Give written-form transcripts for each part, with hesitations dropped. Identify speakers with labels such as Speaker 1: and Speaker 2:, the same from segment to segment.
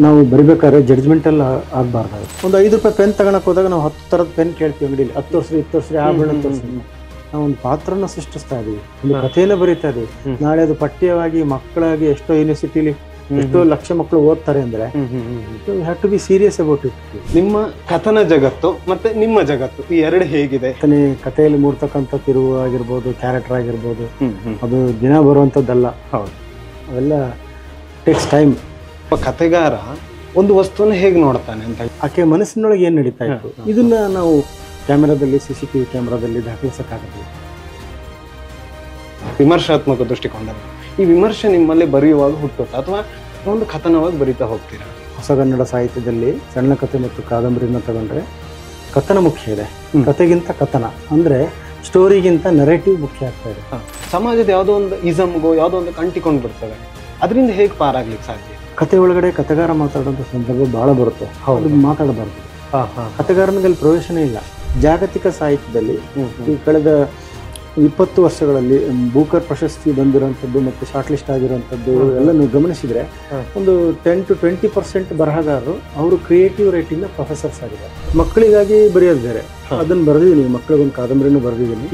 Speaker 1: ನಾವು ಬರಿಬೇಕಾದ್ರೆ ಜಡ್ಜ್ಮೆಂಟಲ್ಲಿ ಆಗಬಾರ್ದು. ಒಂದು ₹5 ಪೆನ್ ತಗೊಳಕ್ಕೆ ಹೋದಾಗ ನಾವು 10 ಥರದ ಪೆನ್ ಕೇಳ್ತೀವಿ ಅಂಗಡಿಲಿ. 10 ತೋರಿಸ್ರಿ, 20 ತೋರಿಸ್ರಿ, ಆ ಬಣ್ಣ ತೋರಿಸ್ರಿ. ನಾವು ಒಂದು ಪಾತ್ರನ ಸೃಷ್ಟಿಸ್ತಾ ಇದೀವಿ, ಒಂದು ಕಥೆಯನ್ನು ಬರೀತಾ ಇದೀವಿ. ನಾಳೆ ಅದು ಪಠ್ಯವಾಗಿ ಮಕ್ಕಳಾಗಿ ಎಷ್ಟೋ ಯೂನಿವರ್ಸಿಟಿಲಿ ಎಷ್ಟೋ ಲಕ್ಷ ಮಕ್ಕಳು ಓದ್ತಾರೆ ಅಂದ್ರೆ have to be serious about it.
Speaker 2: ನಿಮ್ಮ ಕಥನ ಜಗತ್ತು ಮತ್ತೆ ನಿಮ್ಮ ಜಗತ್ತು ಈ ಎರಡು ಹೇಗಿದೆ?
Speaker 1: ಕಥೆಯಲ್ಲಿ ಮೂಡ್ತಕ್ಕಂಥ ತಿರುವು ಆಗಿರ್ಬೋದು, ಕ್ಯಾರೆಕ್ಟರ್ ಆಗಿರ್ಬೋದು, ಅದು ದಿನ ಬರುವಂಥದ್ದಲ್ಲ.
Speaker 2: ಹೌದು,
Speaker 1: ಅವೆಲ್ಲ ಟೇಕ್ಸ್ ಟೈಮ್.
Speaker 2: ಒಬ್ಬ ಕಥೆಗಾರ ಒಂದು ವಸ್ತುವನ್ನು ಹೇಗೆ ನೋಡ್ತಾನೆ ಅಂತ,
Speaker 1: ಆಕೆ ಮನಸ್ಸಿನೊಳಗೆ ಏನು ನಡೀತಾ ಇತ್ತು, ಇದನ್ನ ನಾವು ಕ್ಯಾಮೆರಾದಲ್ಲಿ, CCTV ಕ್ಯಾಮೆರಾದಲ್ಲಿ ದಾಖಲಿಸಕ್ಕಾಗಲ್ಲ.
Speaker 2: ವಿಮರ್ಶಾತ್ಮಕ ದೃಷ್ಟಿಕೋನದಲ್ಲಿ ಈ ವಿಮರ್ಶೆ ನಿಮ್ಮಲ್ಲಿ ಬರೆಯುವಾಗ ಹುಟ್ಟುತ್ತ ಅಥವಾ ಒಂದು ಕಥನವಾಗಿ ಬರಿತಾ ಹೋಗ್ತೀರಾ?
Speaker 1: ಹೊಸಗನ್ನಡ ಸಾಹಿತ್ಯದಲ್ಲಿ ಸಣ್ಣ ಕಥೆ ಮತ್ತು ಕಾದಂಬರಿನ ತಗೊಂಡ್ರೆ ಕಥನ ಮುಖ್ಯ ಇದೆ, ಕಥೆಗಿಂತ ಕಥನ ಅಂದ್ರೆ ಸ್ಟೋರಿಗಿಂತ ನರೇಟಿವ್ ಮುಖ್ಯ ಆಗ್ತಾ ಇದೆ.
Speaker 2: ಸಮಾಜದ ಯಾವುದೋ ಒಂದು ಇಸಮ್ಗೋ ಯಾವುದೋ ಒಂದು ಅಂಟಿಕೊಂಡು ಬರ್ತವೆ, ಅದರಿಂದ ಹೇಗೆ ಪಾರಾಗ್ಲಿಕ್ಕೆ ಸಾಧ್ಯ?
Speaker 1: ಕತೆ ಒಳಗಡೆ ಕಥೆಗಾರ ಮಾತಾಡೋಂಥ ಸಂದರ್ಭ ಬಹಳ ಬರುತ್ತೆ. ಹೌದು, ಮಾತಾಡಬಾರ್ದು. ಕಥೆಗಾರನಿಗೆ ಪ್ರವೇಶನೇ ಇಲ್ಲ. ಜಾಗತಿಕ ಸಾಹಿತ್ಯದಲ್ಲಿ ಈ ಕಳೆದ 20 ವರ್ಷಗಳಲ್ಲಿ ಬೂಕರ್ ಪ್ರಶಸ್ತಿ ಬಂದಿರುವಂಥದ್ದು ಮತ್ತು ಶಾರ್ಟ್ ಲಿಸ್ಟ್ ಆಗಿರುವಂಥದ್ದು ಎಲ್ಲ ನೀವು ಗಮನಿಸಿದ್ರೆ ಒಂದು 10 to 20% ಬರಹಗಾರರು ಅವರು ಕ್ರಿಯೇಟಿವ್ ರೈಟಿಂಗ್ ಪ್ರೊಫೆಸರ್ಸ್ ಆಗಿದ್ದಾರೆ. ಮಕ್ಕಳಿಗಾಗಿ ಬರೆಯೋದು ಬೇರೆ, ಅದನ್ನು ಬರೆದಿದ್ದೀನಿ, ಮಕ್ಕಳಿಗೊಂದು ಕಾದಂಬರಿನೂ ಬರೆದಿದ್ದೀನಿ.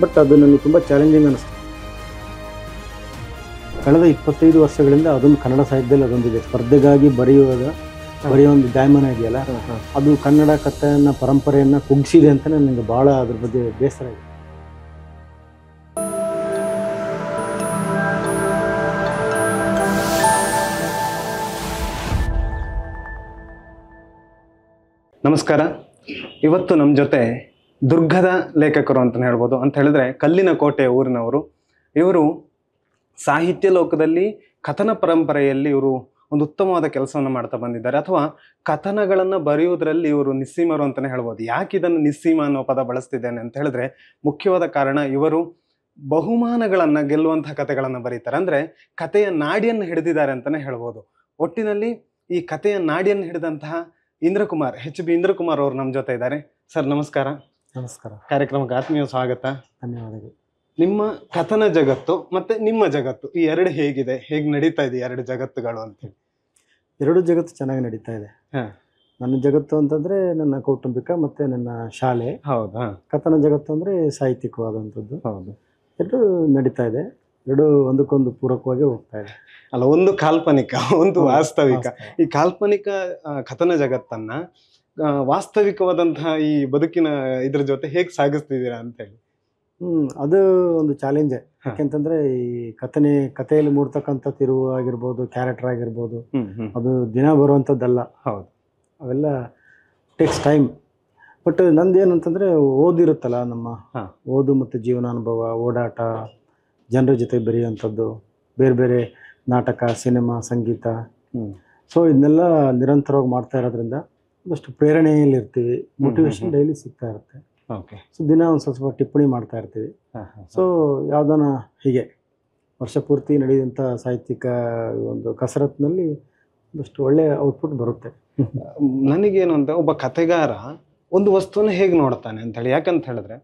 Speaker 1: ಬಟ್ ಅದು ನನಗೆ ತುಂಬ ಚಾಲೆಂಜಿಂಗ್ ಅನಿಸ್ತು. ಕಳೆದ 25 ವರ್ಷಗಳಿಂದ ಅದೊಂದು ಕನ್ನಡ ಸಾಹಿತ್ಯದಲ್ಲಿ ಅದೊಂದಿದೆ, ಸ್ಪರ್ಧೆಗಾಗಿ ಬರೆಯೋ ಒಂದು ಜಾಯಮಾನ ಇದೆಯಲ್ಲ, ಅದು ಕನ್ನಡ ಕಥೆಯನ್ನ ಪರಂಪರೆಯನ್ನ ಕುಗ್ಸಿದೆ ಅಂತ ನನಗೆ ಭಾಳ ಅದ್ರ ಬಗ್ಗೆ ಬೇಸರ ಇದೆ.
Speaker 2: ನಮಸ್ಕಾರ. ಇವತ್ತು ನಮ್ಮ ಜೊತೆ ದುರ್ಗದ ಲೇಖಕರು ಅಂತ ಹೇಳ್ಬೋದು. ಅಂತ ಹೇಳಿದ್ರೆ ಕಲ್ಲಿನ ಕೋಟೆಯ ಊರಿನವರು. ಇವರು ಸಾಹಿತ್ಯ ಲೋಕದಲ್ಲಿ ಕಥನ ಪರಂಪರೆಯಲ್ಲಿ ಇವರು ಒಂದು ಉತ್ತಮವಾದ ಕೆಲಸವನ್ನು ಮಾಡ್ತಾ ಬಂದಿದ್ದಾರೆ, ಅಥವಾ ಕಥನಗಳನ್ನು ಬರೆಯುವುದರಲ್ಲಿ ಇವರು ನಿಸ್ಸೀಮರು ಅಂತಲೇ ಹೇಳ್ಬೋದು. ಯಾಕೆ ಇದನ್ನು ನಿಸ್ಸೀಮ ಅನ್ನೋ ಪದ ಬಳಸ್ತಿದ್ದೇನೆ ಅಂತ ಹೇಳಿದ್ರೆ ಮುಖ್ಯವಾದ ಕಾರಣ, ಇವರು ಬಹುಮಾನಗಳನ್ನು ಗೆಲ್ಲುವಂತಹ ಕಥೆಗಳನ್ನು ಬರೀತಾರೆ. ಅಂದರೆ ಕಥೆಯ ನಾಡಿಯನ್ನು ಹಿಡಿದಿದ್ದಾರೆ ಅಂತಲೇ ಹೇಳ್ಬೋದು. ಒಟ್ಟಿನಲ್ಲಿ ಈ ಕಥೆಯ ನಾಡಿಯನ್ನು ಹಿಡಿದಂತಹ HB ಇಂದ್ರಕುಮಾರ್ ಅವರು ನಮ್ಮ ಜೊತೆ ಇದ್ದಾರೆ. ಸರ್ ನಮಸ್ಕಾರ.
Speaker 1: ನಮಸ್ಕಾರ.
Speaker 2: ಕಾರ್ಯಕ್ರಮಕ್ಕೆ ಆತ್ಮೀಯ ಸ್ವಾಗತ.
Speaker 1: ಧನ್ಯವಾದಗಳು.
Speaker 2: ನಿಮ್ಮ ಕಥನ ಜಗತ್ತು ಮತ್ತೆ ನಿಮ್ಮ ಜಗತ್ತು ಈ ಎರಡು ಹೇಗಿದೆ, ಹೇಗೆ ನಡೀತಾ ಇದೆ ಎರಡು ಜಗತ್ತುಗಳು ಅಂತೇಳಿ?
Speaker 1: ಎರಡು ಜಗತ್ತು ಚೆನ್ನಾಗಿ ನಡೀತಾ ಇದೆ. ನನ್ನ ಜಗತ್ತು ಅಂತಂದ್ರೆ ನನ್ನ ಕೌಟುಂಬಿಕ ಮತ್ತೆ ನನ್ನ ಶಾಲೆ.
Speaker 2: ಹೌದಾ?
Speaker 1: ಕಥನ ಜಗತ್ತು ಅಂದ್ರೆ ಸಾಹಿತ್ಯಿಕವಾದಂಥದ್ದು.
Speaker 2: ಹೌದು,
Speaker 1: ಎರಡು ನಡೀತಾ ಇದೆ. ಎರಡು ಒಂದಕ್ಕೊಂದು ಪೂರಕವಾಗಿ ಹೋಗ್ತಾ ಇದೆ.
Speaker 2: ಅಲ್ಲ, ಒಂದು ಕಾಲ್ಪನಿಕ, ಒಂದು ವಾಸ್ತವಿಕ. ಈ ಕಾಲ್ಪನಿಕ ಕಥನ ಜಗತ್ತನ್ನ ವಾಸ್ತವಿಕವಾದಂತಹ ಈ ಬದುಕಿನ ಇದ್ರ ಜೊತೆ ಹೇಗೆ ಸಾಗಿಸ್ತಿದ್ದೀರಾ ಅಂತ ಹೇಳಿ?
Speaker 1: ಅದು ಒಂದು ಚಾಲೆಂಜೇ. ಯಾಕೆಂತಂದ್ರೆ ಈ ಕಥೆಯಲ್ಲಿ ಮೂಡ್ತಕ್ಕಂಥ ತಿರುವು ಆಗಿರ್ಬೋದು, ಕ್ಯಾರೆಕ್ಟರ್ ಆಗಿರ್ಬೋದು, ಅದು ದಿನ ಬರುವಂಥದ್ದಲ್ಲ.
Speaker 2: ಹೌದು,
Speaker 1: ಅವೆಲ್ಲ ಟೇಕ್ಸ್ ಟೈಮ್. ಬಟ್ ನಂದೇನಂತಂದ್ರೆ ಓದಿರುತ್ತಲ್ಲ, ನಮ್ಮ ಓದು ಮತ್ತು ಜೀವನಾನುಭವ, ಓಡಾಟ, ಜನರ ಜೊತೆ ಬೆರೆಯುವಂಥದ್ದು, ಬೇರೆ ಬೇರೆ ನಾಟಕ, ಸಿನಿಮಾ, ಸಂಗೀತ. ಸೊ ಇದನ್ನೆಲ್ಲ ನಿರಂತರವಾಗಿ ಮಾಡ್ತಾ ಇರೋದ್ರಿಂದ ಒಂದಷ್ಟು ಪ್ರೇರಣೆಯಲ್ಲಿ ಇರ್ತೀವಿ, ಮೋಟಿವೇಶನ್ ಡೈಲಿ ಸಿಗ್ತಾ ಇರುತ್ತೆ. ಸೊ ದಿನ ಒಂದು ಸ್ವಲ್ಪ ಟಿಪ್ಪಣಿ ಮಾಡ್ತಾ ಇರ್ತೀವಿ. ಸೊ ಯಾವ್ದಾನ ಹೀಗೆ ವರ್ಷ ಪೂರ್ತಿ ನಡೆಯುವಂಥ ಸಾಹಿತ್ಯಿಕ ಒಂದು ಕಸರತ್ನಲ್ಲಿ ಒಂದಷ್ಟು ಒಳ್ಳೆ ಔಟ್ಪುಟ್ ಬರುತ್ತೆ.
Speaker 2: ನನಗೇನು ಅಂತ, ಒಬ್ಬ ಕಥೆಗಾರ ಒಂದು ವಸ್ತುವನ್ನು ಹೇಗೆ ನೋಡ್ತಾನೆ ಅಂತ ಹೇಳಿ. ಯಾಕಂತ ಹೇಳಿದ್ರೆ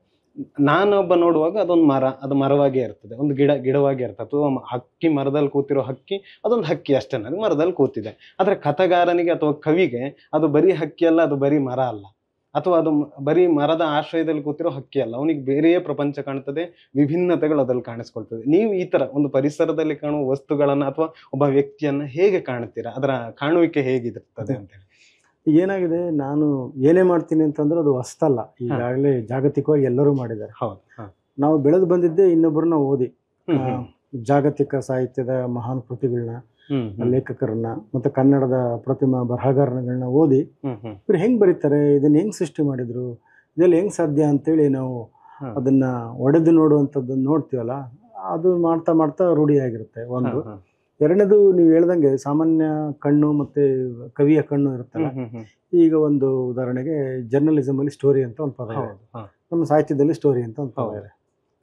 Speaker 2: ನಾನೊಬ್ಬ ನೋಡುವಾಗ ಅದೊಂದು ಮರ, ಅದು ಮರವಾಗೇ ಇರ್ತದೆ, ಒಂದು ಗಿಡವಾಗಿ ಇರ್ತದೆ, ಅಥವಾ ಹಕ್ಕಿ, ಮರದಲ್ಲಿ ಕೂತಿರೋ ಹಕ್ಕಿ ಅದೊಂದು ಹಕ್ಕಿ ಅಷ್ಟೇ, ನನಗೆ ಮರದಲ್ಲಿ ಕೂತಿದೆ. ಆದರೆ ಕಥೆಗಾರನಿಗೆ ಅಥವಾ ಕವಿಗೆ ಅದು ಬರೀ ಹಕ್ಕಿ ಅಲ್ಲ, ಅದು ಬರೀ ಮರ ಅಲ್ಲ, ಅಥವಾ ಅದು ಬರೀ ಮರದ ಆಶ್ರಯದಲ್ಲಿ ಕೂತಿರೋ ಹಕ್ಕಿ ಅಲ್ಲ, ಅವನಿಗೆ ಬೇರೆಯೇ ಪ್ರಪಂಚ ಕಾಣ್ತದೆ, ವಿಭಿನ್ನತೆಗಳು ಅದ್ರಲ್ಲಿ ಕಾಣಿಸ್ಕೊಳ್ತದೆ. ನೀವು ಈ ತರ ಒಂದು ಪರಿಸರದಲ್ಲಿ ಕಾಣುವ ವಸ್ತುಗಳನ್ನ ಅಥವಾ ಒಬ್ಬ ವ್ಯಕ್ತಿಯನ್ನ ಹೇಗೆ ಕಾಣ್ತೀರಾ? ಅದರ ಕಾಣುವಿಕೆ ಹೇಗಿರ್ತದೆ ಅಂತ ಹೇಳಿ?
Speaker 1: ಏನಾಗಿದೆ, ನಾನು ಏನೇ ಮಾಡ್ತೀನಿ ಅಂತಂದ್ರೆ ಅದು ಹೊಸ್ತಲ್ಲ, ಈಗಾಗಲೇ ಜಾಗತಿಕವಾಗಿ ಎಲ್ಲರೂ ಮಾಡಿದ್ದಾರೆ.
Speaker 2: ಹೌದು,
Speaker 1: ನಾವು ಬೆಳೆದು ಬಂದಿದ್ದೇ ಇನ್ನೊಬ್ಬರನ್ನ ಓದಿ, ಜಾಗತಿಕ ಸಾಹಿತ್ಯದ ಮಹಾನ್ ಕೃತಿಗಳನ್ನ, ಲೇಖಕರನ್ನ, ಮತ್ತೆ ಕನ್ನಡದ ಪ್ರತಿಮಾ ಬರಹಗಾರಗಳನ್ನ ಓದಿ ಇವ್ರು ಹೆಂಗ್ ಬರೀತಾರೆ, ಇದನ್ನ ಹೆಂಗ್ ಸೃಷ್ಟಿ ಮಾಡಿದ್ರು, ಇದೆಲ್ಲ ಹೆಂಗ್ ಸಾಧ್ಯ ಅಂತೇಳಿ ನಾವು ಅದನ್ನ ಒಡೆದು ನೋಡುವಂಥದ್ದನ್ನ ನೋಡ್ತೀವಲ್ಲ, ಅದು ಮಾಡ್ತಾ ಮಾಡ್ತಾ ರೂಢಿಯಾಗಿರುತ್ತೆ ಒಂದು. ಎರಡನೇದು, ನೀವು ಹೇಳ್ದಂಗೆ ಸಾಮಾನ್ಯ ಕಣ್ಣು ಮತ್ತೆ ಕವಿಯ ಕಣ್ಣು ಇರುತ್ತಲ್ಲ. ಈಗ ಒಂದು ಉದಾಹರಣೆಗೆ ಜರ್ನಲಿಸಮ್ ಅಲ್ಲಿ ಸ್ಟೋರಿ ಅಂತ ಒಂದು ಪದ ಇದೆ, ನಮ್ಮ ಸಾಹಿತ್ಯದಲ್ಲಿ ಸ್ಟೋರಿ ಅಂತ ಒಂದು ಪದ ಇದೆ.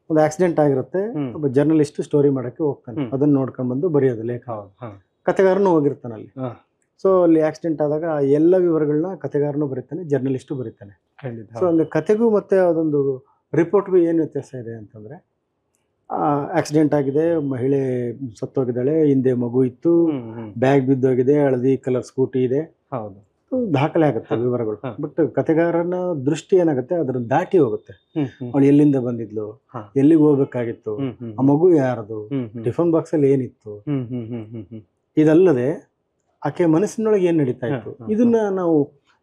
Speaker 1: ಒಂದು ಆಕ್ಸಿಡೆಂಟ್ ಆಗಿರುತ್ತೆ, ಒಬ್ಬ ಜರ್ನಲಿಸ್ಟ್ ಸ್ಟೋರಿ ಮಾಡಕ್ಕೆ ಹೋಗ್ತಾನೆ, ಅದನ್ನ ನೋಡ್ಕೊಂಡ್ ಬಂದು ಬರೆಯೋದು ಲೇಖ. ಕಥೆಗಾರನು ಹೋಗಿರ್ತಾನೆ ಅಲ್ಲಿ. ಸೊ ಅಲ್ಲಿ ಆಕ್ಸಿಡೆಂಟ್ ಆದಾಗ ಎಲ್ಲ ವಿವರಗಳನ್ನ ಕಥೆಗಾರನು ಬರೀತಾನೆ, ಜರ್ನಲಿಸ್ಟು ಬರೀತಾನೆ. ಸೊ ಹಂಗೆ ಕಥೆಗೂ ಮತ್ತೆ ಅದೊಂದು ರಿಪೋರ್ಟ್ಗೂ ಏನು ವ್ಯತ್ಯಾಸ ಇದೆ ಅಂತಂದ್ರೆ, ಆಕ್ಸಿಡೆಂಟ್ ಆಗಿದೆ, ಮಹಿಳೆ ಸತ್ತೋಗಿದ್ದಾಳೆ, ಹಿಂದೆ ಮಗು ಇತ್ತು, ಬ್ಯಾಗ್ ಬಿದ್ದೋಗಿದೆ, ಹಳದಿ ಕಲರ್ ಸ್ಕೂಟಿ ಇದೆ,
Speaker 2: ಹೌದು,
Speaker 1: ದಾಖಲೆ ಆಗುತ್ತೆ ವಿವರಗಳು. ಬಟ್ ಕತೆಗಾರನ ದೃಷ್ಟಿ ಏನಾಗುತ್ತೆ, ಅದನ್ನ ದಾಟಿ ಹೋಗುತ್ತೆ. ಅವಳು ಎಲ್ಲಿಂದ ಬಂದಿದ್ಲು, ಎಲ್ಲಿಗೆ ಹೋಗ್ಬೇಕಾಗಿತ್ತು, ಆ ಮಗು ಯಾರದು, ಟಿಫನ್ ಬಾಕ್ಸ್ ಅಲ್ಲಿ ಏನಿತ್ತು, ಇದಲ್ಲದೆ ಆಕೆ ಮನಸ್ಸಿನೊಳಗೆ ಏನ್ ನಡೀತಾ ಇತ್ತು, ಇದನ್ನ ನಾವು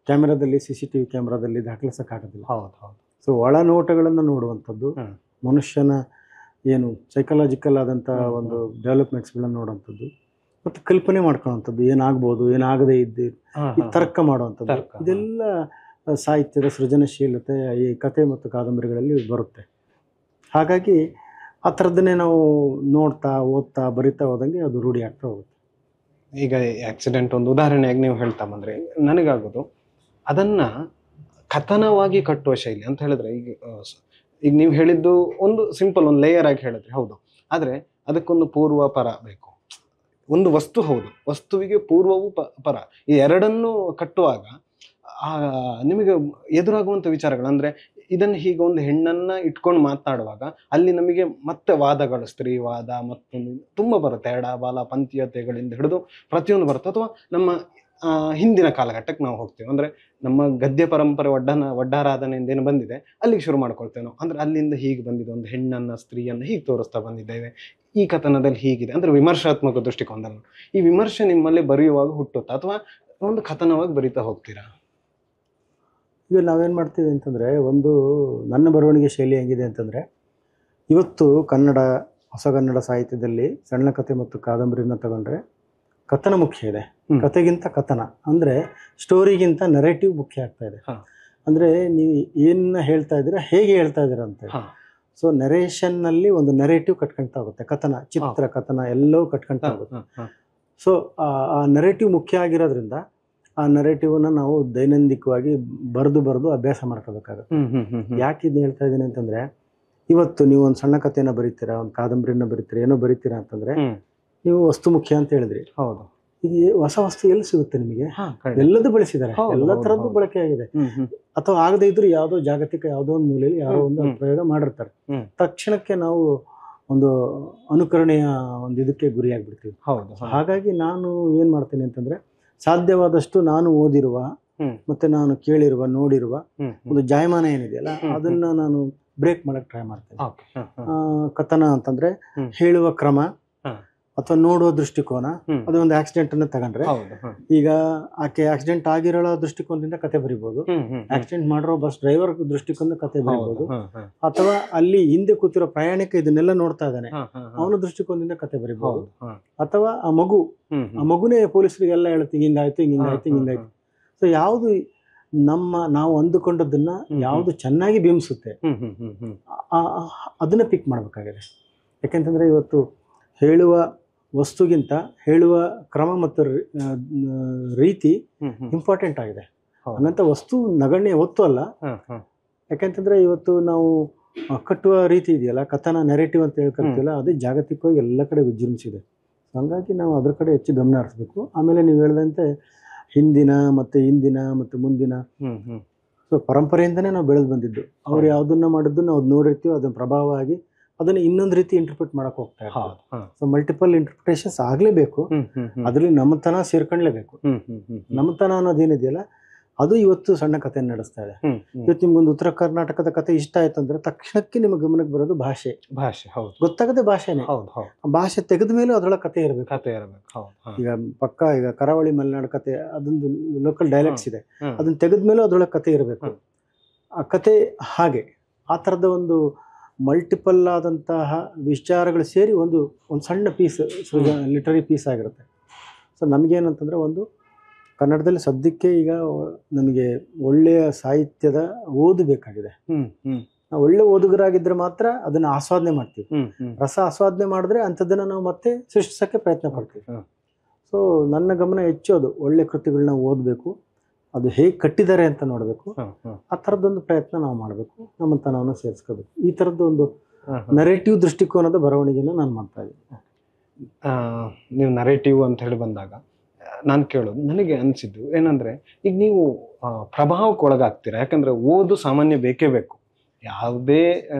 Speaker 1: ಕ್ಯಾಮೆರಾದಲ್ಲಿ, CCTV ಕ್ಯಾಮೆರಾದಲ್ಲಿ ದಾಖಲಿಸಕ್ಕಾಗೋದಿಲ್ಲ. ಸೊ ಒಳ ನೋಟಗಳನ್ನು ನೋಡುವಂಥದ್ದು, ಮನುಷ್ಯನ ಏನು ಸೈಕಲಾಜಿಕಲ್ ಆದಂಥ ಒಂದು ಡೆವಲಪ್ಮೆಂಟ್ಸ್ಗಳನ್ನ ನೋಡುವಂಥದ್ದು, ಮತ್ತು ಕಲ್ಪನೆ ಮಾಡ್ಕೊಳ್ಳುವಂಥದ್ದು, ಏನಾಗ್ಬೋದು, ಏನಾಗದೇ ಇದ್ದು ಈ ತರ್ಕ ಮಾಡುವಂಥದ್ದು, ಇದೆಲ್ಲ ಸಾಹಿತ್ಯದ ಸೃಜನಶೀಲತೆ ಈ ಕತೆ ಮತ್ತು ಕಾದಂಬರಿಗಳಲ್ಲಿ ಬರುತ್ತೆ. ಹಾಗಾಗಿ ಆ ಥರದನ್ನೇ ನಾವು ನೋಡ್ತಾ ಓದ್ತಾ ಬರಿತಾ ಹೋದಂಗೆ ಅದು ರೂಢಿ ಆಗ್ತಾ ಹೋಗುತ್ತೆ.
Speaker 2: ಈಗ ಆಕ್ಸಿಡೆಂಟ್ ಒಂದು ಉದಾಹರಣೆಯಾಗಿ ನೀವು ಹೇಳ್ತಾ ಬಂದ್ರೆ ನನಗಾಗೋದು ಅದನ್ನ ಕಥನವಾಗಿ ಕಟ್ಟುವ ಶೈಲಿ ಅಂತ ಹೇಳಿದ್ರೆ, ಈಗ ನೀವು ಹೇಳಿದ್ದು ಒಂದು ಸಿಂಪಲ್ ಒಂದು ಲೇಯರ್ ಆಗಿ ಹೇಳಿದ್ರೆ ಹೌದು, ಆದ್ರೆ ಅದಕ್ಕೊಂದು ಪೂರ್ವ ಪರ ಬೇಕು. ಒಂದು ವಸ್ತು ಹೌದು, ವಸ್ತುವಿಗೆ ಪೂರ್ವವು ಪರ, ಈ ಎರಡನ್ನೂ ಕಟ್ಟುವಾಗ ನಿಮಗೆ ಎದುರಾಗುವಂಥ ವಿಚಾರಗಳು ಅಂದ್ರೆ, ಇದನ್ನು ಹೀಗೆ ಒಂದು ಹೆಣ್ಣನ್ನ ಇಟ್ಕೊಂಡು ಮಾತನಾಡುವಾಗ ಅಲ್ಲಿ ನಮಗೆ ಮತ್ತೆ ವಾದಗಳು, ಸ್ತ್ರೀವಾದ ಮತ್ತೊಂದು ತುಂಬ ಬರುತ್ತೆ, ಎಡ ಬಾಲ ಪಂಥೀಯತೆಗಳಿಂದ ಹಿಡಿದು ಪ್ರತಿಯೊಂದು ಬರುತ್ತೆ. ಅಥವಾ ನಮ್ಮ ಹಿಂದಿನ ಕಾಲಘಟ್ಟಕ್ಕೆ ನಾವು ಹೋಗ್ತೀವಿ ಅಂದ್ರೆ, ನಮ್ಮ ಗದ್ಯ ಪರಂಪರೆ ಒಡ್ಡಾರಾಧನೆಯಿಂದ ಏನು ಬಂದಿದೆ ಅಲ್ಲಿಗೆ ಶುರು ಮಾಡ್ಕೊಳ್ತೇವೆ ನಾವು. ಅಂದ್ರೆ ಅಲ್ಲಿಂದ ಹೀಗೆ ಬಂದಿದೆ, ಒಂದು ಹೆಣ್ಣನ್ನ ಸ್ತ್ರೀಯನ್ನ ಹೀಗೆ ತೋರಿಸ್ತಾ ಬಂದಿದ್ದೇವೆ, ಈ ಕಥನದಲ್ಲಿ ಹೀಗಿದೆ ಅಂದ್ರೆ ವಿಮರ್ಶಾತ್ಮಕ ದೃಷ್ಟಿಕೋನದಲ್ಲಿ. ಈ ವಿಮರ್ಶೆ ನಿಮ್ಮಲ್ಲಿ ಬರೆಯುವಾಗ ಹುಟ್ಟುತ್ತಾ ಅಥವಾ ಒಂದು ಕಥನವಾಗಿ ಬರಿತಾ ಹೋಗ್ತೀರಾ?
Speaker 1: ಈಗ ನಾವೇನು ಮಾಡ್ತೀವಿ ಅಂತಂದರೆ, ಒಂದು ನನ್ನ ಬರವಣಿಗೆ ಶೈಲಿ ಹೆಂಗಿದೆ ಅಂತಂದರೆ, ಇವತ್ತು ಹೊಸಗನ್ನಡ ಸಾಹಿತ್ಯದಲ್ಲಿ ಸಣ್ಣ ಕಥೆ ಮತ್ತು ಕಾದಂಬರಿನ ತಗೊಂಡ್ರೆ ಕಥನ ಮುಖ್ಯ ಇದೆ, ಕಥೆಗಿಂತ ಕಥನ ಅಂದರೆ ಸ್ಟೋರಿಗಿಂತ ನರೇಟಿವ್ ಮುಖ್ಯ ಆಗ್ತಾ ಇದೆ. ಅಂದರೆ ನೀವು ಏನನ್ನ ಹೇಳ್ತಾ ಇದ್ದೀರಾ, ಹೇಗೆ ಹೇಳ್ತಾ ಇದ್ದೀರಾ ಅಂತ. ಸೊ ನರೇಷನ್ನಲ್ಲಿ ಒಂದು ನರೇಟಿವ್ ಕಟ್ಕೊಳ್ತಾ ಹೋಗುತ್ತೆ, ಕಥನ, ಚಿತ್ರ, ಕಥನ ಎಲ್ಲವೂ ಕಟ್ಕೊಳ್ತಾ ಹೋಗುತ್ತೆ. ಸೊ ಆ ನರೇಟಿವ್ ಮುಖ್ಯ ಆಗಿರೋದ್ರಿಂದ ಆ ನರೇಟಿವ್ನ ನಾವು ದೈನಂದಿಕವಾಗಿ ಬರೆದು ಅಭ್ಯಾಸ ಮಾಡ್ಕೋಬೇಕಾಗುತ್ತೆ. ಯಾಕೆ ಇದನ್ನ ಹೇಳ್ತಾ ಇದ್ದೀನಿ ಅಂತಂದರೆ, ಇವತ್ತು ನೀವು ಒಂದು ಸಣ್ಣ ಕಥೆನ ಬರೀತೀರಾ, ಒಂದು ಕಾದಂಬರಿನ ಬರೀತೀರಾ, ಏನೋ ಬರೀತೀರಾ ಅಂತಂದರೆ ನೀವು ವಸ್ತು ಮುಖ್ಯ ಅಂತ ಹೇಳಿದ್ರಿ.
Speaker 2: ಹೌದು.
Speaker 1: ಈಗ ಹೊಸ ವಸ್ತು ಎಲ್ಲಿ ಸಿಗುತ್ತೆ ನಿಮಗೆ? ಎಲ್ಲದೂ ಬಳಸಿದ್ದಾರೆ, ಎಲ್ಲ ಥರದ್ದು ಬಳಕೆ ಆಗಿದೆ. ಅಥವಾ ಆಗದೆ ಇದ್ರು ಯಾವುದೋ ಜಾಗತಿಕ ಯಾವುದೋ ಒಂದು ಮೂಲೆಯಲ್ಲಿ ಯಾರೋ ಒಂದು ಪ್ರಯೋಗ ಮಾಡಿರ್ತಾರೆ, ತಕ್ಷಣಕ್ಕೆ ನಾವು ಒಂದು ಅನುಕರಣೆಯ ಒಂದು ಇದಕ್ಕೆ ಗುರಿಯಾಗ್ಬಿಡ್ತೀವಿ. ಹಾಗಾಗಿ ನಾನು ಏನು ಮಾಡ್ತೀನಿ ಅಂತಂದರೆ, ಸಾಧ್ಯವಾದಷ್ಟು ನಾನು ಓದಿರುವ ಮತ್ತೆ ನಾನು ಕೇಳಿರುವ ನೋಡಿರುವ ಒಂದು ಜಾಯಮಾನ ಏನಿದೆಯಲ್ಲ ಅದನ್ನ ನಾನು ಬ್ರೇಕ್ ಮಾಡಕ್ ಟ್ರೈ ಮಾಡ್ತೇನೆ. ಕಥನ ಅಂತಂದ್ರೆ ಹೇಳುವ ಕ್ರಮ ಅಥವಾ ನೋಡುವ ದೃಷ್ಟಿಕೋನ. ಅದು ಒಂದು ಆಕ್ಸಿಡೆಂಟ್ ಅನ್ನ ತಗೊಂಡ್ರೆ, ಈಗ ಆಕೆ ಆಕ್ಸಿಡೆಂಟ್ ಆಗಿರೋ ದೃಷ್ಟಿಕೋನದಿಂದ ಕತೆ ಬರಿಬಹುದು, ಆಕ್ಸಿಡೆಂಟ್ ಮಾಡಿರೋ ಬಸ್ ಡ್ರೈವರ್ ದೃಷ್ಟಿಕೋನ ಕತೆ ಬರಿಬಹುದು, ಅಥವಾ ಅಲ್ಲಿ ಹಿಂದೆ ಕೂತಿರೋ ಪ್ರಯಾಣಿಕ ಇದನ್ನೆಲ್ಲ ನೋಡ್ತಾ ಇದ್ದಾನೆ ಅವನ ದೃಷ್ಟಿಕೋನದಿಂದ ಕತೆ ಬರಿಬಹುದು, ಅಥವಾ ಆ ಮಗುನೇ ಪೊಲೀಸರಿಗೆಲ್ಲ ಹೇಳುತ್ತೆ ಹಿಂಗಾಯ್ತು ಹಿಂಗಾಯ್ತು ಹಿಂಗಾಯ್ತು. ಸೊ ಯಾವುದು ನಾವು ಅಂದುಕೊಂಡದನ್ನ ಯಾವುದು ಚೆನ್ನಾಗಿ ಬಿಂಬಿಸುತ್ತೆ ಅದನ್ನ ಪಿಕ್ ಮಾಡ್ಬೇಕಾಗಿದೆ. ಯಾಕೆಂತಂದ್ರೆ ಇವತ್ತು ಹೇಳುವ ವಸ್ತುಗಿಂತ ಹೇಳುವ ಕ್ರಮ ಮತ್ತು ರೀತಿ ಇಂಪಾರ್ಟೆಂಟ್ ಆಗಿದೆ. ಹಂಗಂತ ವಸ್ತು ನಗಣ್ಯ ಒತ್ತು ಅಲ್ಲ. ಯಾಕೆಂತಂದ್ರೆ ಇವತ್ತು ನಾವು ಕಟ್ಟುವ ರೀತಿ ಇದೆಯಲ್ಲ, ಕಥನ ನೆರೇಟಿವ್ ಅಂತ ಹೇಳ್ಕೊಳ್ತೀವಲ್ಲ, ಅದೇ ಜಾಗತಿಕವಾಗಿ ಎಲ್ಲ ಕಡೆ ವಿಜೃಂಭಿಸಿದೆ. ಹಾಗಾಗಿ ನಾವು ಅದ್ರ ಕಡೆ ಹೆಚ್ಚು ಗಮನ ಹರಿಸ್ಬೇಕು. ಆಮೇಲೆ ನೀವು ಹೇಳ್ದಂತೆ ಹಿಂದಿನ ಮತ್ತು ಮುಂದಿನ ಸೊ ಪರಂಪರೆಯಿಂದನೇ ನಾವು ಬೆಳೆದು ಬಂದಿದ್ದು. ಅವ್ರು ಯಾವುದನ್ನ ಮಾಡಿದ್ದು ನಾವು ನೋಡಿರ್ತೀವಿ, ಅದನ್ನ ಪ್ರಭಾವ ಆಗಿ ಅದನ್ನ ಇನ್ನೊಂದು ರೀತಿ ಇಂಟರ್ಪ್ರಿಟ್ ಮಾಡಕ್ ಹೋಗ್ತಾ ಇರ್ತೀವಿ. ಸೊ ಮಲ್ಟಿಪಲ್ ಇಂಟರ್ಪ್ರಿಟೇಷನ್ಸ್ ಆಗ್ಲೇಬೇಕು, ಅದ್ರಲ್ಲಿ ನಮ್ಮತನ ಸೇರ್ಕೊಂಡ್ಲೇಬೇಕು. ನಮ್ಮತನ ಅನ್ನೋದೇನಿದೆಯಲ್ಲ ಅದು ಇವತ್ತು ಸಣ್ಣ ಕಥೆ ನಡೆಸ್ತಾ ಇದೆ. ಇವತ್ತು ನಿಮ್ಗೊಂದು ಉತ್ತರ ಕರ್ನಾಟಕದ ಕಥೆ ಇಷ್ಟ ಆಯ್ತು ಅಂದ್ರೆ ತಕ್ಷಣಕ್ಕೆ ನಿಮ್ಗೆ ಗಮನಕ್ಕೆ ಬರೋದು ಭಾಷೆ. ಗೊತ್ತಾಗದೆ ಭಾಷೆನೇ. ಭಾಷೆ ತೆಗೆದ ಮೇಲೂ ಅದ್ರೊಳಗೆ ಕತೆ ಇರಬೇಕು. ಈಗ ಕರಾವಳಿ ಮಲೆನಾಡು ಕತೆ, ಅದೊಂದು ಲೋಕಲ್ ಡೈಲೆಕ್ಟ್ಸ್ ಇದೆ, ಅದನ್ನ ತೆಗೆದ ಮೇಲೂ ಅದ್ರೊಳಗೆ ಕತೆ ಇರಬೇಕು. ಆ ಕತೆ ಹಾಗೆ ಆ ಥರದ ಒಂದು ಮಲ್ಟಿಪಲ್ ಆದಂತಹ ವಿಚಾರಗಳು ಸೇರಿ ಒಂದು ಸಣ್ಣ ಪೀಸ್, ಲಿಟರರಿ ಪೀಸ್ ಆಗಿರುತ್ತೆ. ಸೊ ನಮಗೇನಂತಂದ್ರೆ, ಒಂದು ಕನ್ನಡದಲ್ಲಿ ಸದ್ಯಕ್ಕೆ ಈಗ ನಮಗೆ ಒಳ್ಳೆಯ ಸಾಹಿತ್ಯದ ಓದು ಬೇಕಾಗಿದೆ. ನಾವು ಒಳ್ಳೆ ಓದುಗರಾಗಿದ್ರೆ ಮಾತ್ರ ಅದನ್ನ ಆಸ್ವಾದನೆ ಮಾಡ್ತೀವಿ. ರಸ ಆಸ್ವಾದನೆ ಮಾಡಿದ್ರೆ ಅಂಥದ್ದನ್ನ ನಾವು ಮತ್ತೆ ಸೃಷ್ಟಿಸೋಕ್ಕೆ ಪ್ರಯತ್ನ ಪಡ್ತೀವಿ. ಸೊ ನನ್ನ ಗಮನ ಹೆಚ್ಚು ಅದು ಒಳ್ಳೆ ಕೃತಿಗಳನ್ನ ಓದಬೇಕು, ಅದು ಹೇಗೆ ಕಟ್ಟಿದ್ದಾರೆ ಅಂತ ನೋಡಬೇಕು, ಆ ಥರದ್ದೊಂದು ಪ್ರಯತ್ನ ನಾವು ಮಾಡಬೇಕು, ನಮ್ಮ ತನವನ್ನು ಸೇರಿಸ್ಕೋಬೇಕು. ಈ ಥರದ್ದು ಒಂದು ನರೇಟಿವ್ ದೃಷ್ಟಿಕೋನದ ಬರವಣಿಗೆನ ನಾನು ಮಾಡ್ತಾ ಇದ್ದೀನಿ.
Speaker 2: ನೀವು ನರೇಟಿವ್ ಅಂತ ಹೇಳಿ ಬಂದಾಗ ನಾನು ಕೇಳೋದು, ನನಗೆ ಅನಿಸಿದ್ದು ಏನಂದ್ರೆ, ಈಗ ನೀವು ಪ್ರಭಾವಕ್ಕೆ ಒಳಗಾಗ್ತೀರಾ. ಯಾಕಂದ್ರೆ ಓದು ಸಾಮಾನ್ಯ ಬೇಕೇ ಬೇಕು, ಯಾವುದೇ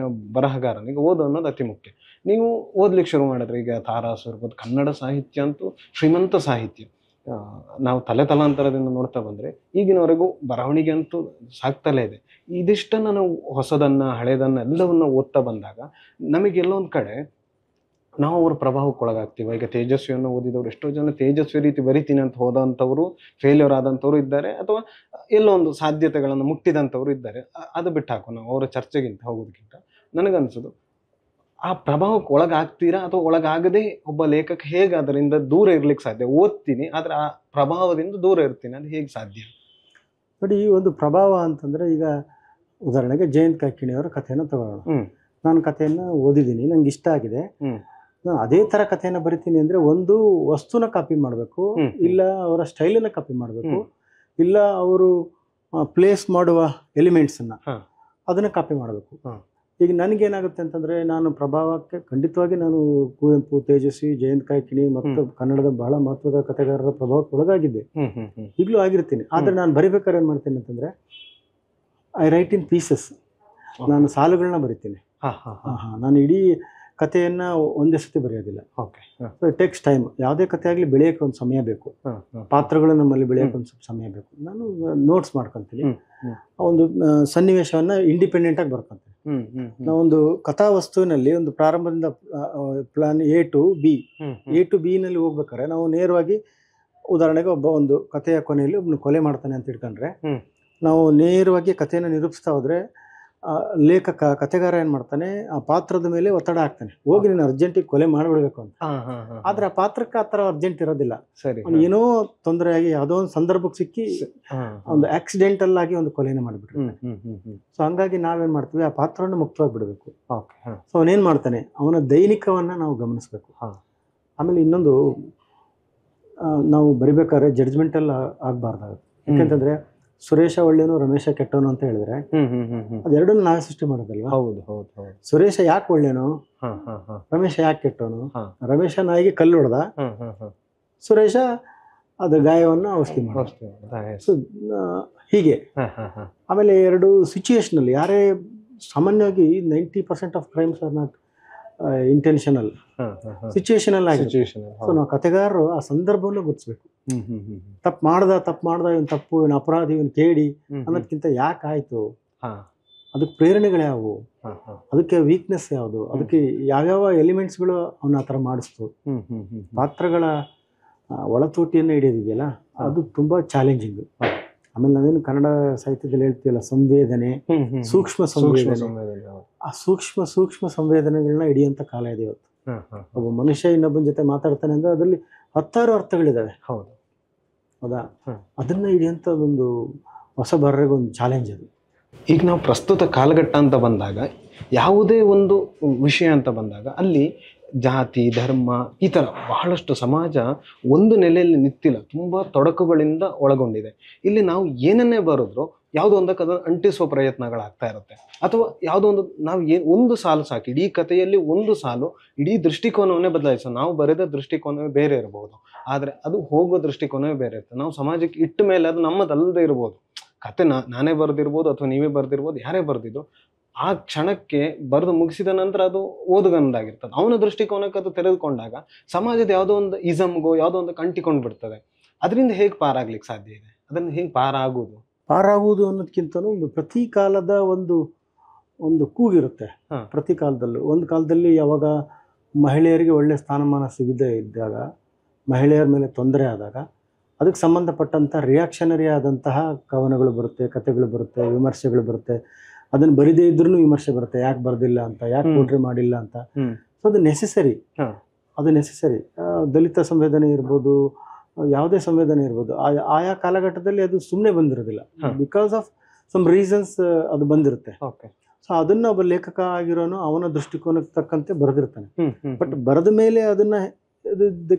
Speaker 2: ಬರಹಗಾರನಿಗೆ ಓದು ಅನ್ನೋದು ಅತಿ ಮುಖ್ಯ. ನೀವು ಓದ್ಲಿಕ್ಕೆ ಶುರು ಮಾಡಿದ್ರೆ ಈಗ ತಾರಾಸು ಇರ್ಬೋದು, ಕನ್ನಡ ಸಾಹಿತ್ಯ ಅಂತೂ ಶ್ರೀಮಂತ ಸಾಹಿತ್ಯ. ನಾವು ತಲಾಂತರದಿಂದ ನೋಡ್ತಾ ಬಂದ್ರೆ ಈಗಿನವರೆಗೂ ಬರವಣಿಗೆ ಅಂತೂ ಸಾಕ್ತಲೇ ಇದೆ. ಇದಿಷ್ಟನ್ನ ನಾವು ಹೊಸದನ್ನ ಹಳೇದನ್ನ ಎಲ್ಲವನ್ನ ಓದ್ತಾ ಬಂದಾಗ ನಮಗೆಲ್ಲೋ ಒಂದ್ ಕಡೆ ನಾವು ಅವ್ರ ಪ್ರಭಾವಕ್ಕೆ ಒಳಗಾಗ್ತೀವಿ. ಈಗ ತೇಜಸ್ವಿಯನ್ನು ಓದಿದವರು ಎಷ್ಟೋ ಜನ ತೇಜಸ್ವಿ ರೀತಿ ಬರಿತೀನಿ ಅಂತ ಹೋದಂಥವ್ರು ಫೇಲ್ಯೂರ್ ಆದಂಥವ್ರು ಇದ್ದಾರೆ, ಅಥವಾ ಎಲ್ಲೋ ಒಂದು ಸಾಧ್ಯತೆಗಳನ್ನು ಮುಟ್ಟಿದಂಥವ್ರು ಇದ್ದಾರೆ. ಅದು ಬಿಟ್ಟು ಹಾಕು, ನಾವು ಅವರ ಚರ್ಚೆಗಿಂತ ಹೋಗೋದಕ್ಕಿಂತ ನನಗನ್ಸೋದು ಆ ಪ್ರಭಾವಕ್ಕೆ ಒಳಗಾಗ್ತೀರಾ ಅಥವಾ ಒಳಗಾಗದೆ ಒಬ್ಬ ಲೇಖಕ ಹೇಗೆ ಅದರಿಂದ ದೂರ ಇರ್ಲಿಕ್ಕೆ ಸಾಧ್ಯ? ಓದ್ತೀನಿ ಆದ್ರೆ ಆ ಪ್ರಭಾವದಿಂದ ದೂರ ಇರ್ತೀನಿ, ಅದು ಹೇಗೆ ಸಾಧ್ಯ?
Speaker 1: ನೋಡಿ, ಈ ಒಂದು ಪ್ರಭಾವ ಅಂತಂದ್ರೆ, ಈಗ ಉದಾಹರಣೆಗೆ ಜಯಂತ್ ಕಾಯ್ಕಿಣಿಯವರ ಕಥೆಯನ್ನು ತಗೊಳ್ಳೋಣ. ನಾನು ಕಥೆಯನ್ನು ಓದಿದ್ದೀನಿ, ನಂಗೆ ಇಷ್ಟ ಆಗಿದೆ. ನಾನು ಅದೇ ಥರ ಕಥೆಯನ್ನು ಬರಿತೀನಿ ಅಂದರೆ, ಒಂದು ವಸ್ತುನ ಕಾಪಿ ಮಾಡಬೇಕು, ಇಲ್ಲ ಅವರ ಸ್ಟೈಲನ್ನು ಕಾಪಿ ಮಾಡಬೇಕು, ಇಲ್ಲ ಅವರು ಪ್ಲೇಸ್ ಮಾಡುವ ಎಲಿಮೆಂಟ್ಸನ್ನು ಅದನ್ನು ಕಾಪಿ ಮಾಡಬೇಕು. ಈಗ ನನಗೇನಾಗುತ್ತೆ ಅಂತಂದರೆ, ನಾನು ಪ್ರಭಾವಕ್ಕೆ ಖಂಡಿತವಾಗಿ ನಾನು ಕುವೆಂಪು, ತೇಜಸ್ವಿ, ಜಯಂತ್ ಕಾಯ್ಕಿಣಿ ಮತ್ತು ಕನ್ನಡದ ಬಹಳ ಮಹತ್ವದ ಕಥೆಗಾರರ ಪ್ರಭಾವಕ್ಕೆ ಒಳಗಾಗಿದ್ದೆ, ಈಗಲೂ ಆಗಿರ್ತೀನಿ. ಆದರೆ ನಾನು ಬರಿಬೇಕಾದ್ರೆ ಏನು ಮಾಡ್ತೀನಿ ಅಂತಂದರೆ, ಐ ರೈಟ್ ಇನ್ ಪೀಸಸ್. ನಾನು ಸಾಲುಗಳನ್ನ ಬರಿತೀನಿ. ನಾನು ಇಡೀ ಕಥೆಯನ್ನು ಒಂದೇ ಸತಿ ಬರೆಯೋದಿಲ್ಲ. So it takes time. ಯಾವುದೇ ಕಥೆ ಆಗಲಿ ಬೆಳೆಯೋಕ್ಕೆ ಒಂದು ಸಮಯ ಬೇಕು, ಪಾತ್ರಗಳು ನಮ್ಮಲ್ಲಿ ಬೆಳೆಯೋಕ್ಕೆ ಒಂದು ಸ್ವಲ್ಪ ಸಮಯ ಬೇಕು. ನಾನು ನೋಟ್ಸ್ ಮಾಡ್ಕೊತೀನಿ, ಒಂದು ಸನ್ನಿವೇಶವನ್ನು ಇಂಡಿಪೆಂಡೆಂಟಾಗಿ ಬರ್ಕೊತೀನಿ. ನಾವೊಂದು ಕಥಾವಸ್ತುವಿನಲ್ಲಿ ಒಂದು ಪ್ರಾರಂಭದಿಂದ ಪ್ಲಾನ್ ಎ ಟು ಬಿ ನಲ್ಲಿ ಹೋಗ್ಬೇಕಾದ್ರೆ ನಾವು ನೇರವಾಗಿ, ಉದಾಹರಣೆಗೆ ಒಂದು ಕಥೆಯ ಕೊನೆಯಲ್ಲಿ ಒಬ್ಬನು ಕೊಲೆ ಮಾಡ್ತಾನೆ ಅಂತ ಇಟ್ಕೊಂಡ್ರೆ, ನಾವು ನೇರವಾಗಿ ಕಥೆಯನ್ನು ನಿರೂಪಿಸ್ತಾ ಹೋದ್ರೆ ಲೇಖಕ, ಕಥೆಗಾರ ಏನ್ ಮಾಡ್ತಾನೆ, ಆ ಪಾತ್ರದ ಮೇಲೆ ಒತ್ತಡ ಹಾಕ್ತಾನೆ, ಹೋಗಿ ನೀನು ಅರ್ಜೆಂಟಿಗೆ ಕೊಲೆ ಮಾಡ್ಬಿಡ್ಬೇಕು ಅಂತ. ಆದ್ರೆ ಆ ಪಾತ್ರಕ್ಕೆ ಆ ಥರ ಅರ್ಜೆಂಟ್ ಇರೋದಿಲ್ಲ. ಏನೋ ತೊಂದರೆ ಆಗಿ ಯಾವುದೋ ಒಂದು ಸಂದರ್ಭಕ್ಕೆ ಸಿಕ್ಕಿ ಒಂದು ಆಕ್ಸಿಡೆಂಟಲ್ ಆಗಿ ಒಂದು ಕೊಲೆನ ಮಾಡಿಬಿಟ್ರೆ, ಸೊ ಹಂಗಾಗಿ ನಾವೇನ್ ಮಾಡ್ತೀವಿ, ಆ ಪಾತ್ರವನ್ನು ಮುಕ್ತವಾಗಿ ಬಿಡಬೇಕು. ಸೊ ಅವನೇನ್ ಮಾಡ್ತಾನೆ, ಅವನ ದೈನಿಕವನ್ನ ನಾವು ಗಮನಿಸ್ಬೇಕು. ಆಮೇಲೆ ಇನ್ನೊಂದು, ನಾವು ಬರಿಬೇಕಾದ್ರೆ ಜಡ್ಜ್ಮೆಂಟಲ್ ಆಗ್ಬಾರ್ದಾಗುತ್ತೆ. ಯಾಕೆಂತಂದ್ರೆ ಸುರೇಶ ಒಳ್ಳೆನು, ರಮೇಶ ಕೆಟ್ಟವನು ಅಂತ ಹೇಳಿದ್ರೆ ಅದೆರಡನ್ನು ನಾವೇ ಸೃಷ್ಟಿ ಮಾಡೋದಲ್ವಾ? ಸುರೇಶ ಯಾಕೆ ಒಳ್ಳೆನು, ರಮೇಶ ಯಾಕೆ ಕೆಟ್ಟವನು? ರಮೇಶ ನಾಯಿಗೆ ಕಲ್ಲು ಹೊಡೆದ, ಸುರೇಶ ಅದ್ರ ಗಾಯವನ್ನ ಔಷಧಿ ಮಾಡ. ಸೊ ಹೀಗೆ. ಆಮೇಲೆ ಎರಡು ಸಿಚುಯೇಷನಲ್, ಯಾರೇ ಸಾಮಾನ್ಯವಾಗಿ 90% of crimes are not intentional, situational ಆಗಿ. ಸೊ ನಾವು ಕಥೆಗಾರರು ಆ ಸಂದರ್ಭವನ್ನು ಗುರುತಿಸ್ಬೇಕು. ತಪ್ಪು ಮಾಡ್ದ, ಇವನ್ ತಪ್ಪು, ಇವನ್ ಅಪರಾಧಿ, ಇವನ್ ಕೇಡಿ ಅನ್ನೋದಕ್ಕಿಂತ ಯಾಕೆ ಆಯ್ತು, ಅದಕ್ಕೆ ಪ್ರೇರಣೆಗಳು ಯಾವುವು, ಅದಕ್ಕೆ ವೀಕ್ನೆಸ್ ಯಾವುದು, ಅದಕ್ಕೆ ಯಾವ್ಯಾವ ಎಲಿಮೆಂಟ್ಸ್ಗಳು ಅವನ್ನ ಆ ಥರ ಮಾಡಿಸ್ತು. ಪಾತ್ರಗಳ ಒಳತೋಟಿಯನ್ನು ಹಿಡಿಯೋದಿದೆಯಲ್ಲ, ಅದು ತುಂಬಾ ಚಾಲೆಂಜಿಂಗ್. ಆಮೇಲೆ ನಾವೇನು ಕನ್ನಡ ಸಾಹಿತ್ಯದಲ್ಲಿ ಹೇಳ್ತೀವಲ್ಲ, ಸಂವೇದನೆ, ಸೂಕ್ಷ್ಮ ಸಂವೇದನೆ, ಆ ಸೂಕ್ಷ್ಮ ಸಂವೇದನೆಗಳನ್ನ ಹಿಡಿಯುವಂತ ಕಾಲ ಇದೆ ಇವತ್ತು. ಒಬ್ಬ ಮನುಷ್ಯ ಇನ್ನೊಬ್ಬನ ಜೊತೆ ಮಾತಾಡ್ತಾನೆ ಅಂದ್ರೆ ಅದರಲ್ಲಿ 10 ಅರ್ಥಗಳಿದಾವೆ. ಹೌದಾ? ಅದನ್ನ ಹಿಡಿಯುವಂತ ಒಂದು ಹೊಸ ಬರರಿಗೆ ಒಂದು ಚಾಲೆಂಜ್ ಅದು.
Speaker 2: ಈಗ ನಾವು ಪ್ರಸ್ತುತ ಕಾಲಘಟ್ಟ ಅಂತ ಬಂದಾಗ, ಯಾವುದೇ ಒಂದು ವಿಷಯ ಅಂತ ಬಂದಾಗ ಅಲ್ಲಿ ಜಾತಿ, ಧರ್ಮ, ಈ ಥರ ಬಹಳಷ್ಟು ಸಮಾಜ ಒಂದು ನೆಲೆಯಲ್ಲಿ ನಿಂತಿಲ್ಲ, ತುಂಬ ತೊಡಕುಗಳಿಂದ ಒಳಗೊಂಡಿದೆ. ಇಲ್ಲಿ ನಾವು ಏನನ್ನೇ ಬರೆದ್ರು ಯಾವುದೋ ಒಂದಕ್ಕೆ ಅದನ್ನು ಅಂಟಿಸುವ ಪ್ರಯತ್ನಗಳಾಗ್ತಾ ಇರುತ್ತೆ. ಅಥವಾ ಯಾವುದೋ ಒಂದು, ನಾವು ಒಂದು ಸಾಲು ಸಾಕು, ಇಡೀ ಕಥೆಯಲ್ಲಿ ಒಂದು ಸಾಲು ಇಡೀ ದೃಷ್ಟಿಕೋನವನ್ನೇ ಬದಲಾಯಿಸೋ. ನಾವು ಬರೆದ ದೃಷ್ಟಿಕೋನವೇ ಬೇರೆ ಇರಬಹುದು, ಆದರೆ ಅದು ಹೋಗೋ ದೃಷ್ಟಿಕೋನವೇ ಬೇರೆ ಇರುತ್ತೆ. ನಾವು ಸಮಾಜಕ್ಕೆ ಇಟ್ಟ ಮೇಲೆ ಅದು ನಮ್ಮದಲ್ಲದೆ ಇರ್ಬೋದು. ಕತೆ ನಾನೇ ಬರೆದಿರ್ಬೋದು, ಅಥವಾ ನೀವೇ ಬರೆದಿರ್ಬೋದು, ಯಾರೇ ಬರೆದಿದ್ದು, ಆ ಕ್ಷಣಕ್ಕೆ ಬರೆದು ಮುಗಿಸಿದ ನಂತರ ಅದು ಓದುಗಂದಾಗಿರ್ತದೆ. ಅವನ ದೃಷ್ಟಿಕೋನಕ್ಕೆ ಅದು ತೆರೆದುಕೊಂಡಾಗ ಸಮಾಜದ ಯಾವುದೋ ಒಂದು ಇಸಮ್ಗೋ ಯಾವುದೋ ಒಂದು ಅಂಟಿಕೊಂಡು ಬಿಡ್ತದೆ. ಅದರಿಂದ ಹೇಗೆ ಪಾರಾಗ್ಲಿಕ್ಕೆ ಸಾಧ್ಯ ಇದೆ? ಅದನ್ನು ಹೇಗೆ ಪಾರಾಗುವುದು
Speaker 1: ಅನ್ನೋದಕ್ಕಿಂತನೂ ಒಂದು ಪ್ರತಿ ಕಾಲದ ಒಂದು ಕೂಗಿರುತ್ತೆ. ಪ್ರತಿ ಕಾಲದಲ್ಲೂ, ಒಂದು ಕಾಲದಲ್ಲಿ ಯಾವಾಗ ಮಹಿಳೆಯರಿಗೆ ಒಳ್ಳೆ ಸ್ಥಾನಮಾನ ಸಿಗದೇ ಇದ್ದಾಗ, ಮಹಿಳೆಯರ ಮೇಲೆ ತೊಂದರೆ ಆದಾಗ ಅದಕ್ಕೆ ಸಂಬಂಧಪಟ್ಟಂಥ ರಿಯಾಕ್ಷನರಿ ಆದಂತಹ ಕವನಗಳು ಬರುತ್ತೆ, ಕಥೆಗಳು ಬರುತ್ತೆ, ವಿಮರ್ಶೆಗಳು ಬರುತ್ತೆ. ಅದನ್ನು ಬರಿದೇ ಇದ್ರೂ ವಿಮರ್ಶೆ ಬರುತ್ತೆ, ಯಾಕೆ ಬರ್ದಿಲ್ಲ ಅಂತ, ಯಾಕೆ ಪೋಟ್ರಿ ಮಾಡಿಲ್ಲ ಅಂತ. ಸೊ ಅದು ನೆಸೆಸರಿ. ದಲಿತ ಸಂವೇದನೆ ಇರ್ಬೋದು, ಯಾವುದೇ ಸಂವೇದನೆ ಇರ್ಬೋದು, ಆಯಾ ಕಾಲಘಟ್ಟದಲ್ಲಿ ಅದು ಸುಮ್ಮನೆ ಬಂದಿರೋದಿಲ್ಲ, ಬಿಕಾಸ್ ಆಫ್ ಸಮ್ ರೀಸನ್ಸ್ ಅದು ಬಂದಿರುತ್ತೆ. ಸೊ ಅದನ್ನ ಒಬ್ಬ ಲೇಖಕ ಆಗಿರೋನು ಅವನ ದೃಷ್ಟಿಕೋನಕ್ಕೆ ತಕ್ಕಂತೆ ಬರೆದಿರ್ತಾನೆ. ಬಟ್ ಬರೆದ ಮೇಲೆ ಅದನ್ನ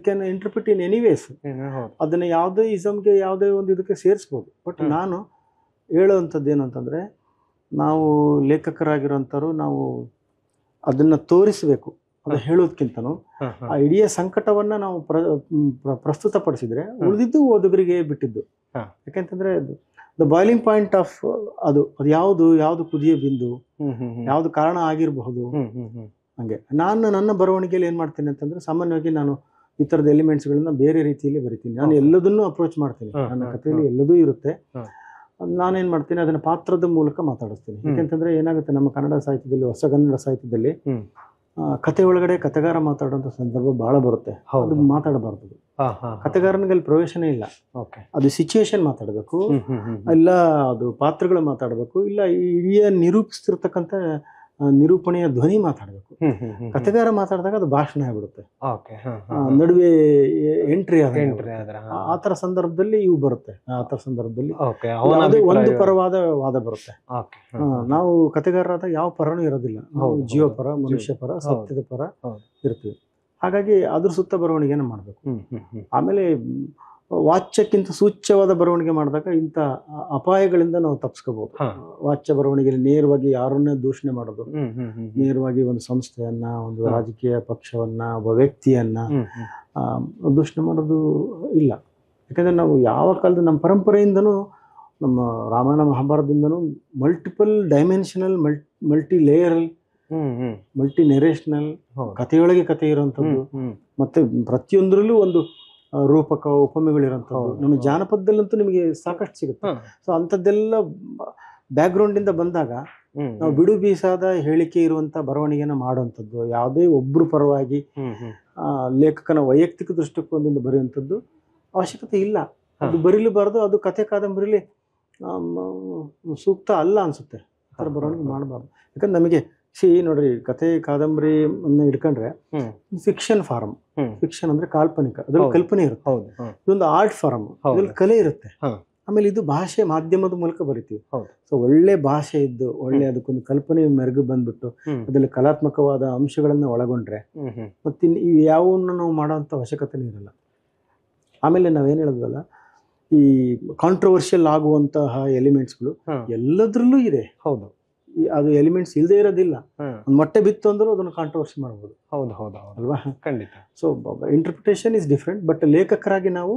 Speaker 1: ಕ್ಯಾನ್ ಇಂಟರ್ಪ್ರಿಟ್ ಇನ್ ಎನಿವೇಸ್. ಅದನ್ನ ಯಾವುದೇ ಇಸಮ್ಗೆ, ಯಾವುದೇ ಒಂದು ಇದಕ್ಕೆ ಸೇರಿಸ್ಬೋದು. ಬಟ್ ನಾನು ಹೇಳೋವಂಥದ್ದು ಏನು ಅಂತಂದ್ರೆ, ನಾವು ಲೇಖಕರಾಗಿರೋಂಥವ್ರು ನಾವು ಅದನ್ನ ತೋರಿಸಬೇಕು. ಅದು ಹೇಳೋದಕ್ಕಿಂತನೂ ಆ ಇಡೀ ಸಂಕಟವನ್ನ ನಾವು ಪ್ರಸ್ತುತಪಡಿಸಿದ್ರೆ ಉಳಿದಿದ್ದು ಓದುಗರಿಗೆ ಬಿಟ್ಟಿದ್ದು. ಯಾಕೆಂತಂದ್ರೆ ದ ಬಾಯ್ಲಿಂಗ್ ಪಾಯಿಂಟ್ ಆಫ್ ಅದು ಯಾವುದು ಕುದಿಯ ಬಿಂದು, ಯಾವ್ದು ಕಾರಣ ಆಗಿರಬಹುದು, ಹಂಗೆ ನಾನು ನನ್ನ ಬರವಣಿಗೆಯಲ್ಲಿ ಏನು ಮಾಡ್ತೀನಿ ಅಂತಂದ್ರೆ, ಸಾಮಾನ್ಯವಾಗಿ ನಾನು ಈ ಥರದ ಎಲಿಮೆಂಟ್ಸ್ಗಳನ್ನ ಬೇರೆ ರೀತಿಯಲ್ಲಿ ಬರಿತೀನಿ. ನಾನು ಎಲ್ಲದನ್ನೂ ಅಪ್ರೋಚ್ ಮಾಡ್ತೀನಿ. ನನ್ನ ಕಥೆಯಲ್ಲಿ ಎಲ್ಲದೂ ಇರುತ್ತೆ. ನಾನೇನು ಮಾಡ್ತೀನಿ, ಅದನ್ನು ಪಾತ್ರದ ಮೂಲಕ ಮಾತಾಡಿಸ್ತೀನಿ. ಯಾಕೆಂತಂದ್ರೆ ಏನಾಗುತ್ತೆ, ನಮ್ಮ ಕನ್ನಡ ಸಾಹಿತ್ಯದಲ್ಲಿ, ಹೊಸ ಕನ್ನಡ ಸಾಹಿತ್ಯದಲ್ಲಿ ಕತೆ ಒಳಗಡೆ ಕತೆಗಾರ ಮಾತಾಡುವಂಥ ಸಂದರ್ಭ ಭಾಳ ಬರುತ್ತೆ. ಅದು ಮಾತಾಡಬಾರ್ದು. ಕತೆಗಾರನಿಗೆ ಅಲ್ಲಿ ಪ್ರವೇಶನೇ ಇಲ್ಲ. ಅದು ಸಿಚುಯೇಷನ್ ಮಾತಾಡಬೇಕು, ಇಲ್ಲ ಅದು ಪಾತ್ರಗಳು ಮಾತಾಡಬೇಕು, ಇಲ್ಲ ಇಡೀ ನಿರೂಪಿಸ್ತಿರ್ತಕ್ಕಂಥ ನಿರೂಪಣೆಯ ಧ್ವನಿ ಮಾತಾಡಬೇಕು. ಕತೆಗಾರ ಮಾತಾಡಿದಾಗ ಅದು ಭಾಷಣ ಆಗ್ಬಿಡುತ್ತೆ, ನಡುವೆ ಎಂಟ್ರಿ ಆ ಥರ ಸಂದರ್ಭದಲ್ಲಿ ಇವು ಬರುತ್ತೆ. ಆ ಥರ ಸಂದರ್ಭದಲ್ಲಿ ಒಂದು ಪರವಾದ ವಾದ ಬರುತ್ತೆ. ನಾವು ಕತೆಗಾರರಾದ ಯಾವ ಪರನೂ ಇರೋದಿಲ್ಲ. ನಾವು ಜೀವ ಪರ, ಮನುಷ್ಯ ಪರ, ಸತ್ಯದ ಪರ ಇರ್ತೀವಿ. ಹಾಗಾಗಿ ಅದ್ರ ಸುತ್ತ ಬರವಣಿಗೆನ ಮಾಡಬೇಕು. ಆಮೇಲೆ ವಾಚ್ಯಕ್ಕಿಂತ ಸೂಚ್ಯವಾದ ಬರವಣಿಗೆ ಮಾಡಿದಾಗ ಇಂಥ ಅಪಾಯಗಳಿಂದ ನಾವು ತಪ್ಪಿಸ್ಕೋಬಹುದು. ವಾಚ್ಯ ಬರವಣಿಗೆಯಲ್ಲಿ ನೇರವಾಗಿ ಯಾರನ್ನೇ ದೂಷಣೆ ಮಾಡೋದು, ನೇರವಾಗಿ ಒಂದು ಸಂಸ್ಥೆಯನ್ನ, ಒಂದು ರಾಜಕೀಯ ಪಕ್ಷವನ್ನ, ಒಬ್ಬ ವ್ಯಕ್ತಿಯನ್ನ ದೂಷಣೆ ಮಾಡೋದು ಇಲ್ಲ. ಯಾಕಂದ್ರೆ ನಾವು ಯಾವ ಕಾಲದ ನಮ್ಮ ಪರಂಪರೆಯಿಂದನೂ, ನಮ್ಮ ರಾಮಾಯಣ ಮಹಾಭಾರತದಿಂದನೂ multiple dimensional, multi layeral, multi narrational, ಕಥೆಯೊಳಗೆ ಕಥೆ ಇರುವಂಥದ್ದು, ಮತ್ತೆ ಪ್ರತಿಯೊಂದರಲ್ಲೂ ಒಂದು ರೂಪಕ ಉಪಮೆಗಳಿರೋಂಥದ್ದು ನಮ್ಮ ಜಾನಪದದಲ್ಲಂತೂ ನಿಮಗೆ ಸಾಕಷ್ಟು ಸಿಗುತ್ತೆ. ಸೊ ಅಂಥದ್ದೆಲ್ಲ ಬ್ಯಾಕ್ಗ್ರೌಂಡಿಂದ ಬಂದಾಗ ನಾವು ಬಿಡು ಬೀಸಾದ ಹೇಳಿಕೆ ಇರುವಂಥ ಬರವಣಿಗೆನ ಮಾಡುವಂಥದ್ದು, ಯಾವುದೇ ಒಬ್ಬರು ಪರವಾಗಿ ಲೇಖಕನ ವೈಯಕ್ತಿಕ ದೃಷ್ಟಿಕೋನದಿಂದ ಬರೆಯುವಂಥದ್ದು ಅವಶ್ಯಕತೆ ಇಲ್ಲ. ಅದು ಬರೀಲಬಾರ್ದು, ಅದು ಕಥೆ ಕಾದಂಬರಿಲಿ ಸೂಕ್ತ ಅಲ್ಲ ಅನಿಸುತ್ತೆ. ಆ ಥರ ಬರವಣಿಗೆ ಮಾಡಬಾರ್ದು. ಯಾಕಂದ್ರೆ ನಮಗೆ ನೋಡ್ರಿ, ಕಥೆ ಕಾದಂಬರಿ ಅನ್ನ ಹಿಡ್ಕೊಂಡ್ರೆ ಫಿಕ್ಷನ್ ಫಾರ್ಮ್. ಫಿಕ್ಷನ್ ಅಂದ್ರೆ ಕಾಲ್ಪನಿಕ, ಅದ್ರಲ್ಲಿ ಕಲ್ಪನೆ ಇರುತ್ತೆ. ಇದೊಂದು ಆರ್ಟ್ ಫಾರ್ಮ್, ಅದ್ರಲ್ಲಿ ಕಲೆ ಇರುತ್ತೆ. ಆಮೇಲೆ ಇದು ಭಾಷೆ ಮಾಧ್ಯಮದ ಮೂಲಕ ಬರಿತೀವಿ. ಸೊ ಒಳ್ಳೆ ಭಾಷೆ ಇದ್ದು, ಒಳ್ಳೆ ಅದಕ್ಕೊಂದು ಕಲ್ಪನೆ ಮೆರುಗು ಬಂದ್ಬಿಟ್ಟು ಅದ್ರಲ್ಲಿ ಕಲಾತ್ಮಕವಾದ ಅಂಶಗಳನ್ನ ಒಳಗೊಂಡ್ರೆ ಮತ್ತೆ ಇವು ಯಾವನ್ನ ನಾವು ಮಾಡೋಂಥ ಅವಶ್ಯಕತೆನೇ ಇರಲ್ಲ. ಆಮೇಲೆ ನಾವೇನು ಹೇಳಿದ್ವಲ್ಲ, ಈ ಕಾಂಟ್ರವರ್ಷಿಯಲ್ ಆಗುವಂತಹ ಎಲಿಮೆಂಟ್ಸ್ಗಳು ಎಲ್ಲದ್ರಲ್ಲೂ ಇದೆ. ಹೌದು, ಅದು ಎಲಿಮೆಂಟ್ಸ್ ಇಲ್ಲದೆ ಇರೋದಿಲ್ಲ. ಒಂದು ಮೊಟ್ಟೆ ಬಿತ್ತು ಅಂದ್ರೂ ಅದನ್ನು ಕಾಂಟ್ರವರ್ಸಿ ಮಾಡ್ಬೋದು. ಅಲ್ವಾ? ಖಂಡಿತ. So interpretation is different. But ಲೇಖಕರಾಗಿ ನಾವು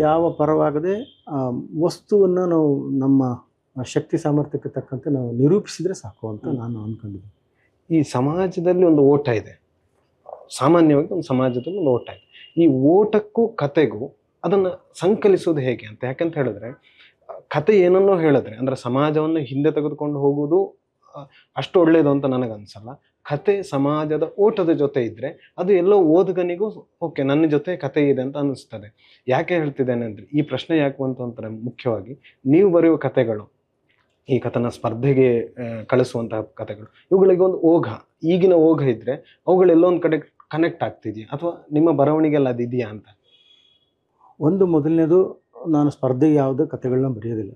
Speaker 1: ಯಾವ ಪರವಾಗದೆ ವಸ್ತುವನ್ನು ನಾವು ನಮ್ಮ ಶಕ್ತಿ ಸಾಮರ್ಥ್ಯಕ್ಕೆ ತಕ್ಕಂತೆ ನಾವು ನಿರೂಪಿಸಿದ್ರೆ ಸಾಕು ಅಂತ ನಾನು ಅಂದ್ಕೊಂಡಿದ್ದೀನಿ.
Speaker 2: ಈ ಸಮಾಜದಲ್ಲಿ ಒಂದು ಓಟ ಇದೆ, ಸಾಮಾನ್ಯವಾಗಿ ಒಂದು ಸಮಾಜದಲ್ಲಿ ಒಂದು ಓಟ ಇದೆ. ಈ ಓಟಕ್ಕೂ ಕತೆಗೂ ಅದನ್ನು ಸಂಕಲಿಸೋದು ಹೇಗೆ ಅಂತ. ಯಾಕಂತ ಹೇಳಿದ್ರೆ, ಕತೆ ಏನನ್ನೋ ಹೇಳಿದ್ರೆ ಅಂದ್ರೆ ಸಮಾಜವನ್ನು ಹಿಂದೆ ತೆಗೆದುಕೊಂಡು ಹೋಗುವುದು ಅಷ್ಟು ಒಳ್ಳೆಯದು ಅಂತ ನನಗನ್ಸಲ್ಲ. ಕತೆ ಸಮಾಜದ ಓಟದ ಜೊತೆ ಇದ್ರೆ ಅದು ಎಲ್ಲೋ ಓದುಗನಿಗೂ ಓಕೆ, ನನ್ನ ಜೊತೆ ಕತೆ ಇದೆ ಅಂತ ಅನ್ನಿಸ್ತದೆ. ಯಾಕೆ ಹೇಳ್ತಿದ್ದೇನೆ ಅಂದರೆ, ಈ ಪ್ರಶ್ನೆ ಯಾಕೆ ಅಂತಂದ್ರೆ, ಮುಖ್ಯವಾಗಿ ನೀವು ಬರೆಯುವ ಕತೆಗಳು, ಈ ಕಥನ ಸ್ಪರ್ಧೆಗೆ ಕಳಿಸುವಂತಹ ಕತೆಗಳು, ಇವುಗಳಿಗೆ ಒಂದು ಓಘ, ಈಗಿನ ಓಘ ಇದ್ರೆ ಅವುಗಳೆಲ್ಲೋ ಒಂದು ಕಡೆ ಕನೆಕ್ಟ್ ಆಗ್ತಿದೆಯಾ, ಅಥವಾ ನಿಮ್ಮ ಬರವಣಿಗೆಲ್ಲ ಅದು ಇದೆಯಾ ಅಂತ?
Speaker 1: ಒಂದು ಮೊದಲನೇದು, ನಾನು ಸ್ಪರ್ಧೆಗೆ ಯಾವುದೇ ಕಥೆಗಳನ್ನ ಬರೆಯೋದಿಲ್ಲ.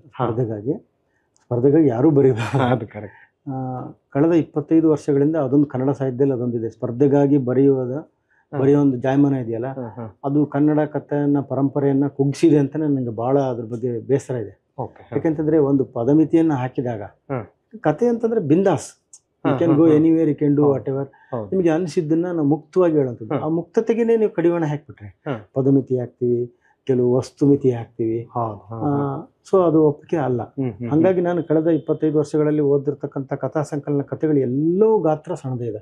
Speaker 1: ಸ್ಪರ್ಧೆಗಾಗಿ ಯಾರೂ ಬರೀಬಾರ್ದು.
Speaker 2: ಅದು ಕರೆಕ್ಟ್.
Speaker 1: ಕಳೆದ 25 ವರ್ಷಗಳಿಂದ ಅದೊಂದು ಕನ್ನಡ ಸಾಹಿತ್ಯದಲ್ಲಿ ಅದೊಂದಿದೆ, ಸ್ಪರ್ಧೆಗಾಗಿ ಬರೆಯೋ ಒಂದು ಜಾಯಮಾನ ಇದೆಯಲ್ಲ, ಅದು ಕನ್ನಡ ಕಥೆಯನ್ನ ಪರಂಪರೆಯನ್ನ ಕುಗ್ಸಿದೆ ಅಂತ ನನಗೆ ಬಹಳ ಅದ್ರ ಬಗ್ಗೆ ಬೇಸರ ಇದೆ. ಯಾಕೆಂತಂದ್ರೆ ಒಂದು ಪದಮಿತಿಯನ್ನ ಹಾಕಿದಾಗ, ಕತೆ ಅಂತಂದ್ರೆ ಬಿಂದಾಸ್, you can go anywhere, you can do whatever, ನಿಮಗೆ ಅನಿಸಿದ್ದನ್ನ ನಾವು ಮುಕ್ತವಾಗಿ ಹೇಳುವಂಥದ್ದು. ಆ ಮುಕ್ತತೆಗೆ ನೀವು ಕಡಿವಾಣ ಹಾಕ್ಬಿಟ್ರೆ ಪದಮಿತಿ ಹಾಕ್ತೀವಿ, ಕೆಲವು ವಸ್ತು ಮಿತಿ ಹಾಕ್ತೀವಿ. ಸೊ ಅದು ಒಪ್ಪಿಗೆ ಅಲ್ಲ. ಹಂಗಾಗಿ ನಾನು ಕಳೆದ 25 ವರ್ಷಗಳಲ್ಲಿ ಓದಿರ್ತಕ್ಕಂಥ ಕಥಾ ಸಂಕಲನ ಕಥೆಗಳು ಎಲ್ಲವೂ ಗಾತ್ರ ಸಣ್ಣದೇ ಇದೆ.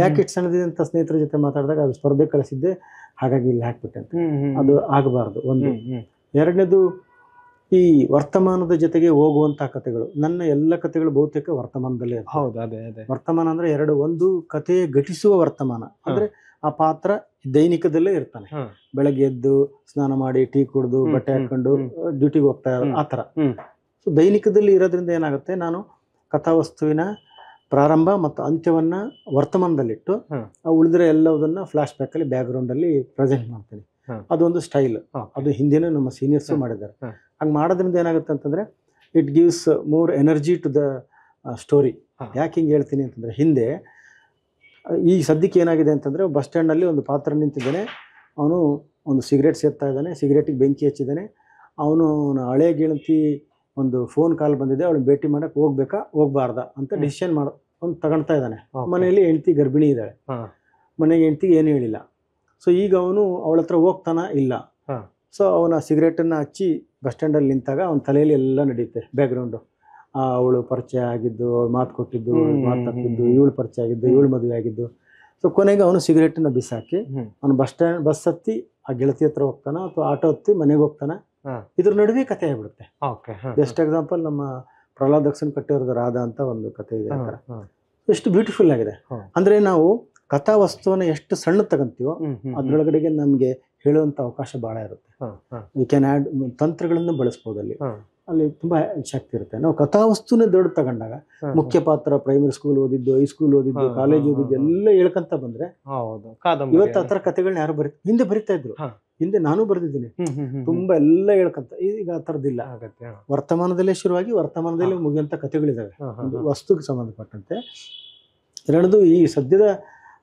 Speaker 1: ಯಾಕೆ ಇಟ್ಟು ಸಣ್ಣದಿದೆ ಅಂತ ಸ್ನೇಹಿತರ ಜೊತೆ ಮಾತಾಡಿದಾಗ, ಅದು ಸ್ಪರ್ಧೆ ಕಳಿಸಿದ್ದೆ, ಹಾಗಾಗಿ ಇಲ್ಲಿ ಹಾಕ್ಬಿಟ್ಟೆ ಅಂತ. ಅದು ಆಗಬಾರ್ದು. ಒಂದು. ಎರಡನೇದು, ಈ ವರ್ತಮಾನದ ಜೊತೆಗೆ ಹೋಗುವಂತಹ ಕಥೆಗಳು. ನನ್ನ ಎಲ್ಲ ಕಥೆಗಳು ಬಹುತೇಕ ವರ್ತಮಾನದಲ್ಲೇ. ವರ್ತಮಾನ ಅಂದ್ರೆ ಎರಡು. ಒಂದು, ಕಥೆ ಘಟಿಸುವ ವರ್ತಮಾನ ಅಂದ್ರೆ ಆ ಪಾತ್ರ ದೈನಿಕದಲ್ಲೇ ಇರ್ತಾನೆ. ಬೆಳಗ್ಗೆ ಎದ್ದು ಸ್ನಾನ ಮಾಡಿ ಟೀ ಕುಡಿದು ಬಟ್ಟೆ ಹಾಕೊಂಡು ಡ್ಯೂಟಿಗೆ ಹೋಗ್ತಾ ಆ ಥರ. ಸೊ ದೈನಿಕದಲ್ಲಿ ಇರೋದ್ರಿಂದ ಏನಾಗುತ್ತೆ, ನಾನು ಕಥಾವಸ್ತುವಿನ ಪ್ರಾರಂಭ ಮತ್ತು ಅಂತ್ಯವನ್ನ ವರ್ತಮಾನದಲ್ಲಿಟ್ಟು ಉಳಿದ್ರೆ ಎಲ್ಲದನ್ನ ಫ್ಲಾಶ್ ಬ್ಯಾಕ್ ಅಲ್ಲಿ ಬ್ಯಾಕ್ಗ್ರೌಂಡ್ ಅಲ್ಲಿ ಪ್ರೆಸೆಂಟ್ ಮಾಡ್ತೀನಿ. ಅದೊಂದು ಸ್ಟೈಲ್. ಅದು ಹಿಂದೆನೂ ನಮ್ಮ ಸೀನಿಯರ್ಸು ಮಾಡಿದ್ದಾರೆ. ಹಂಗೆ ಮಾಡೋದ್ರಿಂದ ಏನಾಗುತ್ತೆ ಅಂತಂದ್ರೆ, it gives more energy to the story. ಯಾಕೆ ಹಿಂಗೆ ಹೇಳ್ತೀನಿ ಅಂತಂದ್ರೆ, ಹಿಂದೆ ಈ ಸದ್ಯಕ್ಕೆ ಏನಾಗಿದೆ ಅಂತಂದರೆ, ಬಸ್ ಸ್ಟ್ಯಾಂಡಲ್ಲಿ ಒಂದು ಪಾತ್ರ ನಿಂತಿದ್ದಾನೆ, ಅವನು ಒಂದು ಸಿಗರೇಟ್ ಸೇರ್ತಾ ಇದ್ದಾನೆ, ಸಿಗರೇಟಿಗೆ ಬೆಂಕಿ ಹಚ್ಚಿದ್ದಾನೆ. ಅವನು ಹಳೆ ಗೆಳತಿ ಒಂದು ಫೋನ್ ಕಾಲ್ ಬಂದಿದೆ, ಅವಳು ಭೇಟಿ ಮಾಡೋಕ್ಕೆ ಹೋಗ್ಬೇಕಾ ಹೋಗ್ಬಾರ್ದಾ ಅಂತ ಡಿಸಿಷನ್ ಅವ್ನು ತಗೊಳ್ತಾ ಇದ್ದಾನೆ. ಮನೆಯಲ್ಲಿ ಹೆಂಡತಿ ಗರ್ಭಿಣಿ ಇದ್ದಾಳೆ, ಮನೆಗೆ ಹೆಂಡತಿಗೆ ಏನು ಹೇಳಿಲ್ಲ. ಸೊ ಈಗ ಅವನು ಅವಳ ಹತ್ರ ಹೋಗ್ತಾನ ಇಲ್ಲ. ಸೊ ಅವನ ಸಿಗರೇಟನ್ನು ಹಚ್ಚಿ ಬಸ್ ಸ್ಟ್ಯಾಂಡಲ್ಲಿ ನಿಂತಾಗ ಅವನ ತಲೆಯಲ್ಲಿ ಎಲ್ಲ ನಡೆಯುತ್ತೆ ಬ್ಯಾಕ್ಗ್ರೌಂಡು. ಅವಳು ಪರಿಚಯ ಆಗಿದ್ದು, ಅವಳು ಮಾತು ಕೊಟ್ಟಿದ್ದು, ಮಾತು ತಪ್ಪಿದ್ದು, ಇವಳು ಪರಿಚಯ ಆಗಿದ್ದು, ಇವಳು ಮದುವೆ ಆಗಿದ್ದು, ಸೊ ಕೊನೆಗೆ ಅವನು ಸಿಗರೇಟನ್ನ ಬಿಸಾಕಿ
Speaker 2: ಹ್ಮ್.
Speaker 1: ಅವನು ಬಸ್ ಹತ್ತಿ ಆ ಗೆಳತಿ ಹತ್ರ ಹೋಗ್ತಾನ ಅಥವಾ ಆಟೋ ಹತ್ತಿ ಮನೆಗೆ ಹೋಗ್ತಾನ. ಇದ್ರ ನಡುವೆ ಕಥೆ ಆಗ್ಬಿಡುತ್ತೆ. ಬೆಸ್ಟ್ ಎಕ್ಸಾಂಪಲ್ ನಮ್ಮ ಪ್ರಹ್ಲಾದ್ ದಕ್ಷಿಣ ಕಟ್ಟಿರೋದು ರಾಧಾ ಅಂತ ಒಂದು ಕಥೆ ಇದೆ. ಎಷ್ಟು ಬ್ಯೂಟಿಫುಲ್ ಆಗಿದೆ. ಅಂದ್ರೆ ನಾವು ಕಥಾ ವಸ್ತುವನ್ನ ಎಷ್ಟು ಸಣ್ಣ ತಗಂತೀವೋ ಅದ್ರೊಳಗಡೆಗೆ ನಮ್ಗೆ ಹೇಳುವಂತ ಅವಕಾಶ ಬಹಳ ಇರುತ್ತೆ. ಯು ಕ್ಯಾನ್ ಆಡ್ ತಂತ್ರಗಳನ್ನು ಬಳಸ್ಬೋದು ಅಲ್ಲಿ ತುಂಬಾ ಶಕ್ತಿ ಇರುತ್ತೆ. ನಾವು ಕಥಾವಸ್ತುನೇ ದೊಡ್ಡ ತಗೊಂಡಾಗ ಮುಖ್ಯ ಪಾತ್ರ ಪ್ರೈಮರಿ ಸ್ಕೂಲ್ ಓದಿದ್ದು, ಹೈಸ್ಕೂಲ್ ಓದಿದ್ದು, ಕಾಲೇಜ್ ಓದಿದ್ದು ಎಲ್ಲ ಹೇಳ್ಕಂತ ಬಂದ್ರೆ ಇವತ್ತು ಆತರ ಕಥೆಗಳನ್ನ ಯಾರು ಹಿಂದೆ ಬರಿತಾ ಇದ್ರು. ಹಿಂದೆ ನಾನು ಬರೆದಿದ್ದೀನಿ ತುಂಬಾ ಎಲ್ಲ ಹೇಳ್ಕಂತ. ಈಗ ಆ ಥರದ್ದಿಲ್ಲ. ವರ್ತಮಾನದಲ್ಲೇ ಶುರುವಾಗಿ ವರ್ತಮಾನದಲ್ಲೇ ಮುಗಿಯುವಂತ ಕಥೆಗಳಿದಾವೆ ವಸ್ತುಗೆ ಸಂಬಂಧಪಟ್ಟಂತೆ. ಎರಡದು ಈ ಸದ್ಯದ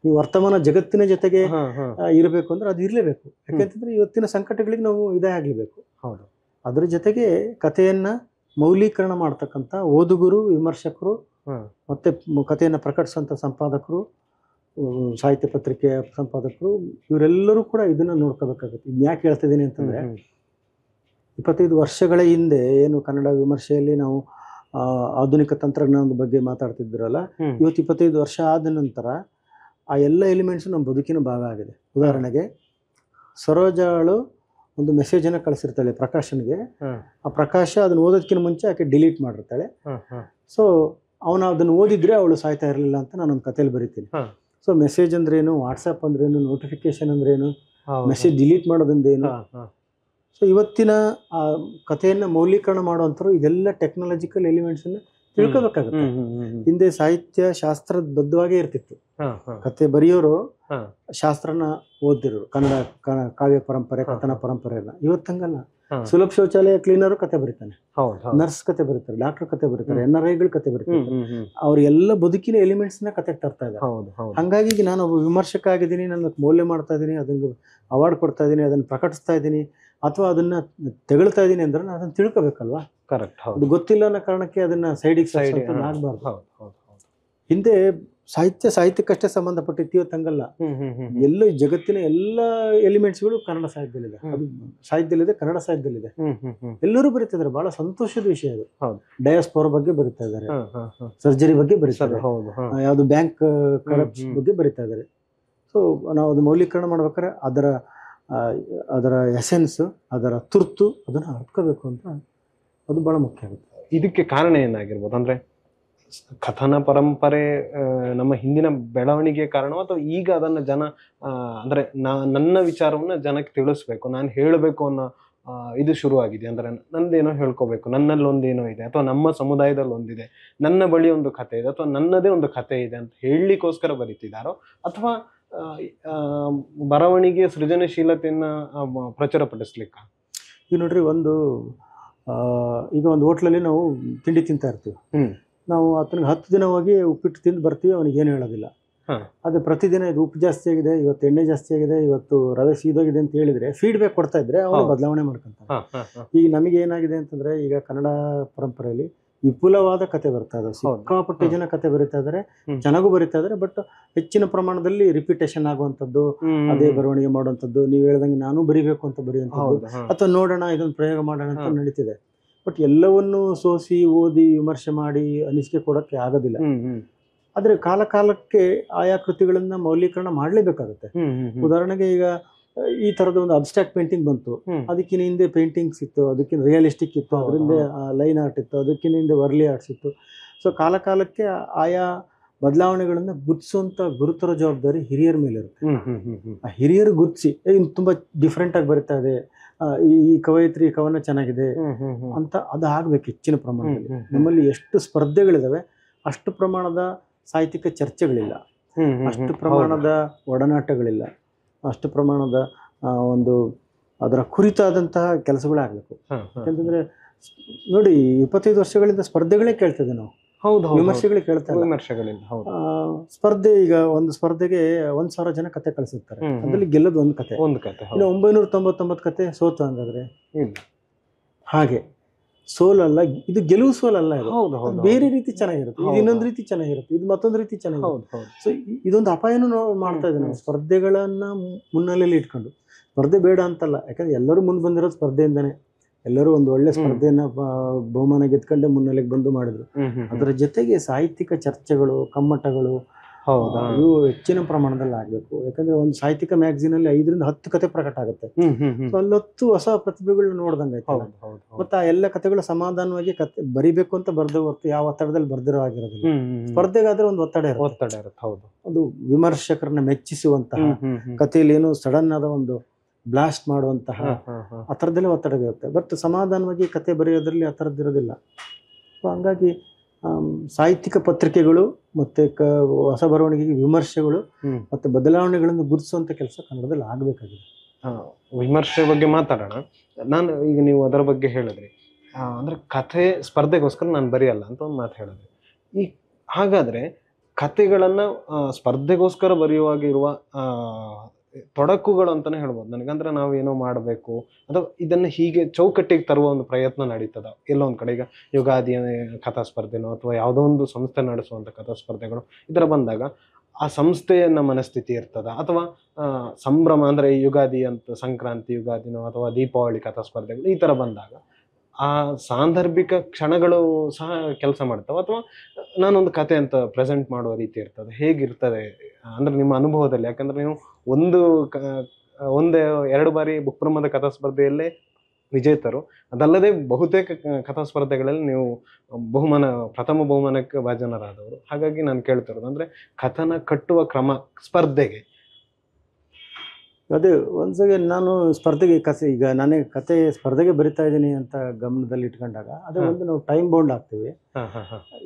Speaker 1: ಈ ವರ್ತಮಾನ ಜಗತ್ತಿನ ಜೊತೆಗೆ ಇರಬೇಕು ಅಂದ್ರೆ ಅದು ಇರ್ಲೇಬೇಕು. ಯಾಕೆಂತಂದ್ರೆ ಇವತ್ತಿನ ಸಂಕಟಗಳಿಗೆ ನಾವು ಇದೇ ಆಗ್ಲೇಬೇಕು. ಅದ್ರ ಜೊತೆಗೆ ಕಥೆಯನ್ನ ಮೌಲ್ಯೀಕರಣ ಮಾಡ್ತಕ್ಕಂಥ ಓದುಗರು, ವಿಮರ್ಶಕರು, ಮತ್ತೆ ಕಥೆಯನ್ನ ಪ್ರಕಟಿಸುವಂತ ಸಂಪಾದಕರು, ಸಾಹಿತ್ಯ ಪತ್ರಿಕೆಯ ಸಂಪಾದಕರು, ಇವರೆಲ್ಲರೂ ಕೂಡ ಇದನ್ನ ನೋಡ್ಕೋಬೇಕಾಗುತ್ತೆ. ಇನ್ ಯಾಕೆ ಹೇಳ್ತಿದ್ದೀನಿ ಅಂತಂದ್ರೆ 25 ವರ್ಷಗಳ ಹಿಂದೆ ಏನು ಕನ್ನಡ ವಿಮರ್ಶೆಯಲ್ಲಿ ನಾವು ಆಧುನಿಕ ತಂತ್ರಜ್ಞಾನದ ಬಗ್ಗೆ ಮಾತಾಡ್ತಿದ್ರಲ್ಲ, ಇವತ್ತು 25 ವರ್ಷ ಆದ ನಂತರ ಆ ಎಲ್ಲ ಎಲಿಮೆಂಟ್ಸ್ ನಮ್ಮ ಬದುಕಿನ ಭಾಗ ಆಗಿದೆ. ಉದಾಹರಣೆಗೆ ಸರೋಜಾಳು ಒಂದು ಮೆಸೇಜನ್ನು ಕಳಿಸಿರ್ತಾಳೆ ಪ್ರಕಾಶನ್ಗೆ. ಆ ಪ್ರಕಾಶ ಅದನ್ನ ಓದೋದಕ್ಕಿಂತ ಮುಂಚೆ ಆಕೆ ಡಿಲೀಟ್ ಮಾಡಿರ್ತಾಳೆ. ಸೊ ಅವನು ಅದನ್ನು ಓದಿದ್ರೆ ಅವಳು ಸಾಯ್ತಾ ಇರಲಿಲ್ಲ ಅಂತ ನಾನು ಒಂದು ಕಥೆಯಲ್ಲಿ ಬರೀತೀನಿ. ಸೊ ಮೆಸೇಜ್ ಅಂದ್ರೇನು, ವಾಟ್ಸಪ್ ಅಂದ್ರೇನು, ನೋಟಿಫಿಕೇಶನ್ ಅಂದ್ರೇನು, ಮೆಸೇಜ್ ಡಿಲೀಟ್ ಮಾಡೋದಂದೇನು. ಸೊ ಇವತ್ತಿನ ಆ ಕಥೆಯನ್ನ ಮೌಲ್ಯೀಕರಣ ಮಾಡುವಂಥವ್ರು ಇದೆಲ್ಲ ಟೆಕ್ನಾಲಜಿಕಲ್ ಎಲಿಮೆಂಟ್ಸ್ ಅನ್ನ ತಿಳ್ಕೋಬೇಕಾಗುತ್ತೆ. ಹಿಂದೆ ಸಾಹಿತ್ಯ ಶಾಸ್ತ್ರದ ಬದ್ಧವಾಗೇ ಇರ್ತಿತ್ತು. ಕತೆ ಬರೆಯೋರು ಶಾಸ್ತ್ರನ ಓದಿರೋರು, ಕನ್ನಡ ಕಾವ್ಯ ಪರಂಪರೆ, ಕಥನ ಪರಂಪರೆಯನ್ನ. ಇವತ್ತಂಗಲ್ಲ. ಸುಲಭ ಶೌಚಾಲಯ ಕ್ಲೀನರು ಕತೆ ಬರೀತಾನೆ, ನರ್ಸ್ ಕತೆ ಬರೀತಾರೆ, ಡಾಕ್ಟರ್ ಕತೆ ಬರೀತಾರೆ, NRIಗಳು ಕತೆ ಬರೀತಾರೆ. ಅವ್ರೆಲ್ಲ ಬದುಕಿನ ಎಲಿಮೆಂಟ್ಸ್ ನ ಕತೆ ತರ್ತಾ ಇದ್ದಾರೆ. ಹಂಗಾಗಿ ಈಗ ನಾನು ಒಬ್ಬ ವಿಮರ್ಶಕ ಆಗಿದ್ದೀನಿ, ನನ್ನ ಮೌಲ್ಯ ಮಾಡ್ತಾ ಇದ್ದೀನಿ, ಅದನ್ನ ಅವಾರ್ಡ್ ಕೊಡ್ತಾ ಇದ್ದೀನಿ, ಅದನ್ನ ಪ್ರಕಟಿಸ್ತಾ ಇದ್ದೀನಿ, ಅಥವಾ ಅದನ್ನ ತೆಗಳ್ತಾ ಇದ್ದೀನಿ ಅಂದ್ರೆ ನಾನು ಅದನ್ನ ತಿಳ್ಕೊಬೇಕಲ್ವಾ. ಕರೆಕ್ಟ್. ಅದು ಗೊತ್ತಿಲ್ಲ ಅನ್ನೋ ಕಾರಣಕ್ಕೆ ಅದನ್ನ ಸೈಡಿಗೆ ಆಗ್ಬಾರ್ದು. ಹಿಂದೆ ಸಾಹಿತ್ಯಕ್ಕಷ್ಟೇ ಸಂಬಂಧಪಟ್ಟಿತ್ತು, ಇವತ್ತಂಗಲ್ಲ. ಎಲ್ಲ ಜಗತ್ತಿನ ಎಲ್ಲ ಎಲಿಮೆಂಟ್ಸ್ಗಳು ಕನ್ನಡ ಸಾಹಿತ್ಯದಲ್ಲಿದೆ. ಅದು ಸಾಹಿತ್ಯದಲ್ಲಿದೆ, ಕನ್ನಡ ಸಾಹಿತ್ಯದಲ್ಲಿದೆ. ಎಲ್ಲರೂ ಬರೀತಿದ್ದಾರೆ. ಬಹಳ ಸಂತೋಷದ ವಿಷಯ ಅದು. ಡಯಾಸ್ಪೋರಾ ಬಗ್ಗೆ ಬರೀತಾ ಇದ್ದಾರೆ, ಸರ್ಜರಿ ಬಗ್ಗೆ ಬರೀತಾ ಇದ್ದಾರೆ, ಯಾವ್ದು ಬ್ಯಾಂಕ್ ಕರಪ್ಷನ್ ಬಗ್ಗೆ ಬರೀತಾ ಇದ್ದಾರೆ. ಸೊ ನಾವು ಅದು ಮೌಲ್ಯೀಕರಣ ಮಾಡ್ಬೇಕಾದ್ರೆ ಅದರ ಎಸೆನ್ಸ್, ಅದರ ತುರ್ತು ಅದನ್ನ ಅರ್ತ್ಕೋಬೇಕು ಅಂತ ಅದು ಬಹಳ ಮುಖ್ಯ ಆಗುತ್ತೆ.
Speaker 2: ಇದಕ್ಕೆ ಕಾರಣ ಏನಾಗಿರ್ಬೋದು ಅಂದ್ರೆ ಕಥನ ಪರಂಪರೆ ನಮ್ಮ ಹಿಂದಿನ ಬೆಳವಣಿಗೆ ಕಾರಣ, ಅಥವಾ ಈಗ ಅದನ್ನ ಜನ ಅಂದ್ರೆ ನನ್ನ ವಿಚಾರವನ್ನ ಜನಕ್ಕೆ ತಿಳಿಸ್ಬೇಕು, ನಾನು ಹೇಳಬೇಕು ಅನ್ನೋ ಇದು ಶುರುವಾಗಿದೆ. ಅಂದ್ರೆ ನಂದೇನೋ ಹೇಳ್ಕೋಬೇಕು, ನನ್ನಲ್ಲಿ ಒಂದೇನೋ ಇದೆ, ಅಥವಾ ನಮ್ಮ ಸಮುದಾಯದಲ್ಲಿ ಒಂದಿದೆ, ನನ್ನ ಬಳಿ ಒಂದು ಕಥೆ ಇದೆ, ಅಥವಾ ನನ್ನದೇ ಒಂದು ಕಥೆ ಇದೆ ಅಂತ ಹೇಳಲಿಕ್ಕೋಸ್ಕರ ಬರೀತಿದ್ದಾರೋ, ಅಥವಾ ಬರವಣಿಗೆ ಸೃಜನಶೀಲತೆಯನ್ನ ಪ್ರಚುರಪಡಿಸ್ಲಿಕ್ಕ?
Speaker 1: ಈಗ ನೋಡ್ರಿ, ಈಗ ಒಂದು ಹೋಟ್ಲಲ್ಲಿ ನಾವು ತಿಂಡಿ ತಿಂತಾ ಇರ್ತೀವಿ. ನಾವು ಆತನಿಗೆ 10 ದಿನ ಹೋಗಿ ಉಪ್ಪಿಟ್ಟು ತಿಂದು ಬರ್ತೀವಿ, ಅವನಿಗೆ ಏನು ಹೇಳೋದಿಲ್ಲ. ಅದೇ ಪ್ರತಿದಿನ ಇದು ಉಪ್ಪು ಜಾಸ್ತಿ ಆಗಿದೆ, ಇವತ್ತು ಎಣ್ಣೆ ಜಾಸ್ತಿ ಆಗಿದೆ, ಇವತ್ತು ರವೆ ಸೀದೋಗಿದೆ ಅಂತ ಹೇಳಿದ್ರೆ ಫೀಡ್ಬ್ಯಾಕ್ ಕೊಡ್ತಾ ಇದ್ರೆ ಅವನು ಬದಲಾವಣೆ ಮಾಡ್ಕೊಂತಾನೆ. ಈಗ ನಮಗೆ ಏನಾಗಿದೆ ಅಂತಂದ್ರೆ, ಈಗ ಕನ್ನಡ ಪರಂಪರೆಯಲ್ಲಿ ವಿಪುಲವಾದ ಕತೆ ಬರ್ತಾ ಇದಾವೆ. ಸಿಕ್ಕಾಪಟ್ಟೆ ಜನ ಕತೆ ಬರೀತಾ ಇದಾರೆ, ಚೆನ್ನಾಗೂ ಬರೀತಾ ಇದಾರೆ. ಬಟ್ ಹೆಚ್ಚಿನ ಪ್ರಮಾಣದಲ್ಲಿ ರಿಪಿಟೇಷನ್ ಆಗುವಂಥದ್ದು, ಅದೇ ಬರವಣಿಗೆ ಮಾಡುವಂಥದ್ದು, ನೀವು ಹೇಳ್ದಂಗೆ ನಾನು ಬರಿಬೇಕು ಅಂತ ಬರೆಯುವಂಥದ್ದು, ಅಥವಾ ನೋಡೋಣ ಇದೊಂದು ಪ್ರಯೋಗ ಮಾಡೋಣ ಅಂತ ನಡೀತಿದೆ. ಬಟ್ ಎಲ್ಲವನ್ನೂ ಸೋಸಿ ಓದಿ ವಿಮರ್ಶೆ ಮಾಡಿ ಅನಿಸಿಕೆ ಕೊಡೋಕ್ಕೆ ಆಗೋದಿಲ್ಲ. ಆದ್ರೆ ಕಾಲ ಕಾಲಕ್ಕೆ ಆಯಾ ಕೃತಿಗಳನ್ನ ಮೌಲ್ಯೀಕರಣ ಮಾಡ್ಲೇಬೇಕಾಗುತ್ತೆ. ಉದಾಹರಣೆಗೆ ಈಗ ಈ ತರದ ಒಂದು ಅಬ್ಸ್ಟ್ರಾಕ್ಟ್ ಪೇಂಟಿಂಗ್ ಬಂತು, ಅದಕ್ಕಿಂತ ಹಿಂದೆ ಪೇಂಟಿಂಗ್ಸ್ ಇತ್ತು, ಅದಕ್ಕಿಂತ ರಿಯಲಿಸ್ಟಿಕ್ ಇತ್ತು, ಅದರಿಂದ ಲೈನ್ ಆರ್ಟ್ ಇತ್ತು, ಅದಕ್ಕಿಂತ ಹಿಂದೆ ವರ್ಲಿ ಆರ್ಟ್ಸ್ ಇತ್ತು. ಸೊ ಕಾಲ ಕಾಲಕ್ಕೆ ಆಯಾ ಬದಲಾವಣೆಗಳನ್ನ ಗುರುತಿಸುವಂತ ಗುರುತರ ಜವಾಬ್ದಾರಿ ಹಿರಿಯರ ಮೇಲೆ ಇರುತ್ತೆ. ಆ ಹಿರಿಯರು ಗುರುತಿಸಿ ತುಂಬಾ ಡಿಫ್ರೆಂಟ್ ಆಗಿ ಬರೀತಾ ಇದೆ, ಈ ಕವಯಿತ್ರಿ ಕವನ ಚೆನ್ನಾಗಿದೆ ಅಂತ ಅದು ಆಗ್ಬೇಕು ಹೆಚ್ಚಿನ ಪ್ರಮಾಣದಲ್ಲಿ. ನಮ್ಮಲ್ಲಿ ಎಷ್ಟು ಸ್ಪರ್ಧೆಗಳಿದಾವೆ ಅಷ್ಟು ಪ್ರಮಾಣದ ಸಾಹಿತ್ಯಿಕ ಚರ್ಚೆಗಳಿಲ್ಲ, ಅಷ್ಟು ಪ್ರಮಾಣದ ಒಡನಾಟಗಳಿಲ್ಲ, ಅಷ್ಟು ಪ್ರಮಾಣದ ಒಂದು ಅದರ ಕುರಿತಾದಂತಹ ಕೆಲಸಗಳಾಗಬೇಕು. ಯಾಕಂತಂದ್ರೆ ನೋಡಿ, 25 ವರ್ಷಗಳಿಂದ ಸ್ಪರ್ಧೆಗಳೇ ಕೇಳ್ತದೆ ನಾವು, ವಿಮರ್ಶೆಗಳೇ ಕೇಳ್ತಾ ಸ್ಪರ್ಧೆ. ಈಗ ಒಂದು ಸ್ಪರ್ಧೆಗೆ 1,000 ಜನ ಕತೆ ಕಳಿಸಿರ್ತಾರೆ, ಅದ್ರಲ್ಲಿ ಗೆಲ್ಲೋದು ಒಂದು ಕತೆ. ಇನ್ನು 999 ಕತೆ ಸೋತು. ಹಂಗಾದ್ರೆ ಹಾಗೆ ಸೋಲಲ್ಲ ಇದು, ಗೆಲುವು ಸೋಲಲ್ಲ, ಇದು ಬೇರೆ ರೀತಿ ಚೆನ್ನಾಗಿರುತ್ತೆ, ಇದು ಇನ್ನೊಂದು ರೀತಿ ಚೆನ್ನಾಗಿರುತ್ತೆ, ಇದು ಮತ್ತೊಂದು ರೀತಿ ಚೆನ್ನಾಗಿರುತ್ತೆ. ಸೊ ಇದೊಂದು ಅಪಾಯನೂ ಮಾಡ್ತಾ ಇದೆ ನಾವು, ಸ್ಪರ್ಧೆಗಳನ್ನ ಮುನ್ನೆಲೆಯಲ್ಲಿ ಇಟ್ಕೊಂಡು. ಸ್ಪರ್ಧೆ ಬೇಡ ಅಂತಲ್ಲ, ಯಾಕಂದ್ರೆ ಎಲ್ಲರೂ ಮುಂದೆ ಬಂದಿರೋದು ಸ್ಪರ್ಧೆಯಿಂದಾನೆ. ಎಲ್ಲರೂ ಒಂದು ಒಳ್ಳೆ ಸ್ಪರ್ಧೆಯನ್ನ ಬಹುಮಾನ ಗೆದ್ಕೊಂಡೆ ಮುನ್ನೆಲೆಗೆ ಬಂದು ಮಾಡಿದ್ರು. ಅದರ ಜೊತೆಗೆ ಸಾಹಿತ್ಯಿಕ ಚರ್ಚೆಗಳು, ಕಮ್ಮಟಗಳು,
Speaker 2: ಹೌದಾ?
Speaker 1: ಇವು ಹೆಚ್ಚಿನ ಪ್ರಮಾಣದಲ್ಲಿ ಆಗಬೇಕು. ಯಾಕಂದ್ರೆ ಒಂದು ಸಾಹಿತ್ಯಿಕ ಮ್ಯಾಗಝೀನ್ ಅಲ್ಲಿ 5ರಿಂದ 10 ಕತೆ ಪ್ರಕಟ ಆಗುತ್ತೆ. ಸೊ ಅಲ್ಲಿ 10 ಹೊಸ ಪ್ರತಿಭೆಗಳನ್ನ ನೋಡ್ದಂಗೆ ಆಯ್ತಲ್ಲ. ಮತ್ತೆ ಆ ಎಲ್ಲ ಕತೆಗಳು ಸಮಾಧಾನವಾಗಿ ಕತೆ ಬರಿಬೇಕು ಅಂತ ಬರ್ದೇ ಹೊರತು ಯಾವ ಒತ್ತಡದಲ್ಲಿ ಬರ್ದಿರೋ ಆಗಿರೋದಿಲ್ಲ. ಸ್ಪರ್ಧೆಗಾದ್ರೆ ಒಂದು ಒತ್ತಡ ಇರುತ್ತೆ.
Speaker 2: ಹೌದು.
Speaker 1: ಅದು ವಿಮರ್ಶಕರನ್ನ ಮೆಚ್ಚಿಸುವಂತಹ ಕಥೆಯಲ್ಲಿ ಏನು ಸಡನ್ ಆದ ಒಂದು ಬ್ಲಾಸ್ಟ್ ಮಾಡುವಂತಹ ಆ ಥರದ್ದೆಲ್ಲ ಒತ್ತಡ ಇರುತ್ತೆ. ಬಟ್ ಸಮಾಧಾನವಾಗಿ ಕತೆ ಬರೆಯೋದ್ರಲ್ಲಿ ಆ ಥರದ್ದಿರೋದಿಲ್ಲ. ಸೊ ಹಂಗಾಗಿ ಸಾಹಿತ್ಯಿಕ ಪತ್ರಿಕೆಗಳು ಮತ್ತೆ ಹೊಸ ಬರವಣಿಗೆಗೆ ವಿಮರ್ಶೆಗಳು ಮತ್ತೆ ಬದಲಾವಣೆಗಳನ್ನು ಗುರುತಿಸುವಂತ ಕೆಲಸ ಕನ್ನಡದಲ್ಲಿ ಆಗಬೇಕಾಗಿದೆ.
Speaker 2: ವಿಮರ್ಶೆ ಬಗ್ಗೆ ಮಾತಾಡೋಣ. ನಾನು ಈಗ ನೀವು ಅದರ ಬಗ್ಗೆ ಹೇಳಿದ್ರಿ, ಅಂದ್ರೆ ಕಥೆ ಸ್ಪರ್ಧೆಗೋಸ್ಕರ ನಾನು ಬರೆಯಲ್ಲ ಅಂತ ಒಂದು ಮಾತು ಹೇಳಿದ್ರಿ. ಈ ಹಾಗಾದ್ರೆ ಕಥೆಗಳನ್ನ ಸ್ಪರ್ಧೆಗೋಸ್ಕರ ಬರೆಯುವಾಗ ಇರುವ ತೊಡಕುಗಳು ಅಂತಾನೆ ಹೇಳ್ಬೋದು ನನಗಂದ್ರೆ ನಾವು ಏನೋ ಮಾಡಬೇಕು ಅಥವಾ ಇದನ್ನ ಹೀಗೆ ಚೌಕಟ್ಟಿಗೆ ತರುವ ಒಂದು ಪ್ರಯತ್ನ ನಡೀತದ ಎಲ್ಲೋ ಒಂದ್ ಕಡೆ. ಈಗ ಯುಗಾದಿ ಕಥಾ ಸ್ಪರ್ಧೆನೋ ಅಥವಾ ಯಾವುದೋ ಒಂದು ಸಂಸ್ಥೆ ನಡೆಸುವಂತ ಕಥಾ ಸ್ಪರ್ಧೆಗಳು ಇದರ ಬಂದಾಗ ಆ ಸಂಸ್ಥೆಯನ್ನ ಮನಸ್ಥಿತಿ ಇರ್ತದ, ಅಥವಾ ಸಂಭ್ರಮ ಅಂದ್ರೆ ಯುಗಾದಿ ಅಂತ ಸಂಕ್ರಾಂತಿ ಯುಗಾದಿನೋ ಅಥವಾ ದೀಪಾವಳಿ ಕಥಾ ಸ್ಪರ್ಧೆಗಳು ಈ ತರ ಬಂದಾಗ ಆ ಸಾಂದರ್ಭಿಕ ಕ್ಷಣಗಳು ಸಹ ಕೆಲಸ ಮಾಡ್ತಾವ, ಅಥವಾ ನಾನೊಂದು ಕತೆ ಅಂತ ಪ್ರೆಸೆಂಟ್ ಮಾಡುವ ರೀತಿ ಇರ್ತದೆ. ಹೇಗಿರ್ತದೆ ಅಂದ್ರೆ ನಿಮ್ಮ ಅನುಭವದಲ್ಲಿ? ಯಾಕಂದ್ರೆ ನೀವು ಒಂದೇ 2 ಬಾರಿ ಬುಕ್ ಬ್ರಹ್ಮದ ಕಥಾ ಸ್ಪರ್ಧೆಯಲ್ಲೇ ವಿಜೇತರು, ಅದಲ್ಲದೆ ಬಹುತೇಕ ಕಥಾ ಸ್ಪರ್ಧೆಗಳಲ್ಲಿ ನೀವು ಪ್ರಥಮ ಬಹುಮಾನಕ್ಕೆ ಭಾಜನರಾದವರು. ಹಾಗಾಗಿ ನಾನು ಕೇಳ್ತಿರೋದು ಅಂದ್ರೆ ಕಥನ ಕಟ್ಟುವ ಕ್ರಮ ಸ್ಪರ್ಧೆಗೆ.
Speaker 1: ಅದೇ ಒಂದ್ಸಲ ನಾನು ಸ್ಪರ್ಧೆಗೆ ಈಗ ನಾನೇ ಕತೆ ಸ್ಪರ್ಧೆಗೆ ಬರಿತಾ ಇದ್ದೀನಿ ಅಂತ ಗಮನದಲ್ಲಿ ಇಟ್ಕೊಂಡಾಗ ಅದೇ ಒಂದು ನಾವು ಟೈಮ್ ಬೌಂಡ್ ಆಗ್ತೀವಿ.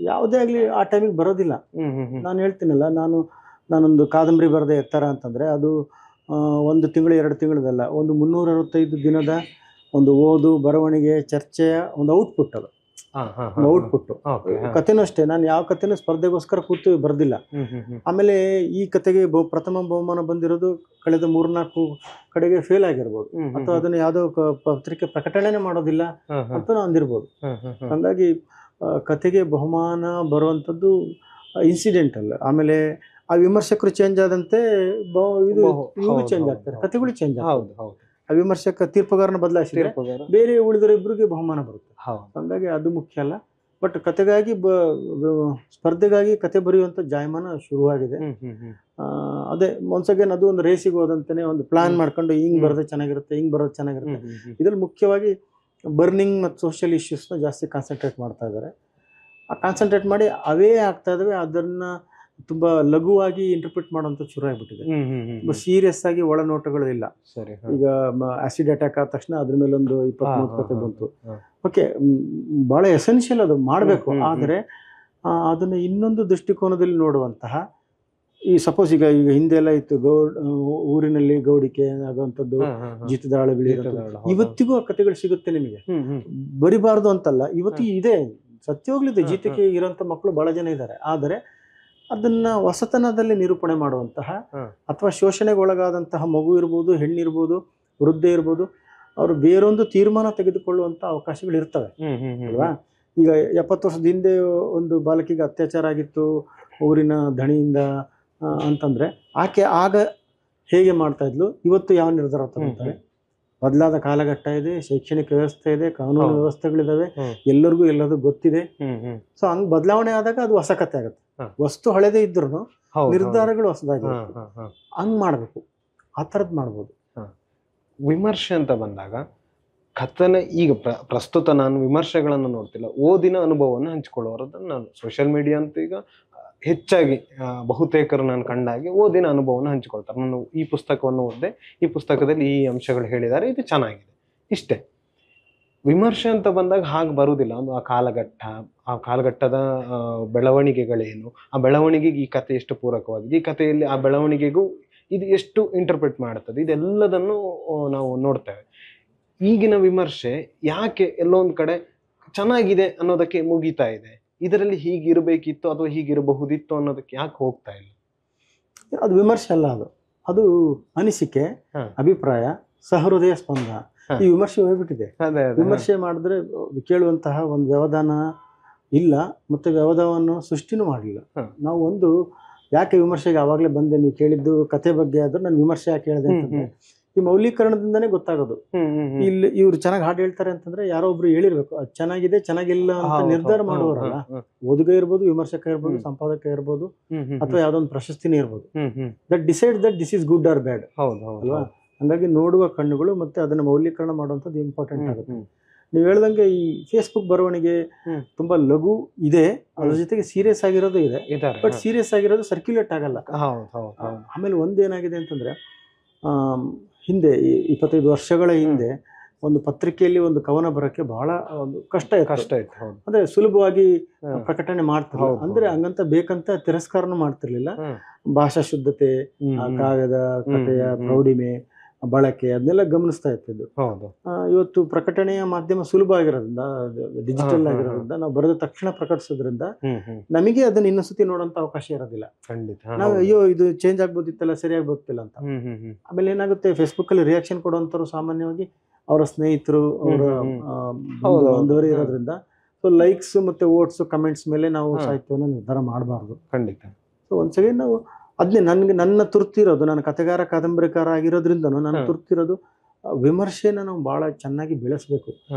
Speaker 1: ಯಾವುದೇ ಆಗ್ಲಿ ಆ ಟೈಮಿಗೆ ಬರೋದಿಲ್ಲ. ನಾನು ಹೇಳ್ತೀನಲ್ಲ, ನಾನೊಂದು ಕಾದಂಬರಿ ಬರೆದ ಎತ್ತರ ಅಂತಂದ್ರೆ ಅದು 1 ತಿಂಗಳು 2 ತಿಂಗಳದಲ್ಲ, ಒಂದು 365 ದಿನದ ಒಂದು ಓದು ಬರವಣಿಗೆ ಚರ್ಚೆಯ ಒಂದು ಔಟ್ಪುಟ್. ಅದು ಔಟ್ಪುಟ್. ಕಥೆನೂ ಅಷ್ಟೇ, ನಾನು ಯಾವ ಕಥೆನೂ ಸ್ಪರ್ಧೆಗೋಸ್ಕರ ಕೂತು ಬರ್ದಿಲ್ಲ. ಆಮೇಲೆ ಈ ಕತೆಗೆ ಪ್ರಥಮ ಬಹುಮಾನ ಬಂದಿರೋದು ಕಳೆದ 3-4 ಕಡೆಗೆ ಫೇಲ್ ಆಗಿರ್ಬೋದು, ಅಥವಾ ಅದನ್ನ ಯಾವ್ದೋ ಪತ್ರಿಕೆ ಪ್ರಕಟಣೆನೇ ಮಾಡೋದಿಲ್ಲ ಅಂತ ಅಂದಿರ್ಬೋದು. ಹಂಗಾಗಿ ಕತೆಗೆ ಬಹುಮಾನ ಬರುವಂತದ್ದು ಇನ್ಸಿಡೆಂಟಲ್. ಆಮೇಲೆ ಆ ವಿಮರ್ಶಕರು ಚೇಂಜ್ ಆದಂತೆ ಇವು ಚೇಂಜ್ ಆಗ್ತಾರೆ, ಕತೆಗಳು ಚೇಂಜ್ ಆಗ್ತವೆ. ಆ ವಿಮರ್ಶಕ ತೀರ್ಪುಗಾರನ ಬದಲಾಯಿಸಿದ್ರೆ ಬೇರೆ ಉಳಿದರಿಬ್ಬರಿಗೆ ಬಹುಮಾನ ಬರುತ್ತೆ. ಹಂಗಾಗಿ ಅದು ಮುಖ್ಯ ಅಲ್ಲ. ಬಟ್ ಕತೆಗಾಗಿ ಸ್ಪರ್ಧೆಗಾಗಿ ಕತೆ ಬರೆಯುವಂತ ಜಾಯಮಾನ ಶುರುವಾಗಿದೆ. ಅದೇ ಒನ್ಸ್ ಅಗೇನ್ ಅದು ಒಂದು ರೇಸಿಗೆ ಹೋದಂತಾನೆ ಒಂದು ಪ್ಲಾನ್ ಮಾಡ್ಕೊಂಡು ಹಿಂಗ್ ಬರೋದು ಚೆನ್ನಾಗಿರುತ್ತೆ, ಹಿಂಗ್ ಬರೋದು ಚೆನ್ನಾಗಿರುತ್ತೆ. ಇದ್ರಲ್ಲಿ ಮುಖ್ಯವಾಗಿ ಬರ್ನಿಂಗ್ ಮತ್ತು ಸೋಷಿಯಲ್ ಇಶ್ಯೂಸ್ನ ಜಾಸ್ತಿ ಕಾನ್ಸಂಟ್ರೇಟ್ ಮಾಡ್ತಾ ಇದ್ದಾರೆ. ಆ ಕಾನ್ಸಂಟ್ರೇಟ್ ಮಾಡಿ ಅವೇ ಆಗ್ತಾ ಇದಾವೆ, ಅದನ್ನ ತುಂಬಾ ಲಘುವಾಗಿ ಇಂಟರ್ಪ್ರಿಟ್ ಮಾಡುವಂತ ಶುರು ಆಗ್ಬಿಟ್ಟಿದೆ. ತುಂಬಾ ಸೀರಿಯಸ್ ಆಗಿ ಒಳನೋಟಗಳು ಇಲ್ಲ. ಈಗ ಆಸಿಡ್ ಅಟ್ಯಾಕ್ ಆದ ತಕ್ಷಣ ಅದ್ರ ಮೇಲೆ ಒಂದು 20-30 ಕತೆ ಬಂತು. ಓಕೆ, ಬಹಳ ಎಸೆನ್ಷಿಯಲ್ ಅದು ಮಾಡಬೇಕು. ಆದರೆ ಅದನ್ನ ಇನ್ನೊಂದು ದೃಷ್ಟಿಕೋನದಲ್ಲಿ ನೋಡುವಂತಹ, ಈ ಸಪೋಸ್ ಈಗ ಹಿಂದೆ ಎಲ್ಲ ಇತ್ತು ಊರಿನಲ್ಲಿ ಗೌಡಿಕೆ ಆಗುವಂಥದ್ದು, ಜೀತದಾಳಗಳು, ಇವತ್ತಿಗೂ ಆ ಕಥೆಗಳು ಸಿಗುತ್ತೆ ನಿಮಗೆ. ಬರಿಬಾರ್ದು ಅಂತಲ್ಲ, ಇವತ್ತು ಇದೆ, ಸತ್ಯೋಗ್ಲಿದೆ. ಜೀತಕ್ಕೆ ಇರೋಂಥ ಮಕ್ಕಳು ಬಹಳ ಜನ ಇದ್ದಾರೆ. ಆದರೆ ಅದನ್ನ ಹೊಸತನದಲ್ಲಿ ನಿರೂಪಣೆ ಮಾಡುವಂತಹ ಅಥವಾ ಶೋಷಣೆಗೆ ಒಳಗಾದಂತಹ ಮಗು ಇರ್ಬೋದು, ಹೆಣ್ಣಿರ್ಬೋದು, ವೃದ್ಧೆ ಇರ್ಬೋದು, ಅವರು ಬೇರೊಂದು ತೀರ್ಮಾನ ತೆಗೆದುಕೊಳ್ಳುವಂತ ಅವಕಾಶಗಳು ಇರ್ತವೆ ಅಲ್ವಾ. ಈಗ 70 ವರ್ಷದ ಹಿಂದೆ ಒಂದು ಬಾಲಕಿಗೆ ಅತ್ಯಾಚಾರ ಆಗಿತ್ತು ಊರಿನ ಧಣಿಯಿಂದ ಅಂತಂದ್ರೆ ಆಕೆ ಆಗ ಹೇಗೆ ಮಾಡ್ತಾ ಇದ್ಲು, ಇವತ್ತು ಯಾವ ನಿರ್ಧಾರ ತಗೊಳ್ತಾರೆ. ಬದಲಾದ ಕಾಲಘಟ್ಟ ಇದೆ, ಶೈಕ್ಷಣಿಕ ವ್ಯವಸ್ಥೆ ಇದೆ, ಕಾನೂನು ವ್ಯವಸ್ಥೆಗಳಿದಾವೆ, ಎಲ್ಲರಿಗೂ ಎಲ್ಲದೂ ಗೊತ್ತಿದೆ. ಸೊ ಹಂಗ್ ಬದಲಾವಣೆ ಆದಾಗ ಅದು ಹೊಸ ಕತೆ ಆಗುತ್ತೆ. ವಸ್ತು ಹಳೆದೇ ಇದ್ರು ನಿರ್ಧಾರಗಳು ಹೊಸದಾಗಿರುತ್ತೆ. ಹಂಗ್ ಮಾಡ್ಬೇಕು, ಆ ಥರದ್ ಮಾಡ್ಬೋದು.
Speaker 2: ವಿಮರ್ಶೆ ಅಂತ ಬಂದಾಗ ಕಥನ ಈಗ ಪ್ರಸ್ತುತ ನಾನು ವಿಮರ್ಶೆಗಳನ್ನು ನೋಡ್ತಿಲ್ಲ, ಓದಿನ ಅನುಭವವನ್ನು ಹಂಚಿಕೊಳ್ಳೋರದನ್ನು ನಾನು ಸೋಷಿಯಲ್ ಮೀಡಿಯಾ ಅಂತ ಈಗ ಹೆಚ್ಚಾಗಿ ಬಹುತೇಕರು ನಾನು ಕಂಡಾಗಿ ಓದಿನ ಅನುಭವವನ್ನು ಹಂಚಿಕೊಳ್ತಾರೆ. ನಾನು ಈ ಪುಸ್ತಕವನ್ನು ಓದಿದೆ, ಈ ಪುಸ್ತಕದಲ್ಲಿ ಈ ಅಂಶಗಳು ಹೇಳಿದ್ದಾರೆ, ಇದು ಚೆನ್ನಾಗಿದೆ, ಇಷ್ಟೇ. ವಿಮರ್ಶೆ ಅಂತ ಬಂದಾಗ ಹಾಗೆ ಬರುವುದಿಲ್ಲ. ಒಂದು ಆ ಕಾಲಘಟ್ಟದ ಬೆಳವಣಿಗೆಗಳೇನು, ಆ ಬೆಳವಣಿಗೆಗೆ ಈ ಕಥೆ ಎಷ್ಟು ಪೂರಕವಾಗಿದೆ, ಈ ಕಥೆಯಲ್ಲಿ ಆ ಬೆಳವಣಿಗೆಗೂ ಇದು ಎಷ್ಟು ಇಂಟರ್ಪ್ರಿಟ್ ಮಾಡುತ್ತದೆ, ಇದೆಲ್ಲದನ್ನು ನಾವು ನೋಡ್ತೇವೆ. ಈಗಿನ ವಿಮರ್ಶೆ ಯಾಕೆ ಎಲ್ಲೊಂದು ಕಡೆ ಚೆನ್ನಾಗಿದೆ ಅನ್ನೋದಕ್ಕೆ ಮುಗಿತಾ ಇದೆ, ಇದರಲ್ಲಿ ಹೀಗಿರಬೇಕಿತ್ತು ಅಥವಾ ಹೀಗಿರಬಹುದಿತ್ತು ಅನ್ನೋದಕ್ಕೆ ಯಾಕೆ ಹೋಗ್ತಾ ಇಲ್ಲ?
Speaker 1: ಅದು ವಿಮರ್ಶೆ ಅಲ್ಲ, ಅದು ಅನಿಸಿಕೆ, ಅಭಿಪ್ರಾಯ, ಸಹೃದಯ ಸ್ಪಂದನ. ಈ ವಿಮರ್ಶೆ ಹೋಗ್ಬಿಟ್ಟಿದೆ. ವಿಮರ್ಶೆ ಮಾಡಿದ್ರೆ ಕೇಳುವಂತಹ ಒಂದು ವ್ಯವಧಾನ ಇಲ್ಲ, ಮತ್ತೆ ವ್ಯವಧಾನವನ್ನು ಸೃಷ್ಟಿನೂ ಮಾಡಲಿಲ್ಲ. ನಾವು ಯಾಕೆ ವಿಮರ್ಶೆಗೆ ಆವಾಗಲೇ ಬಂದೆ, ನೀವು ಕೇಳಿದ್ದು ಕತೆ ಬಗ್ಗೆ ಆದ್ರೂ ನಾನು ವಿಮರ್ಶೆ ಯಾಕೆ ಹೇಳಿದೆ ಅಂತಂದ್ರೆ, ಈ ಮೌಲ್ಯೀಕರಣದಿಂದನೇ ಗೊತ್ತಾಗೋದು. ಇಲ್ಲಿ ಇವ್ರು ಚೆನ್ನಾಗಿ ಹಾಡು ಹೇಳ್ತಾರೆ ಅಂತಂದ್ರೆ ಯಾರೋ ಒಬ್ರು ಹೇಳಿರ್ಬೇಕು ಅದ್ ಚೆನ್ನಾಗಿದೆ ಚೆನ್ನಾಗಿಲ್ಲ ಅಂತ ನಿರ್ಧಾರ ಮಾಡುವವರಲ್ಲ. ಓದುಗ ಇರ್ಬೋದು, ವಿಮರ್ಶಕ ಇರ್ಬೋದು, ಸಂಪಾದಕ ಇರ್ಬೋದು, ಅಥವಾ ಯಾವ್ದೊಂದು ಪ್ರಶಸ್ತಿನೇ ಇರ್ಬೋದು. That decide that this is good or bad ಅಲ್ವಾ. ಹಂಗಾಗಿ ನೋಡುವ ಕಣ್ಣುಗಳು ಮತ್ತೆ ಅದನ್ನ ಮೌಲ್ಯೀಕರಣ ಮಾಡುವಂಥದ್ದು ಇಂಪಾರ್ಟೆಂಟ್ ಆಗುತ್ತೆ. ನೀವು ಹೇಳ್ದಂಗೆ ಈ ಫೇಸ್ಬುಕ್ ಬರವಣಿಗೆ ತುಂಬಾ ಲಘು ಇದೆ, ಅದ್ರ ಜೊತೆಗೆ ಸೀರಿಯಸ್ ಆಗಿರೋದು ಇದೆ. ಬಟ್ ಸೀರಿಯಸ್ ಆಗಿರೋದು ಸರ್ಕ್ಯುಲೇಟ್ ಆಗಲ್ಲ. ಆಮೇಲೆ ಒಂದೇನಾಗಿದೆ ಅಂತಂದ್ರೆ ಹಿಂದೆ 25 ವರ್ಷಗಳ ಹಿಂದೆ ಒಂದು ಪತ್ರಿಕೆಯಲ್ಲಿ ಒಂದು ಕವನ ಬರಕ್ಕೆ ಬಹಳ ಒಂದು ಕಷ್ಟ ಇತ್ತು. ಅಂದ್ರೆ ಸುಲಭವಾಗಿ ಪ್ರಕಟಣೆ ಮಾಡ್ತಿರ್ಲಿಲ್ಲ. ಅಂದ್ರೆ ಹಂಗಂತ ಬೇಕಂತ ತಿರಸ್ಕಾರನೂ ಮಾಡ್ತಿರ್ಲಿಲ್ಲ. ಭಾಷಾ ಶುದ್ಧತೆ, ಕಾವ್ಯದ ಕಥೆಯ ಪ್ರೌಢಿಮೆ, ಬಳಕೆ ಅದನ್ನೆಲ್ಲ ಗಮನಿಸ್ತಾ ಇರ್ತಿದ್ದು. ಇವತ್ತು ಪ್ರಕಟಣೆಯ ಮಾಧ್ಯಮ ಸುಲಭ ಆಗಿರೋದ್ರಿಂದ, ಡಿಜಿಟಲ್ ಆಗಿರೋದ್ರಿಂದ, ನಾವು ಬರೆದ ತಕ್ಷಣ ಪ್ರಕಟಿಸೋದ್ರಿಂದ ನಮಗೆ ಅದನ್ನ ಇನ್ನೊಂದ್ಸತಿ ನೋಡೋಂತ ಅವಕಾಶ ಇರೋದಿಲ್ಲ. ನಾವು ಅಯ್ಯೋ ಇದು ಚೇಂಜ್ ಆಗ್ಬೋದಿತ್ತಲ್ಲ, ಸರಿಯಾಗಿ ಬರ್ತಿಲ್ಲ ಅಂತ. ಆಮೇಲೆ ಏನಾಗುತ್ತೆ, ಫೇಸ್ಬುಕ್ ಅಲ್ಲಿ ರಿಯಾಕ್ಷನ್ ಕೊಡುವಂತವ್ರು ಸಾಮಾನ್ಯವಾಗಿ ಅವರ ಸ್ನೇಹಿತರು, ಅವರ ಬಂಧುವರು ಇರೋದ್ರಿಂದ ಸೊ ಲೈಕ್ಸ್ ಮತ್ತೆ ವೋಟ್ಸ್ ಕಮೆಂಟ್ಸ್ ಮೇಲೆ ನಾವು ಸಾಹಿತ್ಯವನ್ನು ನಿರ್ಧಾರ ಮಾಡಬಾರ್ದು. ಖಂಡಿತ. ಸೊ ಒಂದ್ಸರಿ ನಾವು ಅದನ್ನೇ ನನ್ನ ತುರ್ತಿರೋದು, ನಾನು ಕಥೆಗಾರ ಕಾದಂಬರಿಕಾರ ಆಗಿರೋದ್ರಿಂದನೂ ನಾನು ತುರ್ತಿರೋದು ವಿಮರ್ಶೆನ ನಾವು ಬಹಳ ಚೆನ್ನಾಗಿ ಬೆಳೆಸ್ಬೇಕು.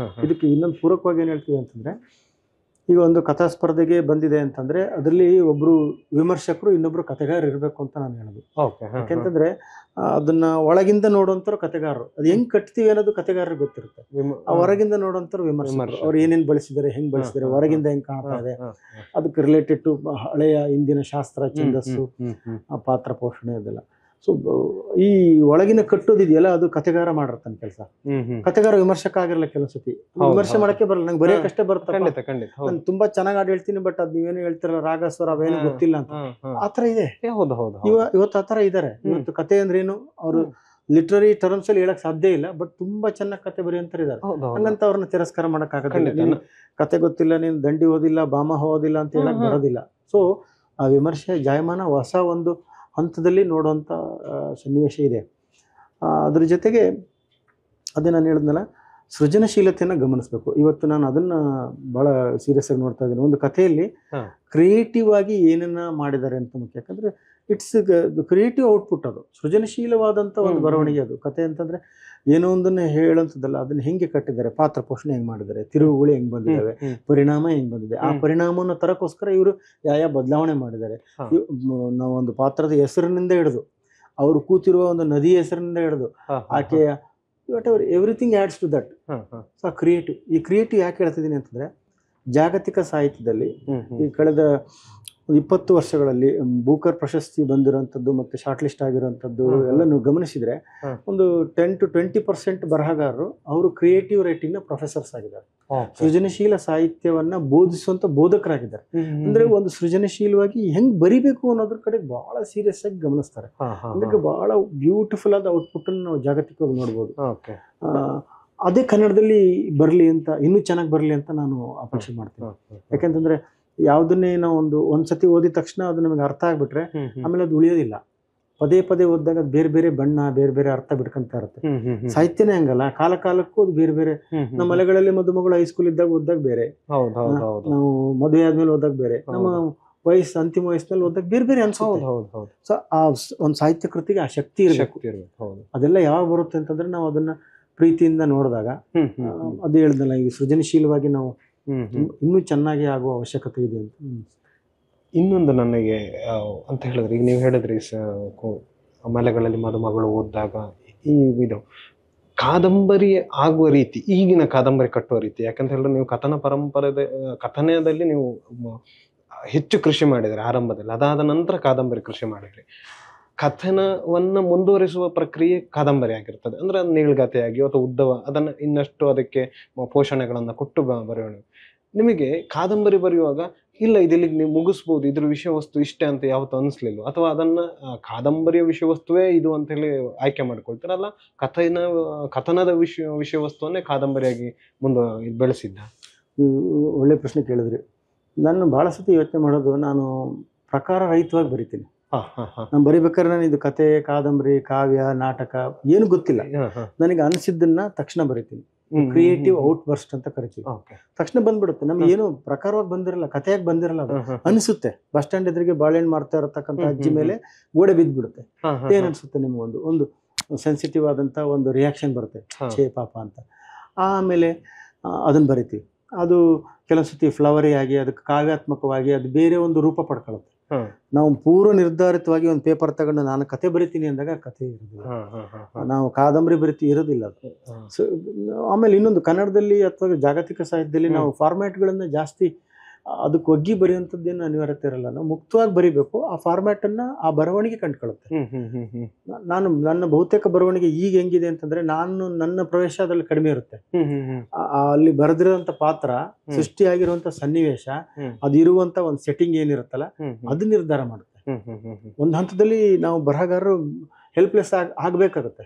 Speaker 1: ಇದಕ್ಕೆ ಇನ್ನೊಂದು ಪೂರಕವಾಗಿ ಏನ್ ಹೇಳ್ತೀವಿ ಅಂತಂದ್ರೆ, ಈಗ ಒಂದು ಕಥಾ ಸ್ಪರ್ಧೆಗೆ ಬಂದಿದೆ ಅಂತಂದ್ರೆ ಅದರಲ್ಲಿ ಒಬ್ರು ವಿಮರ್ಶಕರು, ಇನ್ನೊಬ್ರು ಕಥೆಗಾರ ಇರಬೇಕು ಅಂತ ನಾನು ಹೇಳೋದು. ಯಾಕೆಂತಂದ್ರೆ ಅದನ್ನ ಒಳಗಿಂದ ನೋಡುವಂತವ್ರು ಕಥೆಗಾರರು, ಅದು ಹೆಂಗ್ ಕಟ್ತೀವಿ ಅನ್ನೋದು ಕಥೆಗಾರರಿಗೆ ಗೊತ್ತಿರುತ್ತೆ. ಆ ಹೊರಗಿಂದ ನೋಡುವಂತವ್ರು ವಿಮರ್ಶಕರು, ಅವ್ರು ಏನೇನ್ ಬಳಸಿದ್ದಾರೆ, ಹೆಂಗ್ ಬಳಸಿದ್ದಾರೆ, ಹೊರಗಿಂದ ಹೆಂಗ್ ಕಾಣ್ತಾ ಇದೆ, ಅದಕ್ಕೆ ರಿಲೇಟೆಡ್ ಟು ಹಳೆಯ ಹಿಂದಿನ ಶಾಸ್ತ್ರ, ಛಂದಸ್ಸು, ಪಾತ್ರ ಪೋಷಣೆ ಅದೆಲ್ಲ. ಸೊ ಈ ಒಳಗಿನ ಕಟ್ಟೋದಿದೆಯಲ್ಲ ಅದು ಕಥೆಗಾರ ಮಾಡಿರ್ತಾನೆ ಕೆಲಸ. ಕಥೆಗಾರ ವಿಮರ್ಶಕ ಆಗಿರಲ್ಲ ಕೆಲವೊಂದ್ಸತಿ, ವಿಮರ್ಶೆ ಮಾಡಕ್ಕೆ ಬರಲ್ಲ, ನಂಗೆ ಬರೆಯಕ್ಕಷ್ಟೇ ಬರ್ತದೆ, ನಾನು ತುಂಬಾ ಚೆನ್ನಾಗಿ ಹಾಡು ಹೇಳ್ತೀನಿ ಬಟ್ ಅದ್ ನೀವೇನು ಹೇಳ್ತಿರಲ್ಲ ರಾಗ ಸ್ವರ ಅವೇನು ಗೊತ್ತಿಲ್ಲ ಅಂತ. ಆತರ ಇದೆ ಇವತ್ತು, ಆತರ ಇದಾರೆ. ಇವತ್ತು ಕತೆ ಅಂದ್ರೆ ಏನು ಅವರು ಲಿಟ್ರರಿ ಟರ್ಮ್ಸ್ ಅಲ್ಲಿ ಹೇಳಕ್ ಸಾಧ್ಯ ಇಲ್ಲ, ಬಟ್ ತುಂಬಾ ಚೆನ್ನಾಗಿ ಕತೆ ಬರೆಯುವಂತಾರೆ ಇದಾರೆ. ಹಂಗಂತ ಅವ್ರನ್ನ ತಿರಸ್ಕಾರ ಮಾಡಕ್ ಆಗೋದಿಲ್ಲ. ಕತೆ ಗೊತ್ತಿಲ್ಲ, ನೀನು ದಂಡಿ ಓದಿಲ್ಲ, ಬಾಮ ಓದಿಲ್ಲ ಅಂತ ಹೇಳಕ್ ಬರೋದಿಲ್ಲ. ಸೊ ಆ ವಿಮರ್ಶೆ ಜಾಯಮಾನ ಹೊಸ ಒಂದು ಹಂತದಲ್ಲಿ ನೋಡುವಂಥ ಸನ್ನಿವೇಶ ಇದೆ. ಅದ್ರ ಜೊತೆಗೆ ಅದೇ ನಾನು ಹೇಳಿದ್ನಲ್ಲ, ಸೃಜನಶೀಲತೆಯನ್ನು ಗಮನಿಸಬೇಕು. ಇವತ್ತು ನಾನು ಅದನ್ನ ಬಹಳ ಸೀರಿಯಸ್ ಆಗಿ ನೋಡ್ತಾ ಇದ್ದೀನಿ. ಒಂದು ಕಥೆಯಲ್ಲಿ ಕ್ರಿಯೇಟಿವ್ ಆಗಿ ಏನನ್ನ ಮಾಡಿದ್ದಾರೆ ಅಂತ ಮುಖ್ಯ. ಯಾಕಂದ್ರೆ ಇಟ್ಸ್ ಕ್ರಿಯೇಟಿವ್ ಔಟ್ಪುಟ್, ಅದು ಸೃಜನಶೀಲವಾದಂಥ ಒಂದು ಬರವಣಿಗೆ. ಅದು ಕತೆ ಅಂತಂದ್ರೆ ಏನೋ ಒಂದನ್ನು ಹೇಳೋಂಥದ್ದಲ್ಲ, ಅದನ್ನ ಹೆಂಗೆ ಕಟ್ಟಿದ್ದಾರೆ, ಪಾತ್ರ ಪೋಷಣೆ ಹೆಂಗ್ ಮಾಡಿದ್ದಾರೆ, ತಿರುವುಗಳು ಹೆಂಗ್ ಬಂದಿದ್ದಾವೆ, ಪರಿಣಾಮ ಹೆಂಗ್ ಬಂದಿದೆ, ಆ ಪರಿಣಾಮವನ್ನು ತರಕ್ಕೋಸ್ಕರ ಇವರು ಯಾವ ಬದಲಾವಣೆ ಮಾಡಿದ್ದಾರೆ. ನಾವೊಂದು ಪಾತ್ರದ ಹೆಸರಿನಿಂದ ಹಿಡಿದು, ಅವರು ಕೂತಿರುವ ಒಂದು ನದಿ ಹೆಸರಿನಿಂದ ಹಿಡಿದು, ಆಕೆಯ whatever everything adds to that. So creative, ಈ ಕ್ರಿಯೇಟಿವ್ ಯಾಕೆ ಹೇಳ್ತಿದ್ದೀನಿ ಅಂತಂದ್ರೆ, ಜಾಗತಿಕ ಸಾಹಿತ್ಯದಲ್ಲಿ ಈ ಕಳೆದ 20 ವರ್ಷಗಳಲ್ಲಿ ಬೂಕರ್ ಪ್ರಶಸ್ತಿ ಬಂದಿರೋಂಥದ್ದು ಮತ್ತೆ ಶಾರ್ಟ್ ಲಿಸ್ಟ್ ಆಗಿರೋಂಥದ್ದು ಎಲ್ಲ ನೀವು ಗಮನಿಸಿದ್ರೆ ಒಂದು 10 to 20% ಬರಹಗಾರರು ಅವರು ಕ್ರಿಯೇಟಿವ್ ರೈಟಿಂಗ್ ನ ಪ್ರೊಫೆಸರ್ಸ್ ಆಗಿದ್ದಾರೆ. ಸೃಜನಶೀಲ ಸಾಹಿತ್ಯವನ್ನ ಬೋಧಿಸುವಂತ ಬೋಧಕರಾಗಿದ್ದಾರೆ. ಅಂದ್ರೆ ಒಂದು ಸೃಜನಶೀಲವಾಗಿ ಹೆಂಗ್ ಬರಿಬೇಕು ಅನ್ನೋದ್ರ ಕಡೆ ಬಹಳ ಸೀರಿಯಸ್ ಆಗಿ ಗಮನಿಸ್ತಾರೆ. ಅದಕ್ಕೆ ಬಹಳ ಬ್ಯೂಟಿಫುಲ್ ಆದ ಔಟ್ಪುಟ್ ಅನ್ನು ನಾವು ಜಾಗತಿಕವಾಗಿ ನೋಡ್ಬೋದು. ಅದೇ ಕನ್ನಡದಲ್ಲಿ ಬರ್ಲಿ ಅಂತ, ಇನ್ನೂ ಚೆನ್ನಾಗಿ ಬರ್ಲಿ ಅಂತ ನಾನು ಅಪೇಕ್ಷೆ ಮಾಡ್ತೀನಿ. ಯಾಕೆಂತಂದ್ರೆ ಯಾವುದನ್ನೇ ನಾವು ಒಂದ್ಸತಿ ಓದಿದ ತಕ್ಷಣ ಅದು ನಮಗೆ ಅರ್ಥ ಆಗ್ಬಿಟ್ರೆ ಆಮೇಲೆ ಅದು ಉಳಿಯೋದಿಲ್ಲ. ಪದೇ ಪದೇ ಓದಿದಾಗ ಬೇರೆ ಬೇರೆ ಬಣ್ಣ, ಬೇರೆ ಬೇರೆ ಅರ್ಥ ಬಿಡ್ಕೊಂತ ಇರುತ್ತೆ. ಸಾಹಿತ್ಯನೇ ಹಂಗಲ್ಲ, ಕಾಲ ಕಾಲಕ್ಕೂ ಅದು ಬೇರೆ ಬೇರೆ. ನಮ್ಮ ಮಲೆಗಳಲ್ಲಿ ಮದುಮಗಳು ಹೈಸ್ಕೂಲ್ ಇದ್ದಾಗ ಓದಾಗ ಬೇರೆ, ನಾವು ಮದುವೆ ಆದ್ಮೇಲೆ ಓದಾಗ ಬೇರೆ, ನಮ್ಮ ವಯಸ್ಸು ಅಂತಿಮ ವಯಸ್ಸಿನಲ್ಲಿ ಓದಾಗ ಬೇರೆ ಬೇರೆ ಅನ್ಸುತ್ತೆ. ಸೊ ಆ ಒಂದು ಸಾಹಿತ್ಯ ಕೃತಿಗೆ ಆ ಶಕ್ತಿ ಇರಬೇಕು. ಅದೆಲ್ಲ ಯಾವಾಗ ಬರುತ್ತೆ ಅಂತಂದ್ರೆ ನಾವು ಅದನ್ನ ಪ್ರೀತಿಯಿಂದ ನೋಡಿದಾಗ, ಅದು ಹೇಳ್ದಲ್ಲ, ಈಗ ಸೃಜನಶೀಲವಾಗಿ ನಾವು ಇನ್ನೂ ಚೆನ್ನಾಗಿ ಆಗುವ ಅವಶ್ಯಕತೆ ಇದೆ ಅಂತ.
Speaker 2: ಇನ್ನೊಂದು ನನಗೆ ಅಂತ ಹೇಳಿದ್ರೆ, ಈಗ ನೀವು ಹೇಳಿದ್ರಿ ಮಲೆಗಳಲ್ಲಿ ಮದುಮಗಳು ಓದಿದಾಗ ಈ ಇದು ಕಾದಂಬರಿ ಆಗುವ ರೀತಿ, ಈಗಿನ ಕಾದಂಬರಿ ಕಟ್ಟುವ ರೀತಿ. ಯಾಕಂತ ಹೇಳಿದ್ರೆ ನೀವು ಕಥನದಲ್ಲಿ ನೀವು ಹೆಚ್ಚು ಕೃಷಿ ಮಾಡಿದ್ರಿ ಆರಂಭದಲ್ಲಿ, ಅದಾದ ನಂತರ ಕಾದಂಬರಿ ಕೃಷಿ ಮಾಡಿದ್ರಿ. ಕಥನವನ್ನ ಮುಂದುವರಿಸುವ ಪ್ರಕ್ರಿಯೆ ಕಾದಂಬರಿ ಆಗಿರ್ತದೆ. ಅಂದ್ರೆ ನೀಳ್ಗಾತೆಯಾಗಿ ಅಥವಾ ಉದ್ದವ ಅದನ್ನ ಇನ್ನಷ್ಟು ಅದಕ್ಕೆ ಪೋಷಣೆಗಳನ್ನ ಕೊಟ್ಟು ಬರೆಯೋಣ. ನಿಮಗೆ ಕಾದಂಬರಿ ಬರೆಯುವಾಗ ಇಲ್ಲ ಇದಿಲ್ಲಿಗೆ ನೀವು ಮುಗಿಸ್ಬೋದು, ಇದ್ರ ವಿಷಯ ವಸ್ತು ಇಷ್ಟೇ ಅಂತ ಯಾವತ್ತು ಅನಿಸ್ಲಿಲ್ಲ, ಅಥವಾ ಅದನ್ನ ಕಾದಂಬರಿಯ ವಿಷಯ ವಸ್ತುವೇ ಇದು ಅಂತ ಹೇಳಿ ಆಯ್ಕೆ ಮಾಡ್ಕೊಳ್ತಾರಲ್ಲ, ಕಥನದ ವಿಷಯ ವಸ್ತುವನ್ನೇ ಕಾದಂಬರಿಯಾಗಿ ಮುಂದೆ ಬೆಳೆಸಿದ್ದ?
Speaker 1: ಒಳ್ಳೆ ಪ್ರಶ್ನೆ ಕೇಳಿದ್ರಿ. ನಾನು ಬಹಳ ಸತಿ ಯೋಚನೆ ಮಾಡೋದು, ನಾನು ಪ್ರಕಾರ ರಹಿತವಾಗಿ ಬರಿತೀನಿ. ನಾನು ಬರಿಬೇಕಾದ್ರೆ ನಾನು ಇದು ಕತೆ, ಕಾದಂಬರಿ, ಕಾವ್ಯ, ನಾಟಕ ಏನು ಗೊತ್ತಿಲ್ಲ, ನನಗೆ ಅನಿಸಿದ್ದನ್ನ ತಕ್ಷಣ ಬರಿತೀನಿ. ಕ್ರಿಯೇಟಿವ್ ಔಟ್ ಬರ್ಸ್ಟ್ ಅಂತ ಕರಿತೀವಿ. ತಕ್ಷಣ ಬಂದ್ಬಿಡುತ್ತೆ. ನಮ್ಗೆ ಏನು ಪ್ರಕಾರವಾಗಿ ಬಂದಿರಲ್ಲ, ಕಥೆಯಾಗಿ ಬಂದಿರಲ್ಲ, ಅದು ಅನಿಸುತ್ತೆ. ಬಸ್ ಸ್ಟ್ಯಾಂಡ್ ಎದುರಿಗೆ ಬಾಳೆಹಣ್ಣು ಮಾಡ್ತಾ ಇರತಕ್ಕಂಥ ಅಜ್ಜಿ ಮೇಲೆ ಗೋಡೆ ಬಿದ್ದ್ಬಿಡುತ್ತೆ. ಏನ್ ಅನ್ಸುತ್ತೆ ನಿಮ್ಗೆ? ಒಂದು ಸೆನ್ಸಿಟಿವ್ ಆದಂಥ ಒಂದು ರಿಯಾಕ್ಷನ್ ಬರುತ್ತೆ,
Speaker 2: ಹಾ.
Speaker 1: ಛೇ ಪಾಪ ಅಂತ. ಆಮೇಲೆ ಅದನ್ನು ಬರಿತೀವಿ. ಅದು ಕೆಲವು ಸತಿ ಫ್ಲವರಿ ಆಗಿ ಅದಕ್ಕೆ ಕಾವ್ಯಾತ್ಮಕವಾಗಿ ಅದು ಬೇರೆ ಒಂದು ರೂಪ ಪಡ್ಕೊಳ್ಳುತ್ತೆ. ನಾವು ಪೂರ್ವ ನಿರ್ಧಾರಿತವಾಗಿ ಒಂದು ಪೇಪರ್ ತಗೊಂಡು ನಾನು ಕತೆ ಬರಿತೀನಿ ಅಂದಾಗ ಕತೆ ಇರೋದಿಲ್ಲ, ನಾವು ಕಾದಂಬರಿ ಬರಿತೀವಿ ಇರೋದಿಲ್ಲ ಅದು. ಸೊ ಆಮೇಲೆ ಇನ್ನೊಂದು ಕನ್ನಡದಲ್ಲಿ ಅಥವಾ ಜಾಗತಿಕ ಸಾಹಿತ್ಯದಲ್ಲಿ ನಾವು ಫಾರ್ಮ್ಯಾಟ್ಗಳನ್ನು ಜಾಸ್ತಿ ಅದಕ್ಕೆ ಒಗ್ಗಿ ಬರೆಯುವಂಥದ್ದೇನು ಅನಿವಾರ್ಯತೆ ಇರಲ್ಲ. ನಾವು ಮುಕ್ತವಾಗಿ ಬರಿಬೇಕು. ಆ ಫಾರ್ಮ್ಯಾಟನ್ನು ಆ ಬರವಣಿಗೆ ಕಂಡುಕೊಳ್ಳುತ್ತೆ. ನಾನು ನನ್ನ ಬಹುತೇಕ ಬರವಣಿಗೆ ಈಗ ಹೆಂಗಿದೆ ಅಂತಂದ್ರೆ, ನನ್ನ ಪ್ರವೇಶ ಅದ್ರಲ್ಲಿ ಕಡಿಮೆ ಇರುತ್ತೆ. ಅಲ್ಲಿ ಬರೆದಿರುವಂತ ಪಾತ್ರ, ಸೃಷ್ಟಿಯಾಗಿರುವಂತ ಸನ್ನಿವೇಶ, ಅದಿರುವಂತ ಒಂದು ಸೆಟ್ಟಿಂಗ್ ಏನಿರುತ್ತಲ್ಲ ಅದು ನಿರ್ಧಾರ ಮಾಡುತ್ತೆ. ಒಂದು ಹಂತದಲ್ಲಿ ನಾವು ಬರಹಗಾರರು ಹೆಲ್ಪ್ಲೆಸ್ ಆಗ್ಬೇಕಾಗುತ್ತೆ.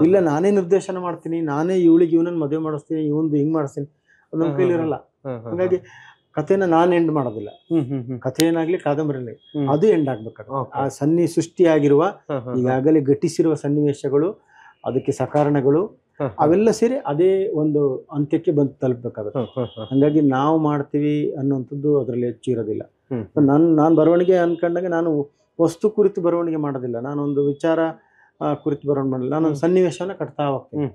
Speaker 1: ಇಲ್ಲ ನಾನೇ ನಿರ್ದೇಶನ ಮಾಡ್ತೀನಿ, ನಾನೇ ಇವನನ್ನ ಮದುವೆ ಮಾಡಿಸ್ತೀನಿ, ಇವಂದು ಹಿಂಗ್ ಮಾಡಿಸ್ತೀನಿ, ಅದು ನಮ್ಮ ಕೈಲಿರಲ್ಲ. ಹಾಗಾಗಿ ಕಥೆನ ನಾನು ಎಂಡ್ ಮಾಡೋದಿಲ್ಲ. ಕಥೆ ಏನಾಗ್ಲಿ ಕಾದಂಬರಿಲಿ ಅದು ಎಂಡ್ ಆಗ್ಬೇಕಾಗುತ್ತೆ. ಆ ಸೃಷ್ಟಿಯಾಗಿರುವ ಈಗಾಗಲೇ ಘಟಿಸಿರುವ ಸನ್ನಿವೇಶಗಳು, ಅದಕ್ಕೆ ಸಕಾರಣಗಳು ಅವೆಲ್ಲ ಸೇರಿ ಅದೇ ಒಂದು ಅಂತ್ಯಕ್ಕೆ ಬಂದು ತಲುಪಬೇಕಾಗುತ್ತೆ. ಹಂಗಾಗಿ ನಾವು ಮಾಡ್ತೀವಿ ಅನ್ನುವಂಥದ್ದು ಅದರಲ್ಲಿ ಹೆಚ್ಚು ಇರೋದಿಲ್ಲ. ನಾನು ಬರವಣಿಗೆ ಅನ್ಕೊಂಡಾಗ ನಾನು ವಸ್ತು ಕುರಿತು ಬರವಣಿಗೆ ಮಾಡೋದಿಲ್ಲ, ನಾನೊಂದು ವಿಚಾರ ಕುರಿತು ಬರವಣಿಗೆ ಮಾಡಲ್ಲ. ನಾನೊಂದು ಸನ್ನಿವೇಶವನ್ನ ಕಟ್ತಾ ಹೋಗ್ತೀನಿ.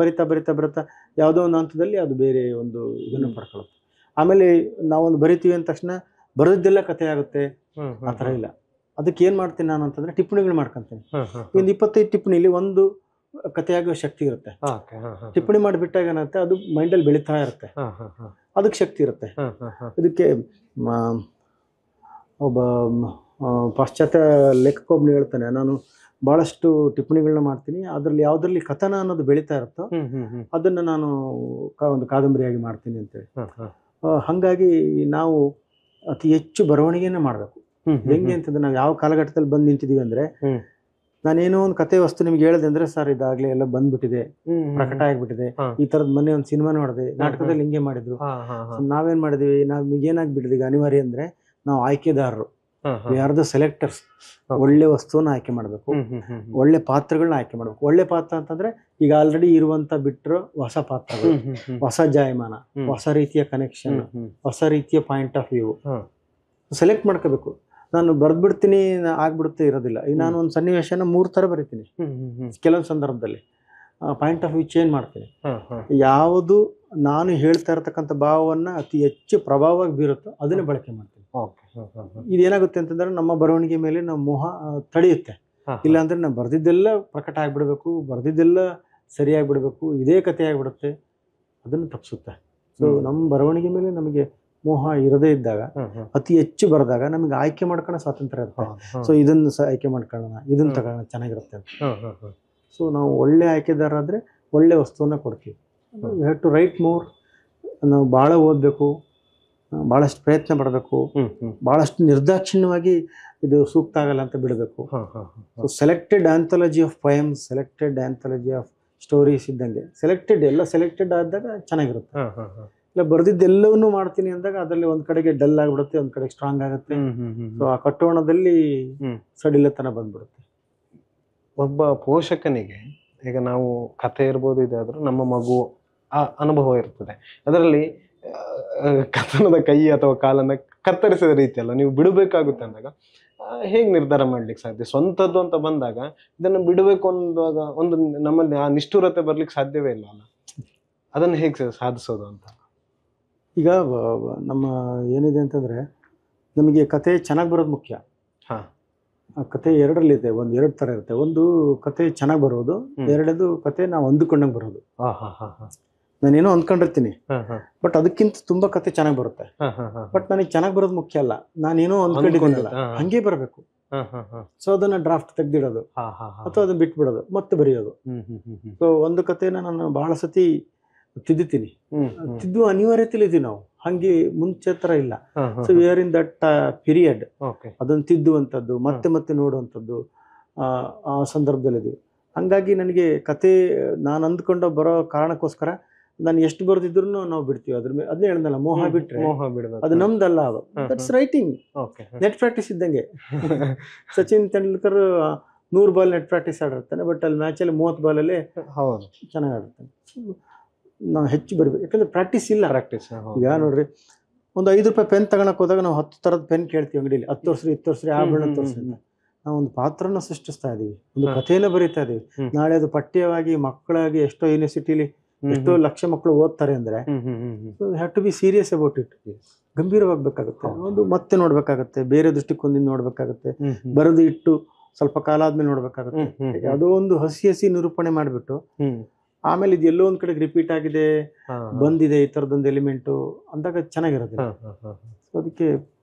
Speaker 1: ಬರಿತಾ ಯಾವುದೋ ಒಂದು ಹಂತದಲ್ಲಿ ಅದು ಬೇರೆ ಒಂದು ಇದನ್ನು ಪಡ್ಕೊಳ್ಳುತ್ತೆ. ಆಮೇಲೆ ನಾವೊಂದು ಬರಿತೀವಿ ಅಂದ ತಕ್ಷಣ ಬರೆದಿದ್ದೆಲ್ಲ ಕಥೆ ಆಗುತ್ತೆ ಆ ಥರ ಇಲ್ಲ. ಅದಕ್ಕೆ ಏನು ಮಾಡ್ತೀನಿ ನಾನು ಅಂತಂದ್ರೆ ಟಿಪ್ಪಣಿಗಳು ಮಾಡ್ಕೊಂತೀನಿ. ಒಂದು 25 ಟಿಪ್ಪಣಿಲಿ ಒಂದು ಕಥೆಯಾಗುವ ಶಕ್ತಿ ಇರುತ್ತೆ. ಟಿಪ್ಪಣಿ ಮಾಡಿಬಿಟ್ಟಾಗ ಏನಂತೆ ಅದು ಮೈಂಡಲ್ಲಿ ಬೆಳೀತಾ ಇರುತ್ತೆ, ಅದಕ್ಕೆ ಶಕ್ತಿ ಇರುತ್ತೆ. ಇದಕ್ಕೆ ಒಬ್ಬ ಪಾಶ್ಚಾತ್ಯ ಲೇಖಕೊಬ್ಬನು ಹೇಳ್ತಾನೆ, ನಾನು ಭಾಳಷ್ಟು ಟಿಪ್ಪಣಿಗಳನ್ನ ಮಾಡ್ತೀನಿ, ಅದರಲ್ಲಿ ಯಾವುದರಲ್ಲಿ ಕಥನ ಅನ್ನೋದು ಬೆಳೀತಾ ಇರುತ್ತೋ ಅದನ್ನು ನಾನು ಒಂದು ಕಾದಂಬರಿಯಾಗಿ ಮಾಡ್ತೀನಿ ಅಂತೇಳಿ. ಹಾಗಾಗಿ ನಾವು ಅತಿ ಹೆಚ್ಚು ಬರವಣಿಗೆನ ಮಾಡಬೇಕು. ಹೆಂಗೆ ಅಂತಂದ್ರೆ, ನಾವು ಯಾವ ಕಾಲಘಟ್ಟದಲ್ಲಿ ಬಂದು ನಿಂತಿದ್ದೀವಿ ಅಂದರೆ, ನಾನೇನೋ ಒಂದು ಕತೆ ವಸ್ತು ನಿಮ್ಗೆ ಹೇಳಿದೆ ಅಂದ್ರೆ, ಸರ್ ಇದಾಗಲೇ ಎಲ್ಲ ಬಂದ್ಬಿಟ್ಟಿದೆ, ಪ್ರಕಟ ಆಗಿಬಿಟ್ಟಿದೆ, ಈ ಥರದ ಮೊನ್ನೆ ಒಂದು ಸಿನಿಮಾ ನೋಡಿದೆ, ನಾಟಕದಲ್ಲಿ ಹಿಂಗೆ ಮಾಡಿದ್ರು, ನಾವೇನು ಮಾಡಿದ್ವಿ, ನಾವು ಏನಾಗ್ಬಿಟ್ಟಿದೆ ಈಗ ಅನಿವಾರ್ಯ ಅಂದರೆ ನಾವು ಆಯ್ಕೆದಾರರು, ವಿ ಆರ್ ದ ಸೆಲೆಕ್ಟರ್ಸ್. ಒಳ್ಳೆ ವಸ್ತುವನ್ನ ಆಯ್ಕೆ ಮಾಡಬೇಕು, ಒಳ್ಳೆ ಪಾತ್ರಗಳನ್ನ ಆಯ್ಕೆ ಮಾಡಬೇಕು. ಒಳ್ಳೆ ಪಾತ್ರ ಅಂತಂದ್ರೆ ಈಗ ಆಲ್ರೆಡಿ ಇರುವಂತ ಬಿಟ್ಟರು ಹೊಸ ಪಾತ್ರಗಳು, ಹೊಸ ಜಾಯಮಾನ, ಹೊಸ ರೀತಿಯ ಕನೆಕ್ಷನ್, ಹೊಸ ರೀತಿಯ ಪಾಯಿಂಟ್ ಆಫ್ ವ್ಯೂ ಸೆಲೆಕ್ಟ್ ಮಾಡ್ಕೋಬೇಕು. ನಾನು ಬರ್ದ್ಬಿಡ್ತೀನಿ ಆಗ್ಬಿಡುತ್ತೆ ಇರೋದಿಲ್ಲ. ಈಗ ನಾನು ಒಂದು ಸನ್ನಿವೇಶನ 3 ಥರ ಬರಿತೀನಿ. ಕೆಲವೊಂದು ಸಂದರ್ಭದಲ್ಲಿ ಪಾಯಿಂಟ್ ಆಫ್ ವ್ಯೂ ಚೇಂಜ್ ಮಾಡ್ತೀನಿ. ಯಾವುದು ನಾನು ಹೇಳ್ತಾ ಇರತಕ್ಕಂಥ ಭಾವವನ್ನ ಅತಿ ಹೆಚ್ಚು ಪ್ರಭಾವವಾಗಿ ಬೀರುತ್ತೋ ಅದನ್ನೇ ಬಳಕೆ ಮಾಡ್ತೀನಿ. ಇದೇನಾಗುತ್ತೆ ಅಂತಂದ್ರೆ, ನಮ್ಮ ಬರವಣಿಗೆ ಮೇಲೆ ನಾವು ಮೋಹ ತಡೆಯುತ್ತೆ. ಇಲ್ಲಾಂದ್ರೆ ನಾವು ಬರ್ದಿದ್ದೆಲ್ಲ ಪ್ರಕಟ ಆಗ್ಬಿಡ್ಬೇಕು, ಬರ್ದಿದ್ದೆಲ್ಲ ಸರಿಯಾಗಿಬಿಡ್ಬೇಕು, ಇದೇ ಕಥೆ ಆಗ್ಬಿಡುತ್ತೆ, ಅದನ್ನು ತಪ್ಪಿಸುತ್ತೆ. ಸೊ ನಮ್ಮ ಬರವಣಿಗೆ ಮೇಲೆ ನಮಗೆ ಮೋಹ ಇರದೇ ಇದ್ದಾಗ, ಅತಿ ಹೆಚ್ಚು ಬರೆದಾಗ ನಮಗೆ ಆಯ್ಕೆ ಮಾಡ್ಕೊಳ್ಳೋ ಸ್ವಾತಂತ್ರ್ಯ ಇರುತ್ತೆ. ಸೊ ಇದನ್ನು ಆಯ್ಕೆ ಮಾಡ್ಕೊಳ್ಳೋಣ, ಇದನ್ನ ತಗೊಳ್ಳೋಣ, ಚೆನ್ನಾಗಿರುತ್ತೆ ಅಂತ. ಸೊ ನಾವು ಒಳ್ಳೆ ಆಯ್ಕೆದಾರಾದರೆ ಒಳ್ಳೆ ವಸ್ತುವನ್ನ ಕೊಡ್ತೀವಿ. You have to write more. ನಾವು ಭಾಳ ಓದಬೇಕು, ಭಾಳಷ್ಟು ಪ್ರಯತ್ನ ಪಡಬೇಕು, ಭಾಳಷ್ಟು ನಿರ್ದಾಕ್ಷಿಣ್ಯವಾಗಿ ಇದು ಸೂಕ್ತ ಆಗಲ್ಲ ಅಂತ ಬಿಡಬೇಕು. So selected anthology of poems, selected anthology of stories ಇದ್ದಂಗೆ ಎಲ್ಲ ಸೆಲೆಕ್ಟೆಡ್ ಆದಾಗ ಚೆನ್ನಾಗಿರುತ್ತೆ. ಇಲ್ಲ ಬರೆದಿದ್ದೆಲ್ಲವನ್ನೂ ಮಾಡ್ತೀನಿ ಅಂದಾಗ ಅದರಲ್ಲಿ ಒಂದು ಕಡೆಗೆ ಡಲ್ ಆಗಿಬಿಡುತ್ತೆ, ಒಂದು ಕಡೆಗೆ ಸ್ಟ್ರಾಂಗ್ ಆಗುತ್ತೆ. ಸೊ ಆ ಕಟ್ಟೋಣದಲ್ಲಿ ಸಡಿಲತನ ಬಂದ್ಬಿಡುತ್ತೆ.
Speaker 2: ಒಬ್ಬ ಪೋಷಕನಿಗೆ ಈಗ ನಾವು ಕಥೆ ಇರ್ಬೋದು, ಇದಾದ್ರೂ ನಮ್ಮ ಮಗು ಆ ಅನುಭವ ಇರ್ತದೆ, ಅದರಲ್ಲಿ ಕಥನದ ಕೈ ಅಥವಾ ಕಾಲನ್ನ ಕತ್ತರಿಸಿದ ರೀತಿಯಲ್ಲ ನೀವು ಬಿಡಬೇಕಾಗುತ್ತೆ ಅಂದಾಗ ಹೇಗೆ ನಿರ್ಧಾರ ಮಾಡ್ಲಿಕ್ಕೆ ಸಾಧ್ಯ? ಸ್ವಂತದ್ದು ಅಂತ ಬಂದಾಗ ಇದನ್ನು ಬಿಡಬೇಕು ಅಂದಾಗ ಒಂದು ನಮ್ಮಲ್ಲಿ ಆ ನಿಷ್ಠುರತೆ ಬರ್ಲಿಕ್ಕೆ ಸಾಧ್ಯವೇ ಇಲ್ಲ ಅಲ್ಲ, ಅದನ್ನು ಹೇಗೆ ಸಾಧಿಸೋದು ಅಂತ?
Speaker 1: ಈಗ ನಮ್ಮ ಏನಿದೆ ಅಂತಂದ್ರೆ, ನಮಗೆ ಕತೆ ಚೆನ್ನಾಗಿ ಬರೋದು ಮುಖ್ಯ. ಕತೆ ಎರಡರಲ್ಲಿದೆ, ಒಂದು 2 ಥರ ಇರುತ್ತೆ. ಒಂದು ಕತೆ ಚೆನ್ನಾಗಿ ಬರೋದು, ಎರಡದು ಕತೆ ನಾವು ಅಂದುಕೊಂಡಂಗೆ ಬರೋದು. ನಾನೇನೋ ಅಂದ್ಕೊಂಡಿರ್ತೀನಿ, ಬಟ್ ಅದಕ್ಕಿಂತ ತುಂಬಾ ಕತೆ ಚೆನ್ನಾಗಿ ಬರುತ್ತೆ. ಬಟ್ ನನಗೆ ಚೆನ್ನಾಗಿ ಬರೋದು ಮುಖ್ಯ ಅಲ್ಲ, ನಾನೇನೋ ಅಂದ್ಕೊಂಡಿದ್ದೀನಲ್ಲ ಹಂಗೆ ಬರಬೇಕು. ಸೊ ಅದನ್ನ ಡ್ರಾಫ್ಟ್ ತೆಗ್ದಿಡೋದು ಅಥವಾ ಅದನ್ನ ಬಿಟ್ಬಿಡೋದು, ಮತ್ತೆ ಬರೆಯೋದು. ಸೊ ಒಂದು ಕತೆನ ನಾನು ಬಹಳ ಸತಿ ತಿದ್ದುತ್ತೀನಿ. ತಿದ್ದುವ ಅನಿವಾರ್ಯತೆಯಲ್ಲಿ ಇದೀವಿ ನಾವು, ಹಂಗೆ ಮುಂಚೆ ತರ ಇಲ್ಲ. So we are in that period. ಅದನ್ನು ತಿದ್ದುವಂಥದ್ದು, ಮತ್ತೆ ಮತ್ತೆ ನೋಡುವಂಥದ್ದು ಆ ಸಂದರ್ಭದಲ್ಲಿ ಇದೀವಿ. ಹಂಗಾಗಿ ನನಗೆ ಕತೆ ನಾನು ಅಂದ್ಕೊಂಡು ಬರೋ ಕಾರಣಕ್ಕೋಸ್ಕರ ನಾನು ಎಷ್ಟು ಬರೆದಿದ್ರು ನಾವು ಬಿಡ್ತೀವಿ. ಅದ್ರ ಮೇಲೆ ಅದನ್ನೇ ಹೇಳಿದ್ನಲ್ಲ, ಮೋಹ ಬಿಟ್ರೆ ಅದು ನಮ್ದಲ್ಲ, ಅದು ದಟ್ಸ್ ರೈಟಿಂಗ್. ನೆಟ್ ಪ್ರಾಕ್ಟೀಸ್ ಇದ್ದಂಗೆ. Sachin Tendulkar 100 ball net practice ಆಡಿರ್ತಾನೆ, ಬಟ್ ಅಲ್ಲಿ ಮ್ಯಾಚಲ್ಲಿ 30 ಬಾಲಲ್ಲಿ ಚೆನ್ನಾಗಿ ಆಡಿರ್ತಾನೆ. ನಾವು ಹೆಚ್ಚು ಬರಬೇಕು, ಯಾಕಂದ್ರೆ ಪ್ರಾಕ್ಟೀಸ್ ಇಲ್ಲ. ಈಗ ನೋಡ್ರಿ, ಒಂದು 5 ರೂಪಾಯಿ ಪೆನ್ ತಗೊಳಕ್ ಹೋದಾಗ ನಾವು 10 ಥರದ ಪೆನ್ ಕೇಳ್ತೀವಿ ಅಂಗಡಿಲಿ. 10 ತೋರಿಸ್ರಿ, 20 ತೋರಿಸ್ರಿ, ಆ ಬಣ್ಣ ತೋರಿಸ್ರಿ ಅಂತ. ನಾವು ಒಂದು ಪಾತ್ರನ ಸೃಷ್ಟಿಸ್ತಾ ಇದೀವಿ, ಒಂದು ಕಥೆಯನ್ನು ಬರೀತಾ ಇದೀವಿ. ನಾಳೆ ಅದು ಪಠ್ಯವಾಗಿ ಮಕ್ಕಳಾಗಿ ಎಷ್ಟೋ ಯೂನಿವರ್ಸಿಟಿಲಿ ಎಷ್ಟೋ ಲಕ್ಷ ಮಕ್ಕಳು ಓದ್ತಾರೆ ಅಂದ್ರೆ have to be serious about it. ಗಂಭೀರವಾಗಬೇಕಾಗುತ್ತೆ, ಒಂದು ಮತ್ತೆ ನೋಡ್ಬೇಕಾಗತ್ತೆ, ಬೇರೆ ದೃಷ್ಟಿಕೋನದಿಂದ ನೋಡ್ಬೇಕಾಗತ್ತೆ, ಬರೆದು ಇಟ್ಟು ಸ್ವಲ್ಪ ಕಾಲ ಆದ್ಮೇಲೆ ನೋಡ್ಬೇಕಾಗತ್ತೆ. ಅದೋ ಒಂದು ಹಸಿ ನಿರೂಪಣೆ ಮಾಡ್ಬಿಟ್ಟು ಆಮೇಲೆ ಇದು ಎಲ್ಲೋ ಒಂದ್ ಕಡೆ ರಿಪೀಟ್ ಆಗಿದೆ, ಬಂದಿದೆ ಈ ತರದೊಂದು ಎಲಿಮೆಂಟು ಅಂದಾಗ ಚೆನ್ನಾಗಿರೋದಿಲ್ಲ. ಅದಕ್ಕೆ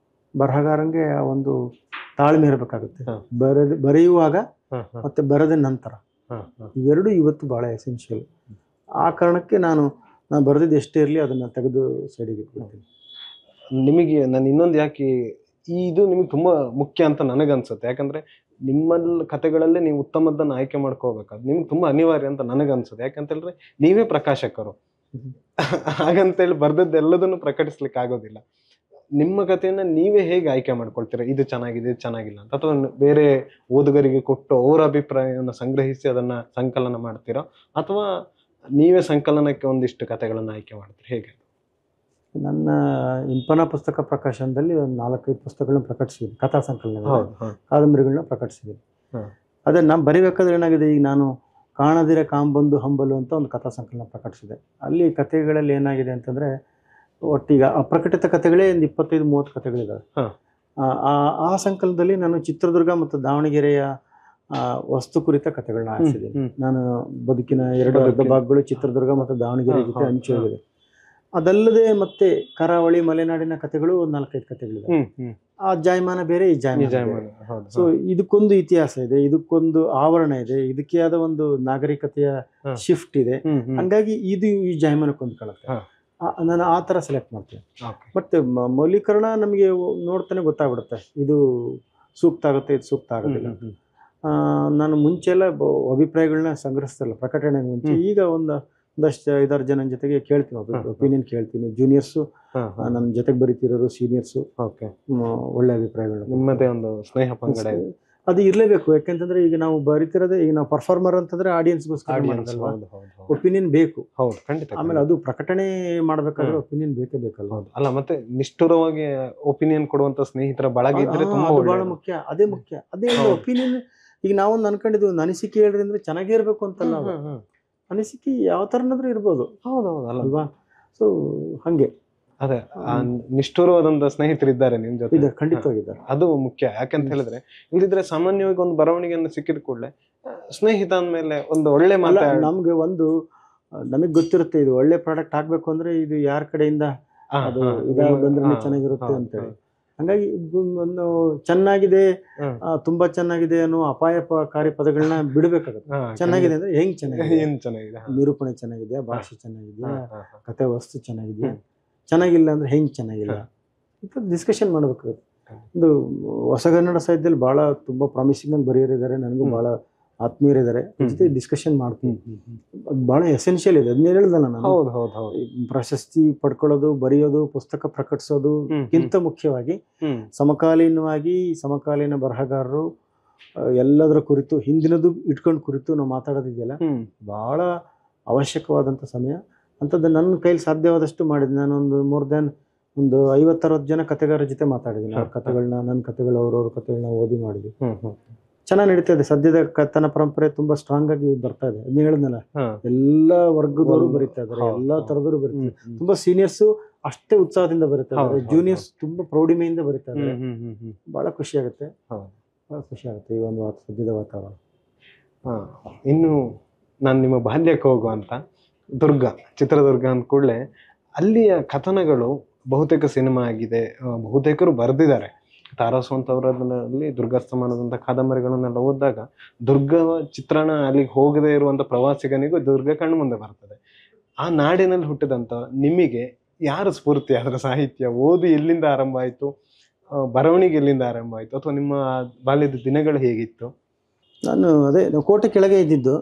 Speaker 1: ಬರಹಗಾರಂಗೆ ಆ ಒಂದು ತಾಳ್ಮೆ ಇರಬೇಕಾಗುತ್ತೆ, ಬರೆಯುವಾಗ ಮತ್ತೆ ಬರೆದ ನಂತರ. ಇವೆರಡು ಇವತ್ತು ಬಹಳ ಎಸೆನ್ಷಿಯಲ್. ಆ ಕಾರಣಕ್ಕೆ ನಾನು ಬರೆದಿದ್ದು ಎಷ್ಟೇ ಇರಲಿ ಅದನ್ನ ತೆಗೆದು ಸೈಡಿಗೆ ಇಟ್ಬಿಡ್ತೀನಿ.
Speaker 2: ನಿಮಗೆ ನಾನು ಇನ್ನೊಂದು ಯಾಕೆ ಇದು ನಿಮ್ಗೆ ತುಂಬಾ ಮುಖ್ಯ ಅಂತ ನನಗನ್ಸುತ್ತೆ, ಯಾಕಂದ್ರೆ ನಿಮ್ಮಲ್ಲಿ ಕಥೆಗಳಲ್ಲೇ ನೀವು ಉತ್ತಮದನ್ನ ಆಯ್ಕೆ ಮಾಡ್ಕೋಬೇಕಾದ್ರೆ ನಿಮ್ಗೆ ತುಂಬಾ ಅನಿವಾರ್ಯ ಅಂತ ನನಗನ್ಸುತ್ತೆ. ಯಾಕಂತ ಹೇಳಿದ್ರೆ ನೀವೇ ಪ್ರಕಾಶಕರು, ಹಾಗಂತೇಳಿ ಬರ್ದದ್ದು ಎಲ್ಲದನ್ನು ಪ್ರಕಟಿಸ್ಲಿಕ್ಕೆ ಆಗೋದಿಲ್ಲ. ನಿಮ್ಮ ಕಥೆಯನ್ನ ನೀವೇ ಹೇಗೆ ಆಯ್ಕೆ ಮಾಡ್ಕೊಳ್ತೀರಾ, ಇದು ಚೆನ್ನಾಗಿದೆ ಇದು ಚೆನ್ನಾಗಿಲ್ಲ ಅಂತ, ಅಥವಾ ಬೇರೆ ಓದುಗರಿಗೆ ಕೊಟ್ಟು ಅವರ ಅಭಿಪ್ರಾಯವನ್ನು ಸಂಗ್ರಹಿಸಿ ಅದನ್ನ ಸಂಕಲನ ಮಾಡ್ತೀರಾ, ಅಥವಾ ನೀವೇ ಸಂಕಲನಕ್ಕೆ ಒಂದಿಷ್ಟು ಕಥೆಗಳನ್ನ ಆಯ್ಕೆ ಮಾಡ್ತೀರಾ, ಹೇಗೆ?
Speaker 1: ನನ್ನ ಇಂಪನ ಪುಸ್ತಕ ಪ್ರಕಾಶನದಲ್ಲಿ ಒಂದು 4-5 ಪುಸ್ತಕಗಳನ್ನ ಪ್ರಕಟಿಸಿದ್ದೀನಿ, ಕಥಾ ಸಂಕಲನ ಕಾದಂಬರಿಗಳನ್ನ ಪ್ರಕಟಿಸಿದ್ದೀನಿ. ಅದೇ ನಾನು ಬರಿಬೇಕಾದ್ರೆ ಏನಾಗಿದೆ, ಈಗ ನಾನು ಕಾಣದಿರ ಕಾಂಬಂದು ಹಂಬಲು ಅಂತ ಒಂದು ಕಥಾ ಸಂಕಲನ ಪ್ರಕಟಿಸಿದೆ. ಅಲ್ಲಿ ಕಥೆಗಳಲ್ಲಿ ಏನಾಗಿದೆ ಅಂತಂದ್ರೆ ಒಟ್ಟೀಗ ಅಪ್ರಕಟಿತ ಕಥೆಗಳೇ ಒಂದು 25-30 ಕಥೆಗಳಿದ್ದಾವೆ. ಆ ಸಂಕಲನದಲ್ಲಿ ನಾನು ಚಿತ್ರದುರ್ಗ ಮತ್ತು ದಾವಣಗೆರೆಯ ವಸ್ತು ಕುರಿತ ಕಥೆಗಳನ್ನ ಆರಿಸಿದ್ದೀನಿ. ನಾನು ಬದುಕಿನ 2 ಅರ್ಧ ಭಾಗಗಳು ಚಿತ್ರದುರ್ಗ ಮತ್ತು ದಾವಣಗೆರೆ ಜೊತೆ ಹಂಚಿ ಹೋಗಿದೆ. ಅದಲ್ಲದೆ ಮತ್ತೆ ಕರಾವಳಿ ಮಲೆನಾಡಿನ ಕಥೆಗಳು ಒಂದು 4-5 ಕಥೆಗಳಿದೆ. ಆ ಜಾಯಮಾನ ಬೇರೆ, ಈ ಜಾಯಮಾನ. ಸೊ ಇದಕ್ಕೊಂದು ಇತಿಹಾಸ ಇದೆ, ಇದಕ್ಕೊಂದು ಆವರಣ ಇದೆ, ಇದಕ್ಕೆ ಆದ ಒಂದು ನಾಗರಿಕತೆಯ ಶಿಫ್ಟ್ ಇದೆ. ಹಂಗಾಗಿ ಇದು ಈ ಜಾಯಮಾನಕ್ಕೆ ಹೊಂದ್ಕೊಳ್ಳುತ್ತೆ. ನಾನು ಆ ಥರ ಸೆಲೆಕ್ಟ್ ಮಾಡ್ತೀನಿ. ಬಟ್ ಮೌಲ್ಯೀಕರಣ ನಮಗೆ ನೋಡ್ತಾನೆ ಗೊತ್ತಾಗ್ಬಿಡುತ್ತೆ, ಇದು ಸೂಕ್ತ ಆಗುತ್ತೆ, ಇದು ಸೂಕ್ತ ಆಗೋದಿಲ್ಲ. ನಾನು ಮುಂಚೆಲ್ಲ ಅಭಿಪ್ರಾಯಗಳನ್ನ ಸಂಗ್ರಹಿಸ್ತಿಲ್ಲ ಪ್ರಕಟಣೆ ಮುಂಚೆ. ಈಗ ಒಂದಷ್ಟು 5-6 ಜನ ಜೊತೆಗೆ ಕೇಳ್ತೀನಿ, ಒಪಿನಿಯನ್ ಕೇಳ್ತೀನಿ. ಜೂನಿಯರ್ಸು, ನನ್ನ ಜೊತೆಗೆ ಬರೀತಿರೋರು, ಸೀನಿಯರ್ಸು, ಒಳ್ಳೆ ಅಭಿಪ್ರಾಯಗಳು.
Speaker 2: ನಿಮ್ಮದೇ ಒಂದು ಸ್ನೇಹ ಪಂಗಡ
Speaker 1: ಅದು ಇರಲೇಬೇಕು. ಯಾಕೆಂತಂದ್ರೆ ಈಗ ನಾವು ಬರೀತಿರೋದೇ, ಈಗ ನಾವು ಪರ್ಫಾರ್ಮರ್ ಅಂತಂದ್ರೆ ಆಡಿಯನ್ಸ್ಗೋಸ್ಕರ, ಒಪಿನಿಯನ್ ಬೇಕು. ಆಮೇಲೆ ಅದು ಪ್ರಕಟಣೆ ಮಾಡ್ಬೇಕಾದ್ರೆ ಒಪಿನಿಯನ್ ಬೇಕೇ ಬೇಕಲ್ಲ.
Speaker 2: ಅಲ್ಲ, ಮತ್ತೆ ನಿಷ್ಠುರವಾಗಿ ಒಪಿನಿಯನ್ ಕೊಡುವಂತ ಸ್ನೇಹಿತರ ಬಳಗ ಇದ್ರೆ
Speaker 1: ಬಹಳ ಮುಖ್ಯ. ಅದೇ ಮುಖ್ಯ, ಅದೇ ಒಪಿನಿಯನ್. ಈಗ ನಾವೊಂದು ಅನ್ಕೊಂಡಿದ್ವಿ, ಒಂದು ಅನಿಸಿಕೆ ಹೇಳ್ರಿ ಅಂದ್ರೆ ಚೆನ್ನಾಗೇ ಇರ್ಬೇಕು ಅಂತಲ್ಲ, ಅನಿಸಿಕೆ ಯಾವ ತರನಾದ್ರೂ ಇರ್ಬೋದು. ಅಲ್ವಾ? ಸೊ ಹಂಗೆ
Speaker 2: ಅದೇ ನಿಷ್ಠುರವಾದಂತ ಸ್ನೇಹಿತರಿದ್ದಾರೆ ನಿಮ್ ಜೊತೆ,
Speaker 1: ಖಂಡಿತವಾಗಿದ್ದಾರೆ.
Speaker 2: ಅದು ಮುಖ್ಯ. ಯಾಕಂತ ಹೇಳಿದ್ರೆ ಇಲ್ದಿದ್ರೆ ಸಾಮಾನ್ಯವಾಗಿ ಒಂದು ಬರವಣಿಗೆಯನ್ನು ಸಿಕ್ಕಿದ ಕೂಡಲೇ ಸ್ನೇಹಿತ ಅಂದ್ಮೇಲೆ ಒಂದು ಒಳ್ಳೆ ಮಾತು,
Speaker 1: ನಮ್ಗೆ ಒಂದು ನಮಗ್ ಗೊತ್ತಿರುತ್ತೆ ಇದು ಒಳ್ಳೆ ಪ್ರಾಡಕ್ಟ್ ಆಗ್ಬೇಕು ಅಂದ್ರೆ ಇದು ಯಾರ ಕಡೆಯಿಂದ ಅದು ಇದಾಗ ಬಂದ್ರೆ ಚೆನ್ನಾಗಿರುತ್ತೆ ಅಂತೇಳಿ. ಹಂಗಾಗಿ ಒಂದು ಚೆನ್ನಾಗಿದೆ, ತುಂಬಾ ಚೆನ್ನಾಗಿದೆ ಅನ್ನೋ ಅಪಾಯಕಾರಿ ಪದಗಳನ್ನ ಬಿಡಬೇಕಾಗುತ್ತೆ. ಚೆನ್ನಾಗಿದೆ ಅಂದ್ರೆ ಹೆಂಗ್ ಚೆನ್ನಾಗಿದೆ, ನಿರೂಪಣೆ ಚೆನ್ನಾಗಿದೆಯಾ, ಭಾಷೆ ಚೆನ್ನಾಗಿದೆಯಾ, ಕಥೆ ವಸ್ತು ಚೆನ್ನಾಗಿದೆಯಾ, ಚೆನ್ನಾಗಿಲ್ಲ ಅಂದ್ರೆ ಹೆಂಗ್ ಚೆನ್ನಾಗಿಲ್ಲ, ಈ ಡಿಸ್ಕಷನ್ ಮಾಡ್ಬೇಕಾಗುತ್ತೆ. ಒಂದು ಹೊಸಗನ್ನಡ ಸಾಹಿತ್ಯದಲ್ಲಿ ಬಹಳ ತುಂಬಾ ಪ್ರಾಮಿಸಿಂಗ್ ಆಗಿ ಬರೆಯೋರಿದ್ದಾರೆ, ನನಗೂ ಬಹಳ ಆತ್ಮೀಯರಿದ್ದಾರೆ, ಜೊತೆ ಡಿಸ್ಕಷನ್ ಮಾಡ್ತೀನಿ. ಅದು ಬಹಳ ಎಸೆನ್ಷಿಯಲ್ ಇದೆ. ಅದನ್ನೇ ಹೇಳ್ದಲ್ಲ ನಾನು, ಪ್ರಶಸ್ತಿ ಪಡ್ಕೊಳ್ಳೋದು, ಬರೆಯೋದು, ಪುಸ್ತಕ ಪ್ರಕಟಿಸೋದುಕ್ಕಿಂತ ಮುಖ್ಯವಾಗಿ ಸಮಕಾಲೀನವಾಗಿ ಸಮಕಾಲೀನ ಬರಹಗಾರರು ಎಲ್ಲದರ ಕುರಿತು ಹಿಂದಿನದು ಇಟ್ಕೊಂಡು ಕುರಿತು ನಾವು ಮಾತಾಡೋದಿದೆಯಲ್ಲ, ಬಹಳ ಅವಶ್ಯಕವಾದಂಥ ಸಮಯ. ಅಂಥದ್ದು ನನ್ನ ಕೈಲಿ ಸಾಧ್ಯವಾದಷ್ಟು ಮಾಡಿದೆ. ನಾನೊಂದು ಮೋರ್ ದ್ಯಾನ್ ಒಂದು 50-60 ಜನ ಕಥೆಗಾರರ ಜೊತೆ ಮಾತಾಡಿದ್ದೀನಿ. ಅವ್ರ ಕಥೆಗಳನ್ನ, ನನ್ನ ಕಥೆಗಳು, ಅವ್ರವ್ರ ಕಥೆಗಳನ್ನ ಓದಿ ಮಾಡಿದ್ವಿ. ಚೆನ್ನಾಗಿ ನಡೀತಾ ಇದೆ. ಸದ್ಯದ ಕಥನ ಪರಂಪರೆ ತುಂಬಾ ಸ್ಟ್ರಾಂಗ್ ಆಗಿ ಬರ್ತಾ ಇದೆ. ಅದನ್ನ ಹೇಳಿದ್ನಲ್ಲ, ಎಲ್ಲಾ ವರ್ಗದವರು ಬರೀತಾ ಇದಾರೆ, ಎಲ್ಲಾ ತರದವರು ಬರೀತಾರೆ. ತುಂಬಾ ಸೀನಿಯರ್ಸ್ ಅಷ್ಟೇ ಉತ್ಸಾಹದಿಂದ ಬರೀತಾ ಇದ್ದಾರೆ, ಜೂನಿಯರ್ಸ್ ತುಂಬಾ ಪ್ರೌಢಿಮೆಯಿಂದ ಬರೀತಾ ಇದ್ದಾರೆ. ಬಹಳ ಖುಷಿ ಆಗುತ್ತೆ, ಬಹಳ ಖುಷಿ ಆಗುತ್ತೆ ಈ ಒಂದು ಸದ್ಯದ ವಾತಾವರಣ.
Speaker 2: ಇನ್ನು ನಾನು ನಿಮ್ಮ ಬಾಲ್ಯಕ್ಕೆ ಹೋಗುವಂತ ದುರ್ಗ, ಚಿತ್ರದುರ್ಗ ಅಂದ ಕೂಡಲೇ ಅಲ್ಲಿಯ ಕಥನಗಳು ಬಹುತೇಕ ಸಿನಿಮಾ ಆಗಿದೆ, ಬಹುತೇಕರು ಬರೆದಿದ್ದಾರೆ. ತಾರಾಸು ಅಂತವರಲ್ಲಿ ದುರ್ಗಾಸ್ತಮಾನದಂತ ಕಾದಂಬರಿಗಳನ್ನೆಲ್ಲ ಓದಿದಾಗ ದುರ್ಗ ಚಿತ್ರಣ ಅಲ್ಲಿಗೆ ಹೋಗದೇ ಇರುವಂತ ಪ್ರವಾಸಿಗನಿಗೂ ದುರ್ಗ ಕಣ್ಣು ಮುಂದೆ ಬರ್ತದೆ. ಆ ನಾಡಿನಲ್ಲಿ ಹುಟ್ಟಿದಂತ ನಿಮಗೆ ಯಾರು ಸ್ಫೂರ್ತಿ? ಅದರ ಸಾಹಿತ್ಯ ಓದಿ ಎಲ್ಲಿಂದ ಆರಂಭ ಆಯ್ತು, ಬರವಣಿಗೆ ಎಲ್ಲಿಂದ ಆರಂಭ ಆಯ್ತು, ಅಥವಾ ನಿಮ್ಮ ಬಾಲ್ಯದ ದಿನಗಳು ಹೇಗಿತ್ತು?
Speaker 1: ನಾನು ಕೋಟೆ ಕೆಳಗೆ ಇದ್ದಿದ್ದು.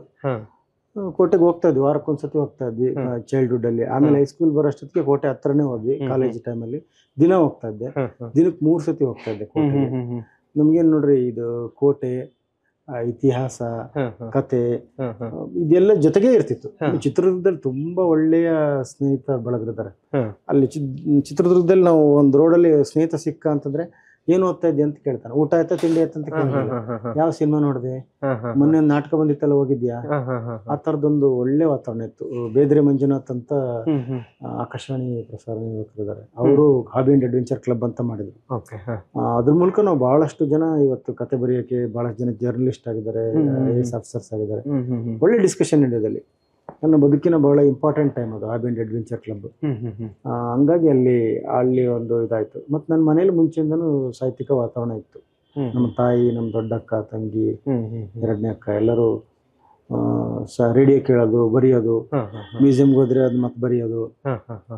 Speaker 1: ಕೋಟೆಗೆ ಹೋಗ್ತಾ ಇದ್ವಿ, ವಾರಕ್ಕೊಂದ್ಸತಿ ಹೋಗ್ತಾ ಇದ್ವಿ ಚೈಲ್ಡ್ಹುಡ್ ಅಲ್ಲಿ. ಆಮೇಲೆ ಹೈಸ್ಕೂಲ್ ಬರೋಷ್ಟೊತ್ತಿಗೆ ಕೋಟೆ ಹತ್ರನೇ ಹೋದ್ವಿ. ಕಾಲೇಜ್ ಟೈಮಲ್ಲಿ ದಿನ ಹೋಗ್ತಾ ಇದ್ದೆ, ದಿನಕ್ಕೆ 3 ಸತಿ ಹೋಗ್ತಾ ಇದ್ದೆ ಕೋಟೆಗೆ. ನಮ್ಗೇನ್ ನೋಡ್ರಿ, ಇದು ಕೋಟೆ, ಇತಿಹಾಸ, ಕತೆ ಇದೆಲ್ಲ ಜೊತೆಗೆ ಇರ್ತಿತ್ತು. ಚಿತ್ರದುರ್ಗದಲ್ಲಿ ತುಂಬಾ ಒಳ್ಳೆಯ ಸ್ನೇಹಿತ ಬಳಗರಿದ್ದಾರೆ. ಅಲ್ಲಿ ಚಿತ್ರದುರ್ಗದಲ್ಲಿ ನಾವು ಒಂದು ರೋಡಲ್ಲಿ ಸ್ನೇಹಿತ ಸಿಕ್ಕ ಅಂತಂದ್ರೆ ಏನು ಓದ್ತಾ ಇದ್ದೆ ಅಂತ ಕೇಳ್ತಾನೆ. ಊಟ ಆಯ್ತಾ ತಿಂಡಿ ಆಯ್ತಾ ಅಂತ ಕೇಳಿಲ್ಲ. ಯಾವ ಸಿನಿಮಾ ನೋಡಿದೆ, ಮೊನ್ನೆ ಒಂದು ನಾಟಕ ಬಂದಿತ್ತಲ್ಲ ಹೋಗಿದ್ಯಾ, ಆ ಥರದೊಂದು ಒಳ್ಳೆ ವಾತಾವರಣ ಇತ್ತು. ಬೇದ್ರೆ ಮಂಜುನಾಥ್ ಅಂತ ಆಕಾಶವಾಣಿ ಪ್ರಸಾರ ನಿರ್ವಾಹಕರಿದ್ದಾರೆ, ಅವರು ಹಾಬಿ ಅಂಡ್ ಅಡ್ವೆಂಚರ್ ಕ್ಲಬ್ ಅಂತ ಮಾಡಿದ್ರು. ಅದ್ರ ಮೂಲಕ ನಾವು ಬಹಳಷ್ಟು ಜನ ಇವತ್ತು ಕತೆ ಬರೆಯೋಕೆ ಬಹಳಷ್ಟು ಜನ ಜರ್ನಲಿಸ್ಟ್ ಆಗಿದ್ದಾರೆ, IAS ಆಫೀಸರ್ಸ್ ಆಗಿದ್ದಾರೆ. ಒಳ್ಳೆ ಡಿಸ್ಕಷನ್ ನಡೆಯೋದಲ್ಲಿ. ನನ್ನ ಬದುಕಿನ ಬಹಳ ಇಂಪಾರ್ಟೆಂಟ್ ಟೈಮ್ ಅದು ಹಾಬಿ ಅಂಡ್ ಅಡ್ವೆಂಚರ್ ಕ್ಲಬ್. ಹಂಗಾಗಿ ಅಲ್ಲಿ ಒಂದು ಇದಾಯ್ತು. ಮತ್ತು ನನ್ನ ಮನೇಲಿ ಮುಂಚೆಯಿಂದನೂ ಸಾಹಿತ್ಯಿಕ ವಾತಾವರಣ ಇತ್ತು. ನಮ್ಮ ತಾಯಿ, ನಮ್ಮ ದೊಡ್ಡಕ್ಕ, ತಂಗಿ, ಎರಡನೇ ಅಕ್ಕ ಎಲ್ಲರೂ ರೇಡಿಯೋ ಕೇಳೋದು, ಬರೆಯೋದು, ಮ್ಯೂಸಿಯಂಗೆ ಹೋದ್ರೆ ಅದು ಮತ್ತೆ ಬರೆಯೋದು,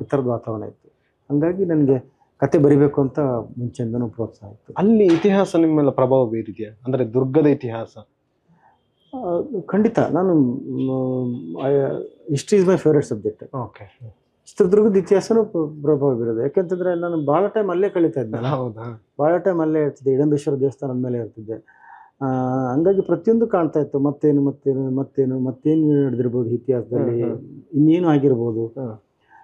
Speaker 1: ಈ ಥರದ ವಾತಾವರಣ ಇತ್ತು. ಹಂಗಾಗಿ ನನಗೆ ಕತೆ ಬರಿಬೇಕು ಅಂತ ಮುಂಚೆಯಿಂದನೂ ಪ್ರೋತ್ಸಾಹ ಇತ್ತು.
Speaker 2: ಅಲ್ಲಿ ಇತಿಹಾಸ ನಿಮ್ಮೆಲ್ಲ ಪ್ರಭಾವ ಬೀರಿದೆಯಾ? ಅಂದರೆ ದುರ್ಗದ ಇತಿಹಾಸ?
Speaker 1: ಖಂಡಿತ. ನಾನು history is my favourite subject.
Speaker 2: Okay.
Speaker 1: ಚಿತ್ರದುರ್ಗದ ಇತಿಹಾಸನೂ ಪ್ರಭಾವ ಬೀರೋದು. ಯಾಕೆಂತಂದ್ರೆ ನಾನು ಭಾಳ ಟೈಮ್ ಅಲ್ಲೇ ಕಳೀತಾ ಇದ್ದೆ. ಭಾಳ ಟೈಮ್ ಅಲ್ಲೇ ಇರ್ತಿದ್ದೆ, ಹಿಡಂಬೇಶ್ವರ ದೇವಸ್ಥಾನದ ಮೇಲೆ ಇರ್ತಿದ್ದೆ. ಹಂಗಾಗಿ ಪ್ರತಿಯೊಂದು ಕಾಣ್ತಾ ಇತ್ತು. ಮತ್ತೇನು ನಡೆದಿರ್ಬೋದು ಇತಿಹಾಸದಲ್ಲಿ, ಇನ್ನೇನು ಆಗಿರ್ಬೋದು.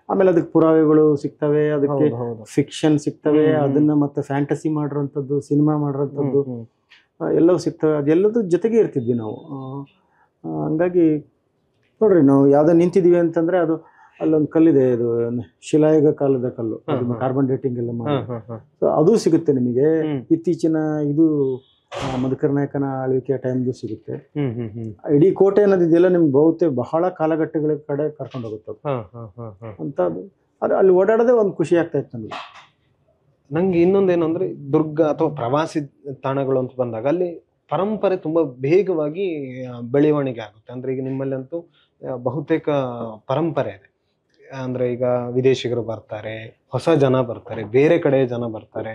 Speaker 1: ಆಮೇಲೆ ಅದಕ್ಕೆ ಪುರಾವೆಗಳು ಸಿಗ್ತವೆ, ಅದಕ್ಕೆ ಫಿಕ್ಷನ್ ಸಿಗ್ತವೆ, ಅದನ್ನ ಮತ್ತೆ ಫ್ಯಾಂಟಸಿ ಮಾಡಿರೋಂಥದ್ದು, ಸಿನಿಮಾ ಮಾಡಿರೋಂಥದ್ದು ಎಲ್ಲವೂ ಸಿಗ್ತವೆ. ಅದೆಲ್ಲದ್ರ ಜೊತೆಗೆ ಇರ್ತಿದ್ವಿ ನಾವು. ಹಂಗಾಗಿ ನೋಡ್ರಿ, ನಾವು ಯಾವುದೋ ನಿಂತಿದ್ದೀವಿ ಅಂತಂದ್ರೆ ಅದು ಅಲ್ಲೊಂದು ಕಲ್ಲಿದೆ, ಇದು ಶಿಲಾಯುಗ ಕಾಲದ ಕಲ್ಲು, ಕಾರ್ಬನ್ ಡೇಟಿಂಗ್ ಎಲ್ಲ ಮಾಡಿ. ಸೊ ಅದು ಸಿಗುತ್ತೆ ನಿಮಗೆ. ಇತ್ತೀಚಿನ ಇದು ಮಧುಕರ ನಾಯಕನ ಆಳ್ವಿಕೆಯ ಟೈಮ್ದು ಸಿಗುತ್ತೆ. ಇಡೀ ಕೋಟೆ ಅನ್ನೋದಿದೆಯಲ್ಲ ನಿಮ್ಗೆ ಬಹುತೇಕ ಬಹಳ ಕಾಲಘಟ್ಟಗಳ ಕಡೆ ಕರ್ಕೊಂಡು ಹೋಗುತ್ತೆ ಅಂತ. ಅದು ಅಲ್ಲಿ ಓಡಾಡೋದೇ ಒಂದು ಖುಷಿ ಆಗ್ತಾ ಇತ್ತು ನನಗೆ.
Speaker 2: ನಂಗೆ ಇನ್ನೊಂದೇನು ಅಂದ್ರೆ, ದುರ್ಗ ಅಥವಾ ಪ್ರವಾಸಿ ತಾಣಗಳು ಅಂತ ಬಂದಾಗ ಅಲ್ಲಿ ಪರಂಪರೆ ತುಂಬಾ ಬೇಗವಾಗಿ ಬೆಳವಣಿಗೆ ಆಗುತ್ತೆ. ಅಂದ್ರೆ ಈಗ ನಿಮ್ಮಲ್ಲಂತೂ ಬಹುತೇಕ ಪರಂಪರೆ ಇದೆ. ಅಂದ್ರೆ ಈಗ ವಿದೇಶಿಗರು ಬರ್ತಾರೆ, ಹೊಸ ಜನ ಬರ್ತಾರೆ, ಬೇರೆ ಕಡೆ ಜನ ಬರ್ತಾರೆ,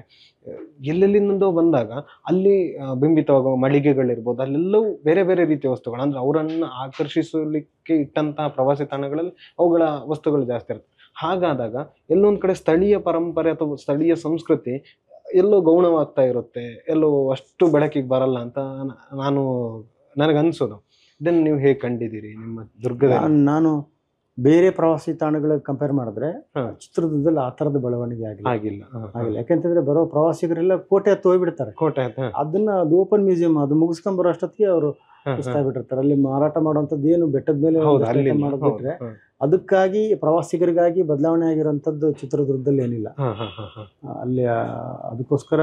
Speaker 2: ಎಲ್ಲೆಲ್ಲಿಂದೋ ಬಂದಾಗ ಅಲ್ಲಿ ಬಿಂಬಿತವಾಗುವ ಮಳಿಗೆಗಳಿರ್ಬೋದು, ಅಲ್ಲೆಲ್ಲವೂ ಬೇರೆ ಬೇರೆ ರೀತಿಯ ವಸ್ತುಗಳು, ಅಂದ್ರೆ ಅವರನ್ನು ಆಕರ್ಷಿಸಲಿಕ್ಕೆ ಇಟ್ಟಂತಹ ಪ್ರವಾಸಿ ತಾಣಗಳಲ್ಲಿ ಅವುಗಳ ವಸ್ತುಗಳು ಜಾಸ್ತಿ ಇರುತ್ತೆ. ಹಾಗಾದಾಗ ಎಲ್ಲೊಂದ್ ಕಡೆ ಸ್ಥಳೀಯ ಪರಂಪರೆ ಅಥವಾ ಸ್ಥಳೀಯ ಸಂಸ್ಕೃತಿ ಎಲ್ಲೋ ಗೌಣವಾಗ್ತಾ ಇರುತ್ತೆ, ಎಲ್ಲೋ ಅಷ್ಟು ಬೆಳಕಿಗೆ ಬರಲ್ಲ ಅಂತ ನನಗನ್ಸೋದು. ಇದನ್ನು ನೀವು ಹೇಗೆ ಕಂಡಿದ್ದೀರಿ ನಿಮ್ಮ ದುರ್ಗದ?
Speaker 1: ನಾನು ಬೇರೆ ಪ್ರವಾಸಿ ತಾಣಗಳಿಗೆ ಕಂಪೇರ್ ಮಾಡಿದ್ರೆ ಚಿತ್ರದುರ್ಗದಲ್ಲಿ ಆ ಥರದ ಬೆಳವಣಿಗೆ ಆಗಿಲ್ಲ. ಯಾಕೆಂತಂದ್ರೆ ಬರೋ ಪ್ರವಾಸಿಗರೆಲ್ಲ ಕೋಟೆ ಹತ್ತು ಹೋಗ್ಬಿಡ್ತಾರೆ. ಅದು ಓಪನ್ ಮ್ಯೂಸಿಯಂ, ಅದು ಮುಗಿಸ್ಕೊಂಡ್ ಬರೋ ಅಷ್ಟೊತ್ತಿಗೆ ಅವರು ಬಿಟ್ಟಿರ್ತಾರೆ. ಅಲ್ಲಿ ಮಾರಾಟ ಮಾಡುವಂಥದ್ದು ಏನು ಬೆಟ್ಟದ ಮೇಲೆ ಮಾಡೋದ್ಬಿಟ್ರೆ, ಅದಕ್ಕಾಗಿ ಪ್ರವಾಸಿಗರಿಗಾಗಿ ಬದಲಾವಣೆ ಆಗಿರೋಂಥದ್ದು ಚಿತ್ರದುರ್ಗದಲ್ಲಿ ಏನಿಲ್ಲ. ಅಲ್ಲಿ ಅದಕ್ಕೋಸ್ಕರ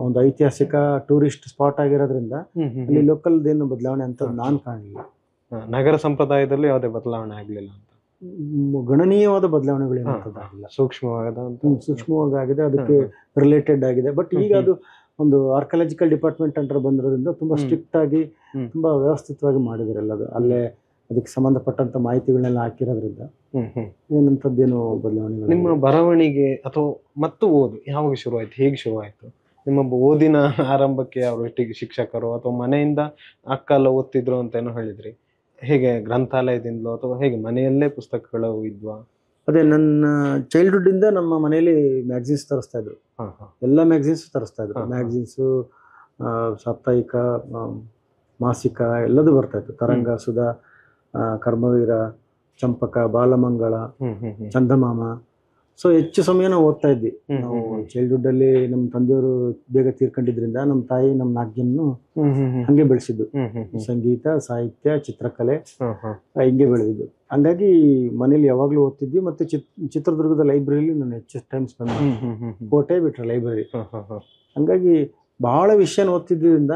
Speaker 1: ಒಂದು ಐತಿಹಾಸಿಕ ಟೂರಿಸ್ಟ್ ಸ್ಪಾಟ್ ಆಗಿರೋದ್ರಿಂದ ಅಲ್ಲಿ ಲೋಕಲ್ದೇನು ಬದಲಾವಣೆ ಅಂತ ನಾನು ಕಾಣಲಿಲ್ಲ.
Speaker 2: ನಗರ ಸಂಪ್ರದಾಯದಲ್ಲಿ ಯಾವುದೇ ಬದಲಾವಣೆ ಆಗ್ಲಿಲ್ಲ ಅಂತ?
Speaker 1: ಗಣನೀಯವಾದ ಬದಲಾವಣೆಗಳೇನಾಗಿಲ್ಲ, ಸೂಕ್ಷ್ಮವಾಗಿ ಆಗಿದೆ, ಅದಕ್ಕೆ ರಿಲೇಟೆಡ್ ಆಗಿದೆ. ಬಟ್ ಈಗ ಅದು ಒಂದು ಆರ್ಕಿಯಾಲಜಿಕಲ್ ಡಿಪಾರ್ಟ್ಮೆಂಟ್ ಅಂಡರ್ ಬಂದಿರೋದ್ರಿಂದ ತುಂಬಾ ಸ್ಟ್ರಿಕ್ಟ್ ಆಗಿ ತುಂಬಾ ವ್ಯವಸ್ಥಿತವಾಗಿ ಮಾಡಿದ್ದಾರೆ ಎಲ್ಲದು. ಅಲ್ಲೇ ಅದಕ್ಕೆ ಸಂಬಂಧಪಟ್ಟಂತ ಮಾಹಿತಿಗಳನ್ನೆಲ್ಲ ಹಾಕಿರೋದ್ರಿಂದ ಏನಂತದ್ದೇನು ಬದಲಾವಣೆ.
Speaker 2: ನಿಮ್ಮ ಬರವಣಿಗೆ ಅಥವಾ ಮತ್ತು ಓದು ಯಾವಾಗ ಶುರುವಾಯ್ತು, ಹೇಗೆ ಶುರುವಾಯ್ತು? ನಿಮ್ಮ ಓದಿನ ಆರಂಭಕ್ಕೆ ಯಾವ ಶಿಕ್ಷಕರು ಅಥವಾ ಮನೆಯಿಂದ ಅಕ್ಕ ಎಲ್ಲ ಓದ್ತಿದ್ರು ಅಂತ ಏನೋ ಹೇಳಿದ್ರಿ. ಹೇಗೆ ಗ್ರಂಥಾಲಯದಿಂದಲೋ ಅಥವಾ ಹೇಗೆ ಮನೆಯಲ್ಲೇ ಪುಸ್ತಕಗಳು ಇದ್ವಾ?
Speaker 1: ಅದೇ ನನ್ನ ಚೈಲ್ಡ್ಹುಡ್ ಇಂದ ನಮ್ಮ ಮನೆಯಲ್ಲಿ ಮ್ಯಾಗಝಿನ್ಸ್ ತರಿಸ್ತಾ ಇದ್ರು. ಎಲ್ಲ ಮ್ಯಾಗಝಿನ್ಸ್ ತರಿಸ್ತಾ ಇದ್ರು. ಮ್ಯಾಗಝಿನ್ಸು, ಸಾಪ್ತಾಹಿಕ, ಮಾಸಿಕ ಎಲ್ಲದೂ ಬರ್ತಾ ಇತ್ತು. ತರಂಗ, ಸುಧಾ, ಕರ್ಮವೀರ, ಚಂಪಕ, ಬಾಲಮಂಗಳ, ಚಂದಮಾಮ. ಸೊ ಹೆಚ್ಚು ಸಮಯ ನಾವು ಓದ್ತಾ ಇದ್ವಿ. ನಾವು ಚೈಲ್ಡ್ಹುಡ್ ಅಲ್ಲಿ ನಮ್ಮ ತಂದೆಯವರು ಬೇಗ ತೀರ್ಕೊಂಡಿದ್ರಿಂದ ನಮ್ಮ ತಾಯಿ ನಮ್ಮ 4 ಜನನು ಹಂಗೆ ಬೆಳೆಸಿದ್ದು. ಸಂಗೀತ, ಸಾಹಿತ್ಯ, ಚಿತ್ರಕಲೆ ಹಿಂಗೆ ಬೆಳೆದಿದ್ದು. ಹಂಗಾಗಿ ಮನೇಲಿ ಯಾವಾಗ್ಲೂ ಓದ್ತಿದ್ವಿ. ಮತ್ತೆ ಚಿತ್ರದುರ್ಗದ ಲೈಬ್ರರಿಲಿ ನಾನು ಹೆಚ್ಚು ಟೈಮ್ ಸ್ಪೆಂಡ್ ಮಾಡ್ತೀನಿ. ಕೋಟೆ ಬಿಟ್ರೆ ಲೈಬ್ರರಿ. ಹಂಗಾಗಿ ಬಹಳ ವಿಷಯನ ಓದ್ತಿದ್ದರಿಂದ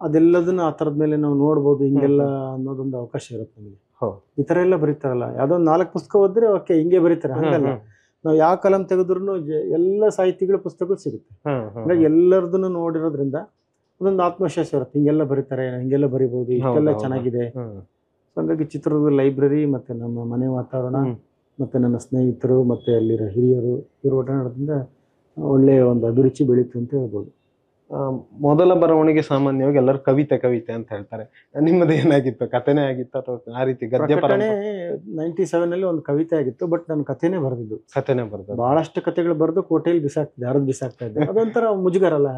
Speaker 1: ಅದೆಲ್ಲದನ್ನ ಆ ಥರದ ಮೇಲೆ ನಾವು ನೋಡ್ಬೋದು, ಹಿಂಗೆಲ್ಲ ಅನ್ನೋದೊಂದು ಅವಕಾಶ ಇರುತ್ತೆ ನಮಗೆ. ಈ ಥರ ಎಲ್ಲ ಬರೀತಾರಲ್ಲ, ಯಾವುದೋ 4 ಪುಸ್ತಕ ಓದಿದ್ರೆ ಓಕೆ ಹಿಂಗೆ ಬರೀತಾರೆ, ಹಂಗಲ್ಲ. ನಾವು ಯಾವ ಕಲಂ ತೆಗೆದ್ರು ಎಲ್ಲ ಸಾಹಿತಿಗಳ ಪುಸ್ತಕಗಳು ಸಿಗುತ್ತೆ. ಹಾಗಾಗಿ ಎಲ್ಲರದನ್ನು ನೋಡಿರೋದ್ರಿಂದ ಅದೊಂದು ಆತ್ಮವಿಶ್ವಾಸ ಇರುತ್ತೆ, ಹಿಂಗೆಲ್ಲ ಬರೀತಾರೆ, ಹಿಂಗೆಲ್ಲ ಬರಿಬಹುದು, ಇಷ್ಟೆಲ್ಲ ಚೆನ್ನಾಗಿದೆ. ಹಾಗಾಗಿ ಚಿತ್ರದುರ್ಗ ಲೈಬ್ರರಿ ಮತ್ತೆ ನಮ್ಮ ಮನೆ ವಾತಾವರಣ ಮತ್ತೆ ನನ್ನ ಸ್ನೇಹಿತರು ಮತ್ತೆ ಅಲ್ಲಿರೋ ಹಿರಿಯರು ಇವರು ಓಡಾಡೋದ್ರಿಂದ ಒಳ್ಳೆಯ ಒಂದು ಅಭಿರುಚಿ ಬೆಳೀತು ಅಂತ ಹೇಳ್ಬೋದು.
Speaker 2: ಮೊದಲ ಬರವಣಿಗೆ ಸಾಮಾನ್ಯವಾಗಿ ಎಲ್ಲರೂ ಕವಿತೆ ಅಂತ ಹೇಳ್ತಾರೆ. ನಿಮ್ಮದು ಏನಾಗಿತ್ತು? ಕಥೆನೇ ಆಗಿತ್ತು ಅಥವಾ ಆ ರೀತಿ ಗದ್ಯ?
Speaker 1: 97 ಅಲ್ಲಿ ಒಂದು ಕವಿತೆ ಆಗಿತ್ತು, ಬಟ್ ನಾನು ಕಥೆನೇ ಬರೆದಿದ್ದು. ಬಹಳಷ್ಟು ಕಥೆಗಳು ಬರೆದು ಕೋಟೆಯಲ್ಲಿ ಬಿಸಾಕ್ತಾ ಇದ್ದೆ. ಅದೊಂಥರ ಮುಜುಗರ ಅಲ್ಲ,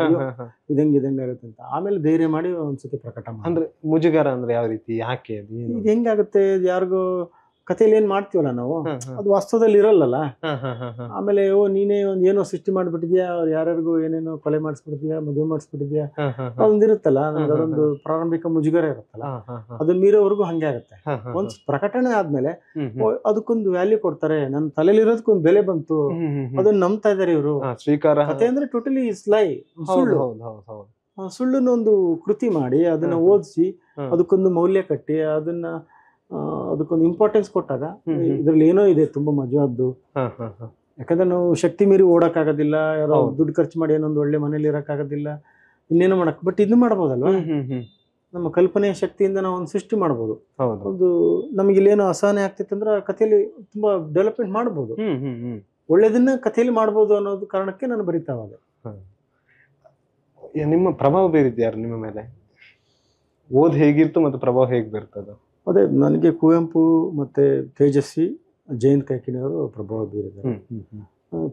Speaker 1: ಇದಂಗೆ ಆಗುತ್ತೆ ಅಂತ. ಆಮೇಲೆ ಧೈರ್ಯ ಮಾಡಿ ಒಂದ್ಸತಿ ಪ್ರಕಟ ಮಾಡಿ.
Speaker 2: ಅಂದ್ರೆ ಮುಜುಗರ ಅಂದ್ರೆ ಯಾವ ರೀತಿ, ಯಾಕೆ,
Speaker 1: ಇದು ಹೆಂಗಾಗುತ್ತೆ? ಯಾರಿಗೂ ಕಥೆಯಲ್ಲಿ ಏನ್ ಮಾಡ್ತೀವಲ್ಲ ನಾವು ಅದು ವಾಸ್ತವದಲ್ಲಿ ಇರಲ್ಲಲ್ಲ. ಆಮೇಲೆ ನೀನೇ ಒಂದ್ ಏನೋ ಸೃಷ್ಟಿ ಮಾಡ್ಬಿಟ್ಟಿದ್ಯಾ, ಅವ್ರು ಯಾರ್ಯಾರಿಗೂ ಏನೇನೋ ಕೊಲೆ ಮಾಡಿಸ್ಬಿಟ್ಟಿದ್ಯಾ, ಮದುವೆ ಮಾಡಿಸ್ಬಿಟ್ಟಿದ್ಯಾ, ಅದೊಂದಿರುತ್ತಲ್ಲ, ನಮ್ಗೆ ಅದೊಂದು ಪ್ರಾರಂಭಿಕ ಮುಜುಗರ ಇರುತ್ತಲ್ಲ, ಅದನ್ನ ಮೀರೋವರೆಗೂ ಹಂಗೆ ಆಗುತ್ತೆ. ಒಂದ್ ಪ್ರಕಟಣೆ ಆದ್ಮೇಲೆ ಅದಕ್ಕೊಂದು ವ್ಯಾಲ್ಯೂ ಕೊಡ್ತಾರೆ, ನನ್ನ ತಲೆಯಲ್ಲಿರೋದಕ್ಕೊಂದು ಬೆಲೆ ಬಂತು, ಅದನ್ನ ನಂಬ್ತಾ ಇದಾರೆ ಇವರು.
Speaker 2: ಸ್ವೀಕಾರ
Speaker 1: ಕಥೆ ಅಂದ್ರೆ ಟೋಟಲಿ ಸ್ಲೈ, ಸುಳ್ಳು. ಸುಳ್ಳನ್ನೊಂದು ಕೃತಿ ಮಾಡಿ ಅದನ್ನ ಓದಿಸಿ ಅದಕ್ಕೊಂದು ಮೌಲ್ಯ ಕಟ್ಟಿ ಅದಕ್ಕೊಂದು ಇಂಪಾರ್ಟೆನ್ಸ್ ಕೊಟ್ಟಾಗ ಇದ್ರಲ್ಲಿ ಏನೋ ಇದೆ ತುಂಬಾ ಮಜವಾದ್ದು. ಯಾಕಂದ್ರೆ ನಾವು ಶಕ್ತಿ ಮೀರಿ ಓಡಕ್ ಆಗೋದಿಲ್ಲ, ಯಾರೋ ದುಡ್ಡು ಖರ್ಚು ಮಾಡಿ ಏನೊಂದು ಒಳ್ಳೆ ಮನೇಲಿ ಇರಕ್ ಆಗೋದಿಲ್ಲ, ಇನ್ನೇನೋ ಮಾಡಕ್, ಬಟ್ ಇದು ಮಾಡ್ಬೋದಲ್ವಾ, ನಮ್ಮ ಕಲ್ಪನೆಯ ಶಕ್ತಿಯಿಂದ ನಾವು ಒಂದು ಸೃಷ್ಟಿ ಮಾಡ್ಬೋದು. ಒಂದು ನಮಗೆ ಇಲ್ಲೇನೋ ಅಸಹನೆ ಆಗ್ತಿತ್ತಂದ್ರೆ ಕಥೆಯಲ್ಲಿ ತುಂಬಾ ಡೆವಲಪ್ಮೆಂಟ್ ಮಾಡ್ಬೋದು, ಒಳ್ಳೇದನ್ನ ಕಥೆಯಲ್ಲಿ ಮಾಡ್ಬೋದು ಅನ್ನೋದು ಕಾರಣಕ್ಕೆ ನಾನು ಬರಿತಾ ಹೋದೆ.
Speaker 2: ನಿಮ್ಮ ಪ್ರಭಾವ ಬೀರಿದ್ಯಾರು ನಿಮ್ಮ ಮೇಲೆ? ಓದ್ ಹೇಗಿತ್ತು ಮತ್ತು ಪ್ರಭಾವ ಹೇಗೆ ಬೀರ್ತದ?
Speaker 1: ಅದೇ, ನನಗೆ ಕುವೆಂಪು ಮತ್ತೆ ತೇಜಸ್ವಿ, ಜಯಂತ್ ಕಾಯ್ಕಿಣಿಯವರು ಪ್ರಭಾವ ಬೀರಿದ್ದಾರೆ.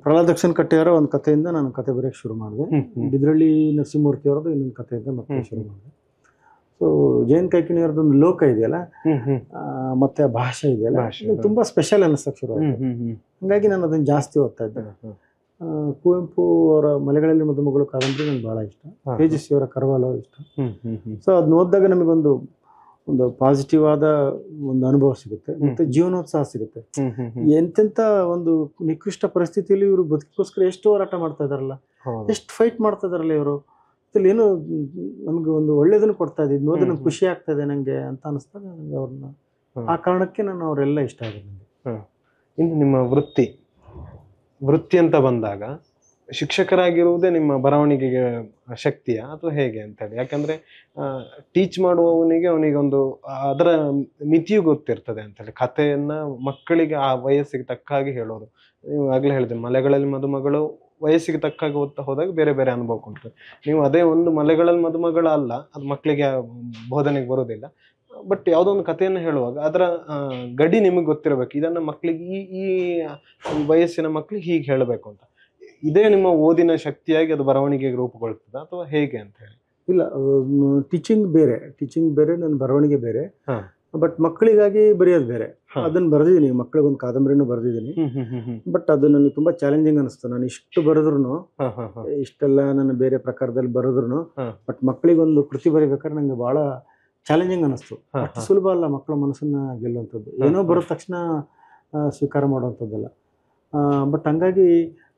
Speaker 1: ಪ್ರಹ್ಲಾದ್ ದಕ್ಷಿಣ ಕಟ್ಟೆಯವರ ಒಂದು ಕಥೆಯಿಂದ ನಾನು ಕತೆ ಬರೆಯಕ್ಕೆ ಶುರು ಮಾಡಿದೆ. ಬಿದ್ರಳ್ಳಿ ನರಸಿಂಹಮೂರ್ತಿ ಅವರದ್ದು ಇನ್ನೊಂದು ಕಥೆಯಿಂದ ಮತ್ತೆ ಶುರು ಮಾಡಿದೆ. ಸೊ ಜಯಂತ್ ಕಾಯ್ಕಿಣಿಯವ್ರದ್ದೊಂದು ಲೋಕ ಇದೆಯಲ್ಲ, ಮತ್ತೆ ಆ ಭಾಷೆ ಇದೆಯಲ್ಲ, ತುಂಬಾ ಸ್ಪೆಷಲ್ ಅನಿಸಕ್ಕೆ ಶುರು ಆಯ್ತು. ಹಂಗಾಗಿ ನಾನು ಅದನ್ನ ಜಾಸ್ತಿ ಓದ್ತಾ ಇದ್ದೆ. ಕುವೆಂಪು ಅವರ ಮಲೆಗಳಲ್ಲಿ ಮದುಮಗಳು ಕಾದಂಬರಿ ನನಗೆ ಬಹಳ ಇಷ್ಟ, ತೇಜಸ್ವಿ ಅವರ ಕರವಾಲೋ ಇಷ್ಟ. ಸೊ ಅದನ್ನ ಓದಿದಾಗ ನಮಗೊಂದು ಪಾಸಿಟಿವ್ ಆದ ಒಂದು ಅನುಭವ ಸಿಗುತ್ತೆ, ಮತ್ತೆ ಜೀವನೋತ್ಸಾಹ ಸಿಗುತ್ತೆ. ಎಂತೆಂತ ಒಂದು ನಿಕೃಷ್ಟ ಪರಿಸ್ಥಿತಿಯಲ್ಲಿ ಇವರು ಬದುಕೋಸ್ಕರ ಎಷ್ಟು ಹೋರಾಟ ಮಾಡ್ತಾ ಇದಾರಲ್ಲ, ಎಷ್ಟು ಫೈಟ್ ಮಾಡ್ತಾ ಇದಾರಲ್ಲ ಇವರು. ಏನೋ ನಮ್ಗೆ ಒಂದು ಒಳ್ಳೇದನ್ನು ಕೊಡ್ತಾ ಇದೆ, ಇದು ನೋಡಿದ್ರೆ ನಮ್ಗೆ ಖುಷಿ ಆಗ್ತಾ ಇದೆ ನಂಗೆ ಅಂತ ಅನಿಸ್ದಾಗ ನನಗೆ ಅವ್ರನ್ನ, ಆ ಕಾರಣಕ್ಕೆ ನಾನು ಅವರೆಲ್ಲ ಇಷ್ಟ ಆಗಿದೆ ನನಗೆ.
Speaker 2: ಇನ್ನು ನಿಮ್ಮ ವೃತ್ತಿ ಅಂತ ಬಂದಾಗ ಶಿಕ್ಷಕರಾಗಿರುವುದೇ ನಿಮ್ಮ ಬರವಣಿಗೆಗೆ ಶಕ್ತಿಯ ಅಥವಾ ಹೇಗೆ ಅಂತ ಹೇಳಿ? ಯಾಕಂದ್ರೆ ಟೀಚ್ ಮಾಡುವವನಿಗೆ ಅವನಿಗೊಂದು ಅದರ ಮಿತಿಯು ಗೊತ್ತಿರ್ತದೆ ಅಂತ ಹೇಳಿ, ಕಥೆಯನ್ನ ಮಕ್ಕಳಿಗೆ ಆ ವಯಸ್ಸಿಗೆ ತಕ್ಕ ಹಾಗೆ ಹೇಳೋದು. ನೀವು ಆಗ್ಲೇ ಹೇಳಿದ್ರೆ ಮಲೆಗಳಲ್ಲಿ ಮದುಮಗಳು ವಯಸ್ಸಿಗೆ ತಕ್ಕಾಗಿ ಓದ್ತಾ ಹೋದಾಗ ಬೇರೆ ಬೇರೆ ಅನುಭವ ಕೊಡ್ತದೆ. ನೀವು ಅದೇ ಒಂದು ಮಲೆಗಳಲ್ಲಿ ಮದುಮಗಳ ಅಲ್ಲ, ಅದು ಮಕ್ಕಳಿಗೆ ಬೋಧನೆಗೆ ಬರೋದಿಲ್ಲ, ಬಟ್ ಯಾವುದೋ ಒಂದು ಕಥೆಯನ್ನು ಹೇಳುವಾಗ ಅದರ ಗಡಿ ನಿಮಗೆ ಗೊತ್ತಿರಬೇಕು, ಇದನ್ನ ಮಕ್ಕಳಿಗೆ ಈ ವಯಸ್ಸಿನ ಮಕ್ಕಳಿಗೆ ಹೀಗೆ ಹೇಳಬೇಕು ಅಂತ. ಇದೇ ನಿಮ್ಮ ಓದಿನ ಶಕ್ತಿಯಾಗಿ ಅದು ಬರವಣಿಗೆಗೆ ರೂಪುಗೊಳ್ತದ ಅಥವಾ ಹೇಗೆ ಅಂತ ಹೇಳಿ?
Speaker 1: ಇಲ್ಲ, ಟೀಚಿಂಗ್ ಬೇರೆ ನನ್ನ ಬರವಣಿಗೆ ಬೇರೆ. ಬಟ್ ಮಕ್ಕಳಿಗಾಗಿ ಬರೆಯೋದು ಬೇರೆ. ಅದನ್ನ ಬರೆದಿದ್ದೀನಿ, ಮಕ್ಕಳಿಗೊಂದು ಕಾದಂಬರಿನೂ ಬರೆದಿದ್ದೀನಿ. ಬಟ್ ಅದು ನನಗೆ ತುಂಬಾ ಚಾಲೆಂಜಿಂಗ್ ಅನಿಸ್ತು. ನಾನು ಇಷ್ಟು ಬರೆದ್ರು, ಇಷ್ಟೆಲ್ಲ ನಾನು ಬೇರೆ ಪ್ರಕಾರದಲ್ಲಿ ಬರೆದ್ರು, ಬಟ್ ಮಕ್ಕಳಿಗೊಂದು ಕೃತಿ ಬರೀಬೇಕಾದ್ರೆ ನಂಗೆ ಬಹಳ ಚಾಲೆಂಜಿಂಗ್ ಅನಿಸ್ತು. ಅಷ್ಟು ಸುಲಭ ಅಲ್ಲ ಮಕ್ಕಳ ಮನಸ್ಸನ್ನ ಗೆಲ್ಲುವಂಥದ್ದು, ಏನೋ ಬರೋ ತಕ್ಷಣ ಸ್ವೀಕಾರ ಮಾಡುವಂಥದ್ದಲ್ಲ. ಬಟ್ ಹಂಗಾಗಿ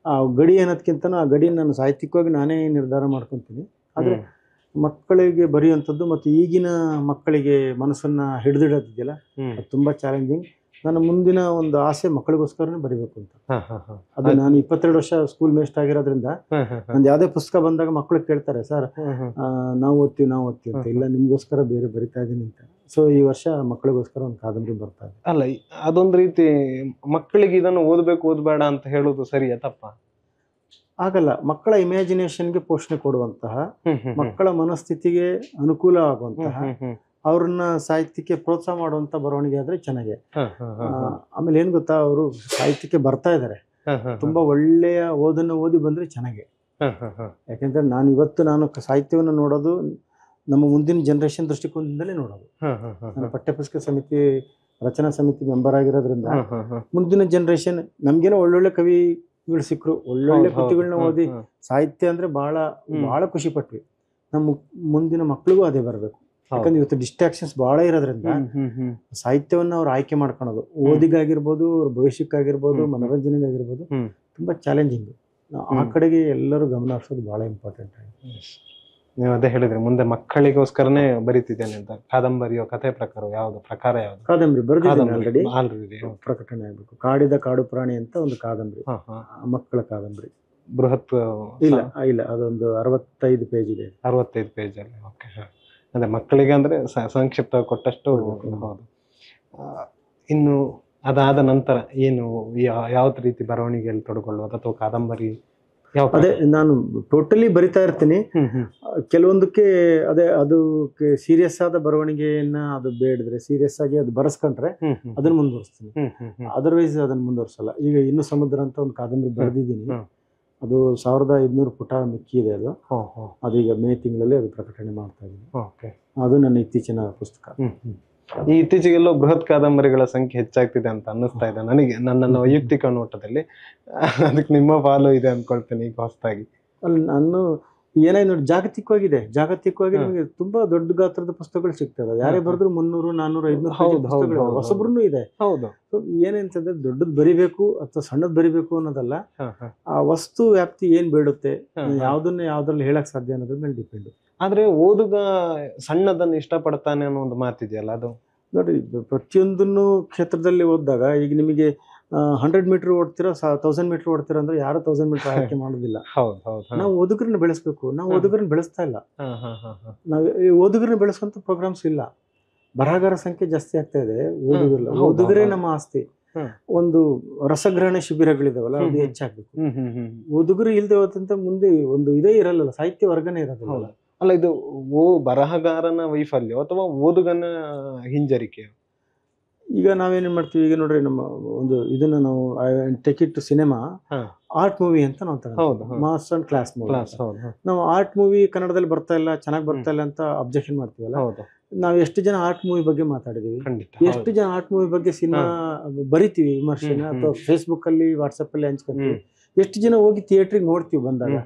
Speaker 1: ಆ ಗಡಿ ಅನ್ನೋದಕ್ಕಿಂತ ಆ ಗಡಿ ನಾನು ಸಾಹಿತ್ಯಿಕವಾಗಿ ನಾನೇ ನಿರ್ಧಾರ ಮಾಡ್ಕೊತೀನಿ. ಆದರೆ ಮಕ್ಕಳಿಗೆ ಬರೆಯುವಂಥದ್ದು ಮತ್ತು ಈಗಿನ ಮಕ್ಕಳಿಗೆ ಮನಸ್ಸನ್ನ ಹಿಡಿದಿಡೋದಿದೆಯಲ್ಲ, ಅದು ತುಂಬ ಚಾಲೆಂಜಿಂಗ್. ನನ್ನ ಮುಂದಿನ ಒಂದು ಆಸೆ ಮಕ್ಕಳಿಗೋಸ್ಕರನೇ ಬರಿಬೇಕು ಅಂತ. ಅದು ನಾನು 22 ವರ್ಷ ಸ್ಕೂಲ್ ಮೇಸ್ಟ್ ಆಗಿರೋದ್ರಿಂದ ನಂದು ಯಾವುದೇ ಪುಸ್ತಕ ಬಂದಾಗ ಮಕ್ಕಳು ಕೇಳ್ತಾರೆ, ಸರ್ ನಾವು ಓದ್ತೀವಿ ಅಂತ. ಇಲ್ಲ, ನಿಮ್ಗೋಸ್ಕರ ಬೇರೆ ಬರಿತಾ ಇದ್ದೀನಿ ಅಂತ. ಸೊ ಈ ವರ್ಷ ಮಕ್ಕಳಿಗೋಸ್ಕರ ಒಂದು ಕಾದಂಬರಿ ಬರ್ತಾ ಇದೆ.
Speaker 2: ಅಲ್ಲ, ಅದೊಂದು ರೀತಿ ಮಕ್ಕಳಿಗೆ ಇದನ್ನು ಓದಬೇಡ ಅಂತ ಹೇಳೋದು ಸರಿಯಾ ತಪ್ಪ?
Speaker 1: ಆಗಲ್ಲ. ಮಕ್ಕಳ ಇಮ್ಯಾಜಿನೇಷನ್ಗೆ ಪೋಷಣೆ ಕೊಡುವಂತಹ, ಮಕ್ಕಳ ಮನಸ್ಥಿತಿಗೆ ಅನುಕೂಲ ಆಗುವಂತಹ, ಅವ್ರನ್ನ ಸಾಹಿತ್ಯಕ್ಕೆ ಪ್ರೋತ್ಸಾಹ ಮಾಡುವಂತ ಬರವಣಿಗೆ ಆದ್ರೆ ಚೆನ್ನಾಗೆ. ಆಮೇಲೆ ಏನ್ ಗೊತ್ತಾ, ಅವರು ಸಾಹಿತ್ಯಕ್ಕೆ ಬರ್ತಾ ಇದಾರೆ, ತುಂಬಾ ಒಳ್ಳೆಯ ಓದನ್ನು ಓದಿ ಬಂದ್ರೆ ಚೆನ್ನಾಗೆ. ಯಾಕೆಂದ್ರೆ ನಾನು ಸಾಹಿತ್ಯವನ್ನು ನೋಡೋದು ನಮ್ಮ ಮುಂದಿನ ಜನರೇಷನ್ ದೃಷ್ಟಿಕೋನದಿಂದಲೇ ನೋಡೋದು. ನಾನು ಪಠ್ಯಪುಸ್ತಕ ಸಮಿತಿ, ರಚನಾ ಸಮಿತಿ ಮೆಂಬರ್ ಆಗಿರೋದ್ರಿಂದ ಮುಂದಿನ ಜನರೇಷನ್ ನಮ್ಗೇನೋ ಒಳ್ಳೊಳ್ಳೆ ಕವಿಗಳು ಸಿಕ್ಕರು, ಒಳ್ಳೊಳ್ಳೆ ಕೃತಿಗಳನ್ನ ಓದಿ ಸಾಹಿತ್ಯ ಅಂದ್ರೆ ಬಹಳ ಖುಷಿ ಪಟ್ವಿ. ನಮ್ಮ ಮುಂದಿನ ಮಕ್ಳಿಗೂ ಅದೇ ಬರಬೇಕು. ಯಾಕಂದ್ರೆ ಇವತ್ತು ಡಿಸ್ಟ್ರಾಕ್ಷನ್ಸ್ ಬಹಳ ಇರೋದ್ರಿಂದ ಸಾಹಿತ್ಯವನ್ನ ಅವ್ರು ಆಯ್ಕೆ ಮಾಡ್ಕೊಳೋದು, ಓದಿಗಾಗಿರ್ಬೋದು, ಅವ್ರ ಭವಿಷ್ಯಕ್ಕಾಗಿರ್ಬೋದು, ಮನೋರಂಜನೆಗಾಗಿರ್ಬೋದು, ತುಂಬಾ ಚಾಲೆಂಜಿಂಗ್. ಆ ಕಡೆಗೆ ಎಲ್ಲರೂ ಗಮನ ಹರಿಸೋದು ಬಹಳ ಇಂಪಾರ್ಟೆಂಟ್ ಆಗಿದೆ.
Speaker 2: ನೀವು ಅದೇ ಹೇಳಿದ್ರೆ ಮುಂದೆ ಮಕ್ಕಳಿಗೋಸ್ಕರನೇ ಬರೀತಿದ್ದೇನೆ ಅಂತ. ಕಾದಂಬರಿಯೋ ಕಥೆ ಯಾವ್ದು ಪ್ರಕಾರ ಯಾವ್ದು?
Speaker 1: ಕಾದಂಬರಿ ಬರೆದಿದ್ದೀನಿ ಆಲ್ರೆಡಿ, ಪ್ರಕಟಣೆ ಆಗ್ಬೇಕು. ಕಾಡಿದ ಕಾಡು ಪ್ರಾಣಿ ಅಂತ ಒಂದು ಕಾದಂಬರಿ, ಮಕ್ಕಳ ಕಾದಂಬರಿ.
Speaker 2: ಬೃಹತ್
Speaker 1: ಇಲ್ಲ ಅದೊಂದು 65 ಪೇಜ್ ಇದೆ.
Speaker 2: 65 ಪೇಜ್ ಅಲ್ಲಿ. ಓಕೆ. ಅದೇ ಮಕ್ಕಳಿಗೆ ಅಂದ್ರೆ ಸಂಕ್ಷಿಪ್ತ ಕೊಟ್ಟಷ್ಟು. ಹೌದು. ಇನ್ನು ಅದಾದ ನಂತರ ಏನು ಯಾವ ರೀತಿ ಬರವಣಿಗೆಯಲ್ಲಿ ತೊಡಗೊಳ್ಳುವುದು ಅಥವಾ ಕಾದಂಬರಿ?
Speaker 1: ಅದೇ, ನಾನು ಟೋಟಲಿ ಬರಿತಾ ಇರ್ತೀನಿ. ಕೆಲವೊಂದಕ್ಕೆ ಅದು ಸೀರಿಯಸ್ ಆದ ಬರವಣಿಗೆಯನ್ನ ಅದು ಬೇಡಿದ್ರೆ, ಸೀರಿಯಸ್ ಆಗಿ ಅದು ಬರೆಸ್ಕೊಂಡ್ರೆ ಅದನ್ನ ಮುಂದುವರಿಸ್ತೀನಿ. ಅದರ್ವೈಸ್ ಅದನ್ನ ಮುಂದುವರ್ಸಲ್ಲ. ಈಗ ಇನ್ನು ಸಮುದ್ರ ಅಂತ ಒಂದು ಕಾದಂಬರಿ ಬರೆದಿದ್ದೀನಿ. ಅದು 1500 ಪುಟ ಮಿಕ್ಕಿ ಇದೆ. ಅದೀಗ ಮೇ ತಿಂಗಳಲ್ಲಿ ಅದು ಪ್ರಕಟಣೆ ಮಾಡ್ತಾ ಇದ್ದೀನಿ. ಅದು ನನ್ನ ಇತ್ತೀಚಿನ ಪುಸ್ತಕ.
Speaker 2: ಈ ಇತ್ತೀಚೆಗೆಲ್ಲೋ ಬೃಹತ್ ಕಾದಂಬರಿಗಳ ಸಂಖ್ಯೆ ಹೆಚ್ಚಾಗ್ತಿದೆ ಅಂತ ಅನ್ನಿಸ್ತಾ ಇದೆ ನನಗೆ, ನನ್ನ ವೈಯಕ್ತಿಕ ನೋಟದಲ್ಲಿ. ಅದಕ್ಕೆ ನಿಮ್ಮ ಪಾಲು ಇದೆ ಅನ್ಕೊಳ್ತೇನೆ ಈಗ ಹೊಸದಾಗಿ.
Speaker 1: ಅಲ್ಲಿ ನಾನು ಏನಾಯ್ತು ನೋಡಿ, ಜಾಗತಿಕವಾಗಿ ನಿಮಗೆ ತುಂಬಾ ದೊಡ್ಡ ಗಾತ್ರದ ಪುಸ್ತಕಗಳು ಸಿಗ್ತವೆ. ಯಾರೇ ಬರೆದ್ರು 300, 400, 500 ಪುಸ್ತಕಗಳು ಹೊಸಬ್ರು ಇದೆ.
Speaker 2: ಹೌದು.
Speaker 1: ಏನೇಂತಂದ್ರೆ ದೊಡ್ಡದ್ ಬರಿಬೇಕು ಅಥವಾ ಸಣ್ಣದ್ ಬರಿಬೇಕು ಅನ್ನೋದಲ್ಲ, ಆ ವಸ್ತು ವ್ಯಾಪ್ತಿ ಏನ್ ಬೇಡುತ್ತೆ, ಯಾವ್ದ್ರಲ್ಲಿ ಹೇಳಕ್ ಸಾಧ್ಯ ಅನ್ನೋದ್ರ ಮೇಲೆ ಡಿಪೆಂಡ್.
Speaker 2: ಆದ್ರೆ ಓದುಗ ಸಣ್ಣದನ್ನು ಇಷ್ಟಪಡ್ತಾನೆ ಅನ್ನೋ ಒಂದು ಮಾತಿದೆಯಲ್ಲ, ಅದು
Speaker 1: ನೋಡಿ ಪ್ರತಿಯೊಂದನ್ನು ಕ್ಷೇತ್ರದಲ್ಲಿ ಓದಿದಾಗ, ಈಗ ನಿಮಗೆ 100 ಮೀಟರ್ ಓಡ್ತೀರಾ, 1000 ಮೀಟರ್ ಓಡ್ತೀರಾ ಅಂದ್ರೆ ಯಾರು 1000 ಮೀಟರ್ ಆಯ್ಕೆ ಮಾಡೋದಿಲ್ಲ. ನಾವು ಓದುಗರನ್ನ ಬೆಳೆಸ್ಬೇಕು. ನಾವು ಓದುಗರನ್ನ ಬೆಳೆಸ್ತಾ ಇಲ್ಲ. ನಾವು ಈ ಓದುಗರನ್ನ ಬೆಳೆಸುವಂತ ಪ್ರೋಗ್ರಾಮ್ಸ್ ಇಲ್ಲ. ಬರಹಗಾರ ಸಂಖ್ಯೆ ಜಾಸ್ತಿ ಆಗ್ತಾ ಇದೆ, ಓದುಗರೇ ನಮ್ಮ ಆಸ್ತಿ. ಒಂದು ರಸಗ್ರಹಣ ಶಿಬಿರಗಳಿದಾವಲ್ಲ, ಅದು ಹೆಚ್ಚಾಗ್ಬೇಕು. ಓದುಗರು ಇಲ್ದೆ ಹೋದಂತ ಮುಂದೆ ಒಂದು ಇದೇ ಇರಲ್ಲ, ಸಾಹಿತ್ಯ ವರ್ಗನೇ ಇರೋದಿಲ್ಲ.
Speaker 2: ಅಲ್ಲ, ಇದು ಬರಹಗಾರನ ವೈಫಲ್ಯ ಅಥವಾ ಓದುಗನ ಹಿಂಜರಿಕೆ?
Speaker 1: ಈಗ ನಾವೇನ್ ಮಾಡ್ತೀವಿ, ಈಗ ನೋಡ್ರಿ ನಮ್ಮ ಒಂದು ಇದನ್ನ ನಾವು take it to cinema, art movie ಅಂತ ನಾವು ತಗೊಂಡು ಮಾಸ್ ಅಂಡ್ ಕ್ಲಾಸ್ ಮೂವಿ. ನಾವು ಆರ್ಟ್ ಮೂವಿ ಕನ್ನಡದಲ್ಲಿ ಬರ್ತಾ ಇಲ್ಲ, ಚೆನ್ನಾಗಿ ಬರ್ತಾ ಇಲ್ಲ ಅಂತ ಅಬ್ಜೆಕ್ಷನ್ ಮಾಡ್ತೀವಲ್ಲ. ನಾವು ಎಷ್ಟು ಜನ ಆರ್ಟ್ ಮೂವಿ ಬಗ್ಗೆ ಮಾತಾಡಿದೀವಿ, ಎಷ್ಟು ಜನ ಆರ್ಟ್ ಮೂವಿ ಬಗ್ಗೆ ಸಿನಿಮಾ ಬರಿತೀವಿ, ವಿಮರ್ಶೆನ ಅಥವಾ ಫೇಸ್ಬುಕ್ ಅಲ್ಲಿ ವಾಟ್ಸಪ್ ಅಲ್ಲಿ ಹಂಚ್ಕೊತೀವಿ, ಎಷ್ಟು ಜನ ಹೋಗಿ ಥಿಯೇಟ್ರಿಗೆ ನೋಡ್ತೀವಿ ಬಂದಾಗ.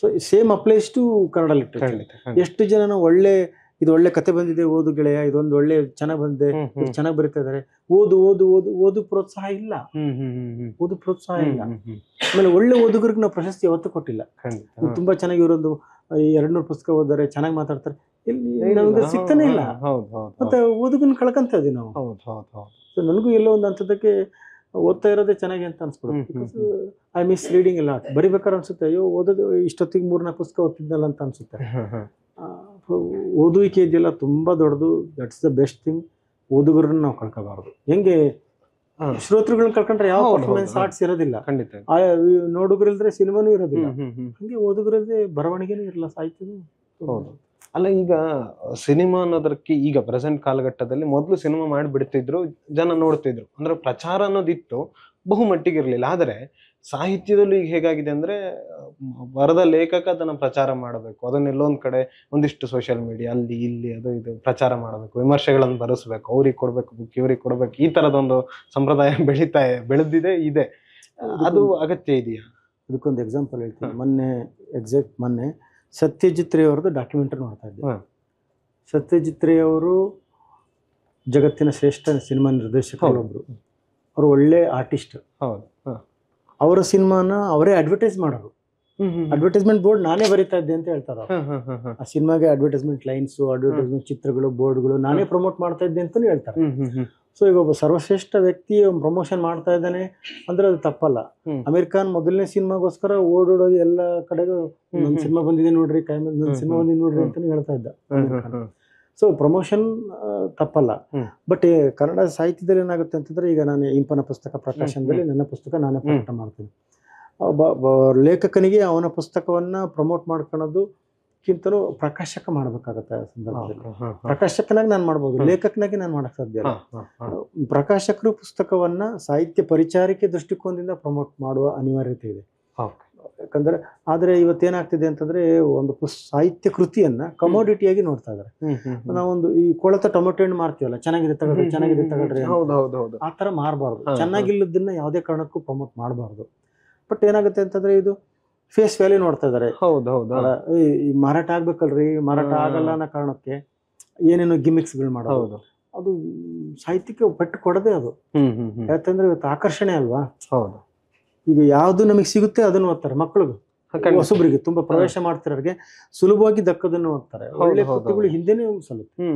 Speaker 1: So same applies to Kannada literature. ಎಷ್ಟು ಜನ ನಾವು ಇದು ಒಳ್ಳೆ ಕತೆ ಬಂದಿದೆ, ಓದು ಗೆಳೆಯ, ಇದೊಂದು ಒಳ್ಳೆ ಚೆನ್ನಾಗ್ ಬಂದಿದೆ, ಚೆನ್ನಾಗಿ ಬರಿತಾ ಇದಾರೆ, ಓದು ಪ್ರೋತ್ಸಾಹ ಇಲ್ಲ. ಆಮೇಲೆ ಒಳ್ಳೆ ಓದುಗರಿಗೆ ನಾವು ಪ್ರಶಸ್ತಿ ಯಾವತ್ತೂ ಕೊಟ್ಟಿಲ್ಲ. ತುಂಬಾ ಚೆನ್ನಾಗಿ ಇವರೊಂದು 200 ಪುಸ್ತಕ ಓದಿದ್ದಾರೆ, ಚೆನ್ನಾಗಿ ಮಾತಾಡ್ತಾರೆ, ನಮ್ಗೆ ಸಿಗ್ತಾನೆ ಇಲ್ಲ. ಮತ್ತೆ ಓದುಗನ್ ಕಳ್ಕಂತ ಇದೀವಿ ನಾವು. ನನಗೂ ಎಲ್ಲೋ ಒಂದು ಹಂತದಕ್ಕೆ ಓದ್ತಾ ಇರೋದೇ ಚೆನ್ನಾಗಿ ಅಂತ ಅನ್ಸ್ಬಿಡುತ್ತೆ. ಐ ಮಿಸ್ ರೀಡಿಂಗ್ ಎಲ್ಲ. ಬರಿಬೇಕಾದ್ರೆ ಅನ್ಸುತ್ತೆ, ಅಯ್ಯೋ ಓದೋದು ಇಷ್ಟೊತ್ತಿಗೆ 3-4 ಪುಸ್ತಕ ಓದ್ತಿದ್ನಲ್ಲ ಅಂತ ಅನ್ಸುತ್ತೆ. ಓದುವಿಕೆ ಇದೆಯಲ್ಲ ತುಂಬಾ ದೊಡ್ಡದು. That's the best thing. ಓದುಗರನ್ನ ನಾವು ಕಳ್ಕೋಬಾರ್ದು. ಹೆಂಗೆ ಶ್ರೋತೃಗಳನ್ನ ಕಳ್ಕೊಂಡ್ರೆ ಯಾವ ಪರ್ಫಾರ್ಮೆನ್ಸ್ ಆರ್ಟ್ಸ್ ಇರೋದಿಲ್ಲ, ನೋಡುಗರಿಲ್ದ್ರೆ ಸಿನಿಮಾನೂ ಇರೋದಿಲ್ಲ. ಹಂಗೆ ಓದುಗರಲ್ಲದೆ ಬರವಣಿಗೆನೂ ಇರಲ್ಲ, ಸಾಹಿತ್ಯನೂ.
Speaker 2: ಅಲ್ಲ, ಈಗ ಸಿನಿಮಾ ಅನ್ನೋದಕ್ಕೆ ಈಗ ಪ್ರೆಸೆಂಟ್ ಕಾಲಘಟ್ಟದಲ್ಲಿ, ಮೊದಲು ಸಿನಿಮಾ ಮಾಡಿಬಿಡ್ತಿದ್ರು, ಜನ ನೋಡ್ತಿದ್ರು, ಅಂದ್ರೆ ಪ್ರಚಾರ ಅನ್ನೋದಿತ್ತು, ಬಹುಮಟ್ಟಿಗೆ ಇರಲಿಲ್ಲ. ಆದರೆ ಸಾಹಿತ್ಯದಲ್ಲೂ ಈಗ ಹೇಗಾಗಿದೆ ಅಂದ್ರೆ, ಬರದ ಲೇಖಕ ಅದನ್ನ ಪ್ರಚಾರ ಮಾಡಬೇಕು, ಅದನ್ನೆಲ್ಲೊಂದ್ ಕಡೆ ಒಂದಿಷ್ಟು ಸೋಷಿಯಲ್ ಮೀಡಿಯಾ ಅಲ್ಲಿ ಇಲ್ಲಿ ಅದು ಇದು ಪ್ರಚಾರ ಮಾಡಬೇಕು, ವಿಮರ್ಶೆಗಳನ್ನು ಬರೆಸ್ಬೇಕು, ಅವ್ರಿಗೆ ಕೊಡ್ಬೇಕು ಬುಕ್, ಇವ್ರಿಗೆ ಕೊಡ್ಬೇಕು, ಈ ತರದೊಂದು ಸಂಪ್ರದಾಯ ಬೆಳೆದಿದೆ ಇದೆ. ಅದು ಅಗತ್ಯ ಇದೆಯಾ?
Speaker 1: ಅದಕ್ಕೊಂದು ಎಕ್ಸಾಂಪಲ್ ಹೇಳ್ತೀನಿ. ಮೊನ್ನೆ ಸತ್ಯಜಿತ್ ರೇ ಅವ್ರದ್ದು ಡಾಕ್ಯುಮೆಂಟರಿ ನೋಡ್ತಾ ಇದ್ದೆ. ಸತ್ಯಜಿತ್ ರೇ ಅವರು ಜಗತ್ತಿನ ಶ್ರೇಷ್ಠ ಸಿನಿಮಾ ನಿರ್ದೇಶಕರೊಬ್ರು. ಅವರು ಒಳ್ಳೆ ಆರ್ಟಿಸ್ಟ್. ಅವರ ಸಿನಿಮಾನ ಅವರೇ ಅಡ್ವರ್ಟೈಸ್ ಮಾಡೋರು. ಅಡ್ವರ್ಟೈಸ್ಮೆಂಟ್ ಬೋರ್ಡ್ ನಾನೇ ಬರೀತಾ ಇದ್ದೆ ಅಂತ ಹೇಳ್ತಾರ. ಆ ಸಿನಿಮಾಗೆ ಅಡ್ವರ್ಟೈಸ್ಮೆಂಟ್ ಲೈನ್ಸ್, ಅಡ್ವರ್ಟೈಸ್ಮೆಂಟ್ ಚಿತ್ರಗಳು, ಬೋರ್ಡ್ಗಳು ನಾನೇ ಪ್ರಮೋಟ್ ಮಾಡ್ತಾ ಇದ್ದೆ ಅಂತಾನು ಹೇಳ್ತಾರೆ. ಸೊ ಈಗ ಒಬ್ಬ ಸರ್ವಶ್ರೇಷ್ಠ ವ್ಯಕ್ತಿ ಪ್ರಮೋಷನ್ ಮಾಡ್ತಾ ಇದ್ದಾನೆ ಅಂದ್ರೆ ಅದು ತಪ್ಪಲ್ಲ. ಅಮೀರ್ ಖಾನ್ ಮೊದಲನೇ ಸಿನಿಮಾಗೋಸ್ಕರ ಓಡೋಡಿ ಎಲ್ಲ ಕಡೆಗೂ ನನ್ ಸಿನಿಮಾ ಬಂದಿದೆ ನೋಡ್ರಿ, ನನ್ ಸಿನಿಮಾ ಬಂದಿದೆ ನೋಡ್ರಿ ಅಂತಾನು ಹೇಳ್ತಾ ಇದ್ದ ಅಮೀರ್ ಖಾನ್. ಸೊ ಪ್ರಮೋಷನ್ ತಪ್ಪಲ್ಲ. ಬಟ್ ಕನ್ನಡ ಸಾಹಿತ್ಯದಲ್ಲಿ ಏನಾಗುತ್ತೆ ಅಂತಂದ್ರೆ, ಈಗ ನಾನು ಇಂಪನ ಪುಸ್ತಕ ಪ್ರಕಾಶನದಲ್ಲಿ ನನ್ನ ಪುಸ್ತಕ ನಾನೇ ಪ್ರಕಟ ಮಾಡ್ತೀನಿ. ಲೇಖಕನಿಗೆ ಅವನ ಪುಸ್ತಕವನ್ನ ಪ್ರಮೋಟ್ ಮಾಡ್ಕೊಳ್ಳೋದಕ್ಕಿಂತಲೂ ಪ್ರಕಾಶಕ ಮಾಡ್ಬೇಕಾಗತ್ತೆ. ಆ ಸಂದರ್ಭದಲ್ಲಿ ಪ್ರಕಾಶಕನಾಗಿ ನಾನು ಮಾಡ್ಬೋದು, ಲೇಖಕನಾಗಿ ನಾನು ಮಾಡಕ್ ಸಾಧ್ಯ ಇಲ್ಲ. ಪ್ರಕಾಶಕರು ಪುಸ್ತಕವನ್ನ ಸಾಹಿತ್ಯ ಪರಿಚಾರಿಕೆ ದೃಷ್ಟಿಕೋನದಿಂದ ಪ್ರಮೋಟ್ ಮಾಡುವ ಅನಿವಾರ್ಯತೆ ಇದೆ. ಯಾಕಂದ್ರೆ ಆದ್ರೆ ಇವತ್ತೇನಾಗ್ತಿದೆ ಅಂತಂದ್ರೆ, ಒಂದು ಸಾಹಿತ್ಯ ಕೃತಿಯನ್ನ ಕಮೋಡಿಟಿಯಾಗಿ ನೋಡ್ತಾ ಇದಾರೆ. ನಾವೊಂದು ಈ ಕೊಳತ ಟೊಮೆಟೊ ಹಣ್ಣು ಮಾರ್ತೀವಲ್ಲ, ಚೆನ್ನಾಗಿದೆ ತಗೊಳ್ರಿ, ಆ ತರ ಮಾರಬಾರ್ದು. ಚೆನ್ನಾಗಿಲ್ಲದನ್ನ ಯಾವುದೇ ಕಾರಣಕ್ಕೂ ಪ್ರಮೋಟ್ ಮಾಡಬಾರ್ದು. ಬಟ್ ಏನಾಗುತ್ತೆ ಅಂತಂದ್ರೆ, ಇದು ಫೇಸ್ ವ್ಯಾಲ್ಯೂ ನೋಡ್ತಾ ಇದಾರೆ. ಈ ಮಾರಾಟ ಆಗ್ಬೇಕಲ್ರಿ, ಮಾರಾಟ ಆಗಲ್ಲ ಅನ್ನೋ ಕಾರಣಕ್ಕೆ ಏನೇನೋ ಗಿಮಿಕ್ಸ್ ಗಳು ಮಾಡೋದು, ಅದು ಸಾಹಿತ್ಯಕ್ಕೆ ಪಟ್ಟು ಕೊಡದೆ ಅದು. ಯಾಕಂದ್ರೆ ಇವತ್ತು ಆಕರ್ಷಣೆ ಅಲ್ವಾ. ಈಗ ಯಾವ್ದು ನಮಗೆ ಸಿಗುತ್ತೆ ಅದನ್ನು ಓದ್ತಾರೆ ಮಕ್ಕಳಿಗೆ, ಹೊಸಬ್ರಿಗೆ, ತುಂಬಾ ಪ್ರವೇಶ ಮಾಡ್ತಿರೋರಿಗೆ ಸುಲಭವಾಗಿ ದಕ್ಕದನ್ನು ಓದ್ತಾರೆ. ಒಳ್ಳೆ ಕೃತಿಗಳು ಹಿಂದೆನೇ ಸಲ್ಲುತ್ತೆ.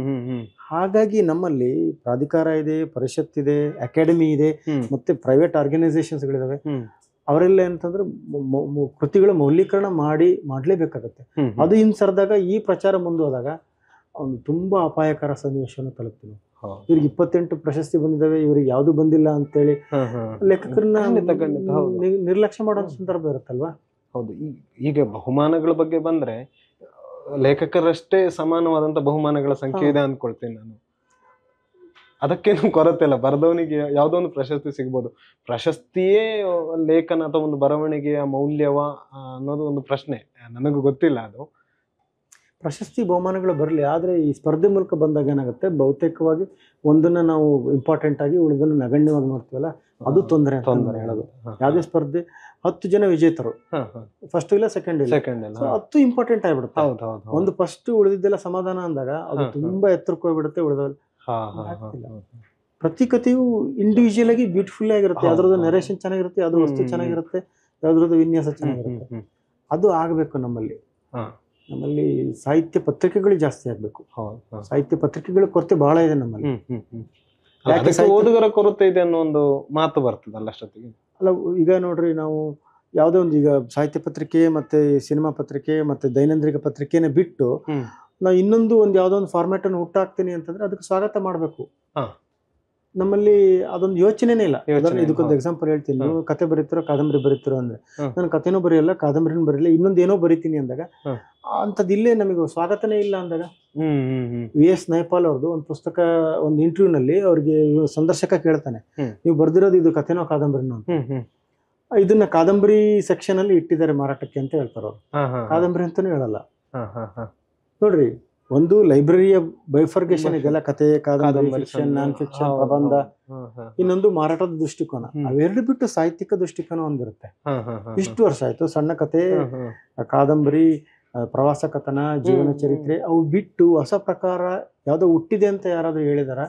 Speaker 1: ಹಾಗಾಗಿ ನಮ್ಮಲ್ಲಿ ಪ್ರಾಧಿಕಾರ ಇದೆ, ಪರಿಷತ್ ಇದೆ, ಅಕಾಡೆಮಿ ಇದೆ, ಮತ್ತೆ ಪ್ರೈವೇಟ್ ಆರ್ಗನೈಸೇಷನ್ಸ್ ಗಳಿದಾವೆ. ಅವರೆಲ್ಲ ಏನಂತಂದ್ರೆ ಕೃತಿಗಳ ಮೌಲ್ಯೀಕರಣ ಮಾಡ್ಲೇಬೇಕಾಗತ್ತೆ. ಅದು ಹಿಂಸರಿದಾಗ, ಈ ಪ್ರಚಾರ ಮುಂದುವರೆದಾಗ ಒಂದು ತುಂಬಾ ಅಪಾಯಕರ ಸನ್ನಿವೇಶವನ್ನು ತಲುಪ್ತೀವಿ. ಇವ್ರಿಗೆ 28 ಪ್ರಶಸ್ತಿ ಬಂದಿದ್ದಾವೆ, ಇವ್ರಿಗೆ ಯಾವ್ದು ಬಂದಿಲ್ಲ ಅಂತೇಳಿ ಲೇಖಕರನ್ನ ನಿರ್ಲಕ್ಷ್ಯ ಮಾಡೋ ಸಂದರ್ಭ ಇರುತ್ತಲ್ವಾ.
Speaker 2: ಹೌದು. ಈಗ ಬಹುಮಾನಗಳ ಬಗ್ಗೆ ಬಂದ್ರೆ, ಲೇಖಕರಷ್ಟೇ ಸಮಾನವಾದಂತ ಬಹುಮಾನಗಳ ಸಂಖ್ಯೆ ಇದೆ ಅನ್ಕೊಳ್ತೇನೆ ನಾನು. ಅದಕ್ಕೇನು ಕೊರತೆ ಇಲ್ಲ. ಬರೆದವನಿಗೆ ಯಾವುದೋ ಒಂದು ಪ್ರಶಸ್ತಿ ಸಿಗ್ಬೋದು. ಪ್ರಶಸ್ತಿಯೇ ಲೇಖನ ಅಥವಾ ಒಂದು ಬರವಣಿಗೆಯ ಮೌಲ್ಯವ ಅನ್ನೋದು ಒಂದು ಪ್ರಶ್ನೆ, ನನಗೂ ಗೊತ್ತಿಲ್ಲ ಅದು.
Speaker 1: ಪ್ರಶಸ್ತಿ ಬಹುಮಾನಗಳು ಬರಲಿ, ಆದರೆ ಈ ಸ್ಪರ್ಧೆ ಮೂಲಕ ಬಂದಾಗ ಏನಾಗುತ್ತೆ, ಬಹುತೇಕವಾಗಿ ಒಂದನ್ನು ನಾವು ಇಂಪಾರ್ಟೆಂಟ್ ಆಗಿ ಉಳಿದನ್ನು ನಗಣ್ಯವಾಗಿ ನೋಡ್ತೀವಲ್ಲ, ಅದು ತೊಂದರೆ ಅಂತ ನಾನು ಹೇಳೋದು. ಯಾವುದೇ ಸ್ಪರ್ಧೆ 10 ಜನ ವಿಜೇತರು, ಫಸ್ಟ್ ಇಲ್ಲ ಸೆಕೆಂಡ್ ಇಲ್ಲ, ಸೊ 10 ಇಂಪಾರ್ಟೆಂಟ್ ಆಗಿಬಿಡುತ್ತೆ. ಒಂದು ಫಸ್ಟ್ ಉಳಿದಿದ್ದೆಲ್ಲ ಸಮಾಧಾನ ಅಂದಾಗ ಅದು ತುಂಬಾ ಎತ್ತರಕ್ಕೆ ಹೋಗ್ಬಿಡುತ್ತೆ. ಉಳಿದಲ್ಲಿ ಪ್ರತಿ ಕಥೆಯು ಇಂಡಿವಿಜುವಲ್ ಆಗಿ ಬ್ಯೂಟಿಫುಲ್ ಆಗಿರುತ್ತೆ. ಯಾವ್ದ್ರದ್ದು ನರೇಷನ್ ಚೆನ್ನಾಗಿರುತ್ತೆ, ಯಾವ್ದು ವಸ್ತು ಚೆನ್ನಾಗಿರುತ್ತೆ, ಯಾವ್ದ್ರದ್ದು ವಿನ್ಯಾಸ ಚೆನ್ನಾಗಿರುತ್ತೆ. ಅದು ಆಗಬೇಕು ನಮ್ಮಲ್ಲಿ. ನಮ್ಮಲ್ಲಿ ಸಾಹಿತ್ಯ ಪತ್ರಿಕೆಗಳು ಜಾಸ್ತಿ ಆಗ್ಬೇಕು. ಸಾಹಿತ್ಯ ಪತ್ರಿಕೆಗಳ ಕೊರತೆ ಬಹಳ ಇದೆ ನಮ್ಮಲ್ಲಿ.
Speaker 2: ಓದುಗರ ಕೊರತೆ ಇದೆ ಅನ್ನೋ ಒಂದು ಮಾತು ಬರ್ತದಲ್ಲ ಅಷ್ಟೊತ್ತಿಗೆ.
Speaker 1: ಅಲ್ಲ, ಈಗ ನೋಡ್ರಿ, ನಾವು ಯಾವುದೋ ಒಂದು ಈಗ ಸಾಹಿತ್ಯ ಪತ್ರಿಕೆ ಮತ್ತೆ ಸಿನಿಮಾ ಪತ್ರಿಕೆ ಮತ್ತೆ ದೈನಂದಿನ ಪತ್ರಿಕೆನ ಬಿಟ್ಟು ನಾವು ಇನ್ನೊಂದು ಯಾವುದೋ ಒಂದು ಫಾರ್ಮ್ಯಾಟ್ ಅನ್ನು ಹುಟ್ಟಾಕ್ತೀನಿ ಅಂತಂದ್ರೆ ಅದಕ್ಕೆ ಸ್ವಾಗತ ಮಾಡಬೇಕು. ನಮ್ಮಲ್ಲಿ ಅದೊಂದು ಯೋಚನೆನೇ ಇಲ್ಲ. ಇದಕ್ಕೊಂದು ಎಕ್ಸಾಂಪಲ್ ಹೇಳ್ತೀನಿ. ನೀವು ಕತೆ ಬರೀತಿರೋ, ಕಾದಂಬರಿ ಬರೀತಿರೋ ಅಂದ್ರೆ, ನಾನು ಕತೆನೂ ಬರೆಯಲ್ಲ, ಕಾದಂಬರಿನೂ ಬರೀಲ್ಲ, ಇನ್ನೊಂದು ಏನೋ ಬರೀತೀನಿ ಅಂದಾಗ ಅಂಥದ್ದು ಇಲ್ಲೇ ನಮಗೆ ಸ್ವಾಗತನೇ ಇಲ್ಲ ಅಂದಾಗ. VS ನೈಪಾಲ್ ಅವ್ರದ್ದು ಒಂದು ಪುಸ್ತಕ, ಒಂದು ಇಂಟರ್ವ್ಯೂನಲ್ಲಿ ಅವ್ರಿಗೆ ಸಂದರ್ಶಕ ಕೇಳ್ತಾನೆ, ನೀವು ಬರ್ದಿರೋದು ಇದು ಕತೆನೋ ಕಾದಂಬರಿನೋ ಅಂತ. ಇದನ್ನ ಕಾದಂಬರಿ ಸೆಕ್ಷನ್ ಅಲ್ಲಿ ಇಟ್ಟಿದ್ದಾರೆ ಮಾರಾಟಕ್ಕೆ ಅಂತ ಹೇಳ್ತಾರ ಅವ್ರು, ಕಾದಂಬರಿ ಅಂತಾನೂ ಹೇಳಲ್ಲ. ನೋಡ್ರಿ, ಒಂದು ಲೈಬ್ರರಿಯ ಬೈಫರ್ಗೇಷನ್ ಇದೆಲ್ಲ, ಕತೆ, ಕಾದಂಬರಿ, ಫಿಕ್ಷನ್, ನಾನ್ ಫಿಕ್ಷನ್, ಪ್ರಬಂಧ, ಇನ್ನೊಂದು ಮಾರಾಟದ ದೃಷ್ಟಿಕೋನ. ಅವೆರಡು ಬಿಟ್ಟು ಸಾಹಿತ್ಯಿಕ ದೃಷ್ಟಿಕೋನ ಒಂದಿರುತ್ತೆ. ಇಷ್ಟು ವರ್ಷ ಆಯ್ತು ಸಣ್ಣ ಕತೆ, ಕಾದಂಬರಿ, ಪ್ರವಾಸ ಕಥನ, ಜೀವನ ಚರಿತ್ರೆ, ಅವು ಬಿಟ್ಟು ಹೊಸ ಪ್ರಕಾರ ಯಾವ್ದೋ ಹುಟ್ಟಿದೆ ಅಂತ ಯಾರಾದ್ರೂ ಹೇಳಿದಾರ,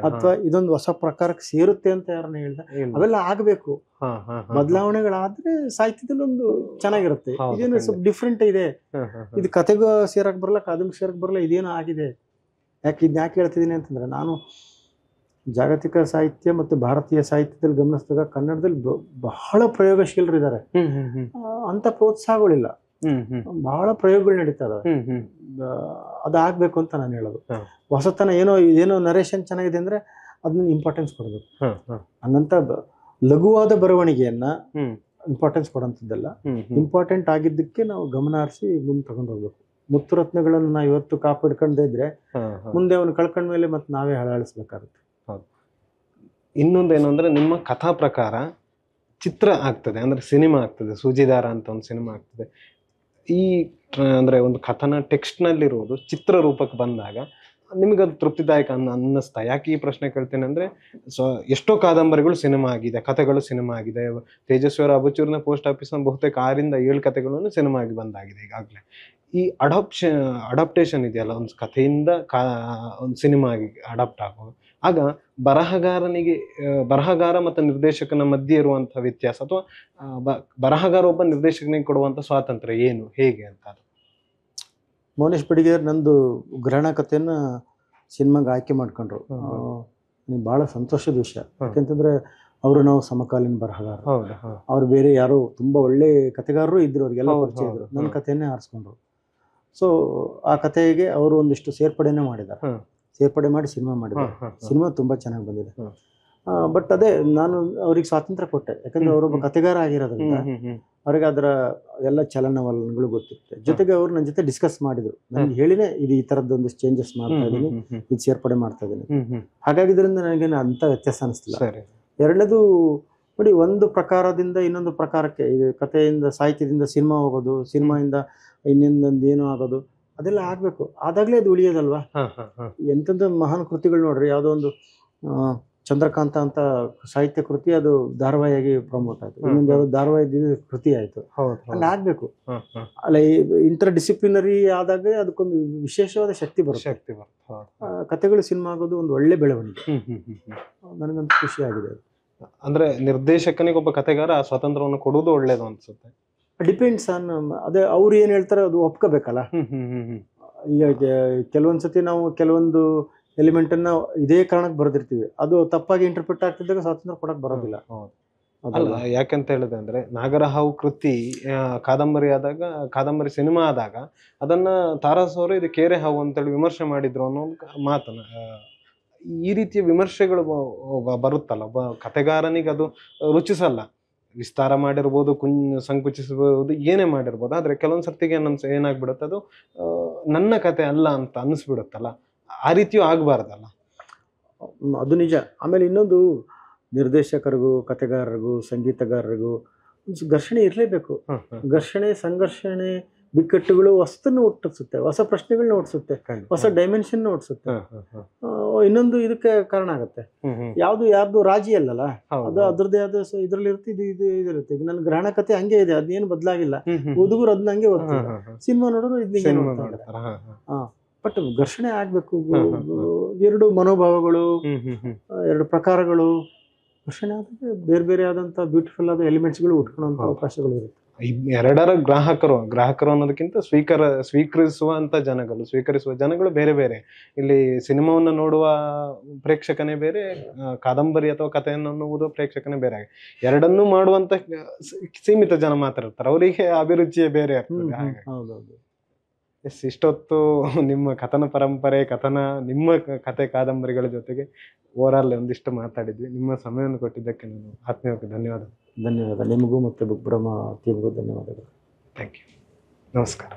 Speaker 1: ಅಥವಾ ಇದೊಂದು ಹೊಸ ಪ್ರಕಾರಕ್ಕೆ ಸೇರುತ್ತೆ ಅಂತ ಯಾರನ್ನ ಹೇಳಿದ? ಅವೆಲ್ಲ ಆಗ್ಬೇಕು. ಬದಲಾವಣೆಗಳಾದ್ರೆ ಸಾಹಿತ್ಯದಲ್ಲಿ ಒಂದು ಚೆನ್ನಾಗಿರುತ್ತೆ. ಇದೇನು ಸ್ವಲ್ಪ ಡಿಫ್ರೆಂಟ್ ಇದೆ, ಇದು ಕತೆಗೂ ಸೇರಕ್ ಬರಲ್ಲ, ಕಾದಂಬರಿ ಸೇರಕ್ ಬರಲ್ಲ, ಇದೇನೋ ಆಗಿದೆ. ಯಾಕೆ ಹೇಳ್ತಿದ್ದೀನಿ ಅಂತಂದ್ರೆ, ನಾನು ಜಾಗತಿಕ ಸಾಹಿತ್ಯ ಮತ್ತು ಭಾರತೀಯ ಸಾಹಿತ್ಯದಲ್ಲಿ ಗಮನಿಸಿದಾಗ ಕನ್ನಡದಲ್ಲಿ ಬಹಳ ಪ್ರಯೋಗಶೀಲರು ಇದ್ದಾರೆ. ಅಂತ ಪ್ರೋತ್ಸಾಹಗಳಿಲ್ಲ, ಬಹಳ ಪ್ರಯೋಗಗಳು ನಡೀತಾ ಇದಾವೆ. ಅದಾಗಬೇಕು ಅಂತ ನಾನು ಹೇಳೋದು. ಹೊಸತನ ಏನೋ ನರೇಷನ್ ಚೆನ್ನಾಗಿದೆ ಅಂದ್ರೆ ಅದನ್ನ ಇಂಪಾರ್ಟೆನ್ಸ್ ಕೊಡಬೇಕು. ಹಂಗಂತ ಲಘುವಾದ ಬರವಣಿಗೆಯನ್ನ ಇಂಪಾರ್ಟೆನ್ಸ್ ಕೊಡೋಂಥದ್ದೆಲ್ಲ. ಇಂಪಾರ್ಟೆಂಟ್ ಆಗಿದ್ದಕ್ಕೆ ನಾವು ಗಮನ ಹರಿಸಿ ಮುಂದೆ ತಗೊಂಡು ಹೋಗ್ಬೇಕು. ಮುತ್ತುರತ್ನಗಳನ್ನು ನಾವು ಇವತ್ತು ಕಾಪಾಡ್ಕೊಂಡೇ ಇದ್ರೆ ಮುಂದೆ ಅವನು ಕಳ್ಕೊಂಡ್ಮೇಲೆ ಮತ್ತೆ ನಾವೇ ಹಳಹಳಿಸ್ಬೇಕಾಗುತ್ತೆ.
Speaker 2: ಇನ್ನೊಂದೇನು ಅಂದ್ರೆ, ನಿಮ್ಮ ಕಥಾ ಪ್ರಕಾರ ಚಿತ್ರ ಆಗ್ತದೆ, ಅಂದ್ರೆ ಸಿನಿಮಾ ಆಗ್ತದೆ, ಸೂಜಿದಾರ ಅಂತ ಒಂದು ಸಿನಿಮಾ ಆಗ್ತದೆ. ಈ ಅಂದ್ರೆ ಒಂದು ಕಥನ ಟೆಕ್ಸ್ಟ್ ನಲ್ಲಿರುವುದು ಚಿತ್ರ ರೂಪಕ್ಕೆ ಬಂದಾಗ ನಿಮಗದು ತೃಪ್ತಿದಾಯಕ ಅನ್ನಿಸ್ತಾ? ಯಾಕೆ ಈ ಪ್ರಶ್ನೆ ಕೇಳ್ತೇನೆ ಅಂದ್ರೆ, ಎಷ್ಟೋ ಕಾದಂಬರಿಗಳು ಸಿನಿಮಾ ಆಗಿದೆ, ಕಥೆಗಳು ಸಿನಿಮಾ ಆಗಿದೆ. ತೇಜಸ್ವಿಯವರ ಅಬಚೂರಿನ ಪೋಸ್ಟ್ ಆಫೀಸ್ನ ಬಹುತೇಕ 6 ರಿಂದ 7 ಕಥೆಗಳನ್ನು ಸಿನಿಮಾ ಆಗಿ ಬಂದಾಗಿದೆ ಈಗಾಗಲೇ. ಈ ಅಡಾಪ್ಟೇಷನ್ ಇದೆಯಲ್ಲ, ಒಂದು ಕಥೆಯಿಂದ ಒಂದು ಸಿನಿಮಾ ಆಗಿ ಅಡಾಪ್ಟ್ ಆಗೋದು, ಆಗ ಬರಹಗಾರ ಮತ್ತು ನಿರ್ದೇಶಕನ ಮಧ್ಯೆ ಇರುವಂತಹ ವ್ಯತ್ಯಾಸ, ಅಥವಾ ಬರಹಗಾರ ಒಬ್ಬ ನಿರ್ದೇಶಕನಿಗೆ ಕೊಡುವಂತ ಸ್ವಾತಂತ್ರ್ಯ ಏನು, ಹೇಗೆ ಅಂತ?
Speaker 1: ಮೌನೇಶ್ ಬಡಿಗೇರ್ ನಂದು ಗ್ರಹಣ ಕಥೆಯನ್ನ ಸಿನಿಮಾಗೆ ಆಯ್ಕೆ ಮಾಡ್ಕೊಂಡ್ರು. ಬಹಳ ಸಂತೋಷದ ವಿಷಯ. ಯಾಕೆಂತಂದ್ರೆ ನಾವು ಸಮಕಾಲೀನ ಬರಹಗಾರ, ಅವ್ರು ಬೇರೆ ಯಾರೋ ತುಂಬಾ ಒಳ್ಳೆ ಕಥೆಗಾರರು ಇದ್ರು, ಅವ್ರಿಗೆಲ್ಲ ಪರಿಚಯ ಇದ್ರು. ನನ್ನ ಕಥೆಯನ್ನೇ ಆರಿಸ್ಕೊಂಡ್ರು. ಸೊ ಆ ಕಥೆಗೆ ಅವರು ಒಂದಿಷ್ಟು ಸೇರ್ಪಡೆನೇ ಮಾಡಿದ್ದಾರೆ, ಸೇರ್ಪಡೆ ಮಾಡಿ ಸಿನಿಮಾ ಮಾಡಿದ್ದಾರೆ. ಸಿನಿಮಾ ತುಂಬಾ ಚೆನ್ನಾಗಿ ಬಂದಿದೆ. ಬಟ್ ಅದೇ, ನಾನು ಅವ್ರಿಗೆ ಸ್ವಾತಂತ್ರ್ಯ ಕೊಟ್ಟೆ, ಯಾಕಂದ್ರೆ ಅವರೊಬ್ಬ ಕಥೆಗಾರ ಆಗಿರೋದ್ರಿಂದ ಅವ್ರಿಗೆ ಅದರ ಎಲ್ಲ ಚಲನವಲನಗಳು ಗೊತ್ತಿರುತ್ತೆ. ಜೊತೆಗೆ ಅವ್ರು ನನ್ನ ಜೊತೆ ಡಿಸ್ಕಸ್ ಮಾಡಿದ್ರು, ನನಗೆ ಹೇಳಿನೇ ಇದು ಈ ತರದ್ದು ಒಂದಿಷ್ಟು ಚೇಂಜಸ್ ಮಾಡ್ತಾ ಇದ್ದೀನಿ, ಇದು ಸೇರ್ಪಡೆ ಮಾಡ್ತಾ ಇದ್ದೀನಿ. ಹಾಗಾಗಿದ್ರಿಂದ ನನಗೇನು ಅಂತ ವ್ಯತ್ಯಾಸ ಅನಿಸ್ತಿಲ್ಲ. ಎರಡನೇದು ನೋಡಿ, ಒಂದು ಪ್ರಕಾರದಿಂದ ಇನ್ನೊಂದು ಪ್ರಕಾರಕ್ಕೆ, ಇದು ಕಥೆಯಿಂದ ಸಾಹಿತ್ಯದಿಂದ ಸಿನಿಮಾ ಹೋಗೋದು, ಸಿನಿಮಾಯಿಂದ ಇನ್ನೊಂದೊಂದು ಏನೋ ಆಗೋದು, ಅದೆಲ್ಲ ಆಗ್ಬೇಕು. ಆದಾಗ್ಲೇ ಅದು ಉಳಿಯೋದಲ್ವಾ. ಎಂತೆಂಥ ಮಹಾನ್ ಕೃತಿಗಳು ನೋಡ್ರಿ, ಯಾವುದೋ ಒಂದು ಚಂದ್ರಕಾಂತ ಅಂತ ಸಾಹಿತ್ಯ ಕೃತಿ, ಅದು ಧಾರಾವಾಹಿಯಾಗಿ ಪ್ರಮೋಟ್ ಆಯ್ತು. ಇನ್ನೊಂದು ಯಾವ್ದು ಧಾರಾವಾಹಿ ಕೃತಿ ಆಯ್ತು. ಹಂಗ ಆಗ್ಬೇಕು. ಅಲ್ಲ, ಇಂಟರ್ ಡಿಸಿಪ್ಲಿನರಿ ಆದಾಗ ಅದಕ್ಕೊಂದು ವಿಶೇಷವಾದ ಶಕ್ತಿ ಬರುತ್ತೆ. ಕಥೆಗಳು ಸಿನಿಮಾ ಆಗೋದು ಒಂದು ಒಳ್ಳೆ ಬೆಳವಣಿಗೆ. ನನಗಂತೂ ಖುಷಿ ಆಗಿದೆ.
Speaker 2: ಅಂದ್ರೆ ನಿರ್ದೇಶಕನಿಗೆ ಒಬ್ಬ ಕಥೆಗಾರ ಸ್ವಾತಂತ್ರ್ಯವನ್ನು ಕೊಡುವುದು ಒಳ್ಳೇದು ಅನ್ಸುತ್ತೆ.
Speaker 1: ಡಿಪೆಂಡ್ಸ್ ಆನ್, ಅದೇ ಅವ್ರು ಏನ್ ಹೇಳ್ತಾರೆ ಅದು ಒಪ್ಕೋಬೇಕಲ್ಲ. ಈಗ ಕೆಲವೊಂದ್ಸತಿ ನಾವು ಕೆಲವೊಂದು ಎಲಿಮೆಂಟ್ ಅನ್ನ ಇದೇ ಕಾರಣಕ್ಕೆ ಬರೆದಿರ್ತೀವಿ, ಅದು ತಪ್ಪಾಗಿ ಇಂಟರ್ಪ್ರಿಟ್ ಆಗ್ತಿದ್ದಾಗ ಸ್ವಾತಂತ್ರ್ಯ ಕೊಡಕ್ ಬರೋದಿಲ್ಲ.
Speaker 2: ಅಲ್ಲ, ಯಾಕಂತ ಹೇಳಿದೆ ಅಂದ್ರೆ, ನಾಗರಹಾವು ಕೃತಿ ಕಾದಂಬರಿ ಆದಾಗ, ಕಾದಂಬರಿ ಸಿನಿಮಾ ಆದಾಗ ಅದನ್ನ ತಾರಾಸ್ ಅವರು ಇದು ಕೇರೆ ಹಾವು ಅಂತೇಳಿ ವಿಮರ್ಶೆ ಮಾಡಿದ್ರು ಅನ್ನೋ ಮಾತನ್ನ, ಈ ರೀತಿಯ ವಿಮರ್ಶೆಗಳು ಬರುತ್ತಲ್ಲ, ಒಬ್ಬ ಕಥೆಗಾರನಿಗೆ ಅದು ರುಚಿಸಲ್ಲ. ವಿಸ್ತಾರ ಮಾಡಿರ್ಬೋದು, ಸಂಕುಚಿಸಬಹುದು, ಏನೇ ಮಾಡಿರ್ಬೋದು, ಆದ್ರೆ ಕೆಲವೊಂದ್ ಸರ್ತಿಗೆ ಏನಾಗ್ಬಿಡುತ್ತೆ, ಅದು ನನ್ನ ಕತೆ ಅಲ್ಲ ಅಂತ ಅನಿಸ್ಬಿಡುತ್ತಲ್ಲ. ಆ ರೀತಿಯೂ ಆಗ್ಬಾರ್ದಲ್ಲ.
Speaker 1: ಅದು ನಿಜ. ಆಮೇಲೆ ಇನ್ನೊಂದು, ನಿರ್ದೇಶಕರಿಗೂ ಕಥೆಗಾರರಿಗೂ ಸಂಗೀತಗಾರರಿಗೂ ಘರ್ಷಣೆ ಇರಲೇಬೇಕು. ಘರ್ಷಣೆ, ಸಂಘರ್ಷಣೆ ಬಿಕ್ಕಟ್ಟುಗಳು ಹೊಸತನ್ನು ಹುಟ್ಟಿಸುತ್ತೆ, ಹೊಸ ಪ್ರಶ್ನೆಗಳನ್ನ ಹುಟ್ಟಿಸುತ್ತೆ, ಹೊಸ ಡೈಮೆನ್ಷನ್ ಹುಟ್ಟಿಸುತ್ತೆ. ಇನ್ನೊಂದು ಇದಕ್ಕೆ ಕಾರಣ ಆಗುತ್ತೆ. ಯಾರ್ದು ರಾಜಿ ಅಲ್ಲಲ್ಲ, ಅದು ಅದ್ರದ್ದೇ ಆದ ಇದ್ರಲ್ಲಿ ಇರುತ್ತೆ, ಇದಿರುತ್ತೆ. ಈಗ ನನ್ನ ಗ್ರಹಣ ಕಥೆ ಹಂಗೆ ಇದೆ, ಅದೇನು ಬದಲಾಗಿಲ್ಲ. ಓದುಗರು ಅದನ್ನ ಹಂಗೆ ಓದ್ತಾರೆ, ಸಿನಿಮಾ ನೋಡೋರು ಇದನ್ನ ನೋಡ್ತಾರೆ. ಬಟ್ ಘರ್ಷಣೆ ಆಗ್ಬೇಕು, ಎರಡು ಮನೋಭಾವಗಳು, ಎರಡು ಪ್ರಕಾರಗಳು ಘರ್ಷಣೆ ಆದಾಗ ಬೇರೆ ಬೇರೆ ಆದಂತ ಬ್ಯೂಟಿಫುಲ್ ಆದ ಎಲಿಮೆಂಟ್ಸ್ಗಳು ಉಟ್ಕೊಳ್ಳುವಂತ ಅವಕಾಶಗಳು ಇರುತ್ತೆ.
Speaker 2: ಎರಡರ ಗ್ರಾಹಕರು ಅನ್ನೋದಕ್ಕಿಂತ ಸ್ವೀಕರಿಸುವ ಜನಗಳು ಬೇರೆ ಬೇರೆ. ಇಲ್ಲಿ ಸಿನಿಮಾವನ್ನ ನೋಡುವ ಪ್ರೇಕ್ಷಕನೇ ಬೇರೆ, ಕಾದಂಬರಿ ಅಥವಾ ಕಥೆಯನ್ನು ಓದುವ ಪ್ರೇಕ್ಷಕನೇ ಬೇರೆ. ಎರಡನ್ನೂ ಮಾಡುವಂತ ಸೀಮಿತ ಜನ ಮಾತ್ರ ಇರ್ತಾರೆ, ಅವರಿಗೆ ಅಭಿರುಚಿಯೇ ಬೇರೆ ಇರ್ತದೆ.
Speaker 1: ಹೌದೌದು.
Speaker 2: ಇಷ್ಟೊತ್ತು ನಿಮ್ಮ ಕಥನ ಪರಂಪರೆ, ನಿಮ್ಮ ಕಥೆ ಕಾದಂಬರಿಗಳ ಜೊತೆಗೆ ಓವರಾಲ್ ಒಂದಿಷ್ಟು ಮಾತಾಡಿದ್ವಿ. ನಿಮ್ಮ ಸಮಯವನ್ನು ಕೊಟ್ಟಿದ್ದಕ್ಕೆ ನಾನು ಆತ್ಮೀಯವಾಗಿ ಧನ್ಯವಾದ.
Speaker 1: ನಿಮಗೂ ಮತ್ತು ಬುಕ್ ಬ್ರಹ್ಮ ಟೀಮ್ಗೂ ಧನ್ಯವಾದಗಳು.
Speaker 2: Thank you. ನಮಸ್ಕಾರ.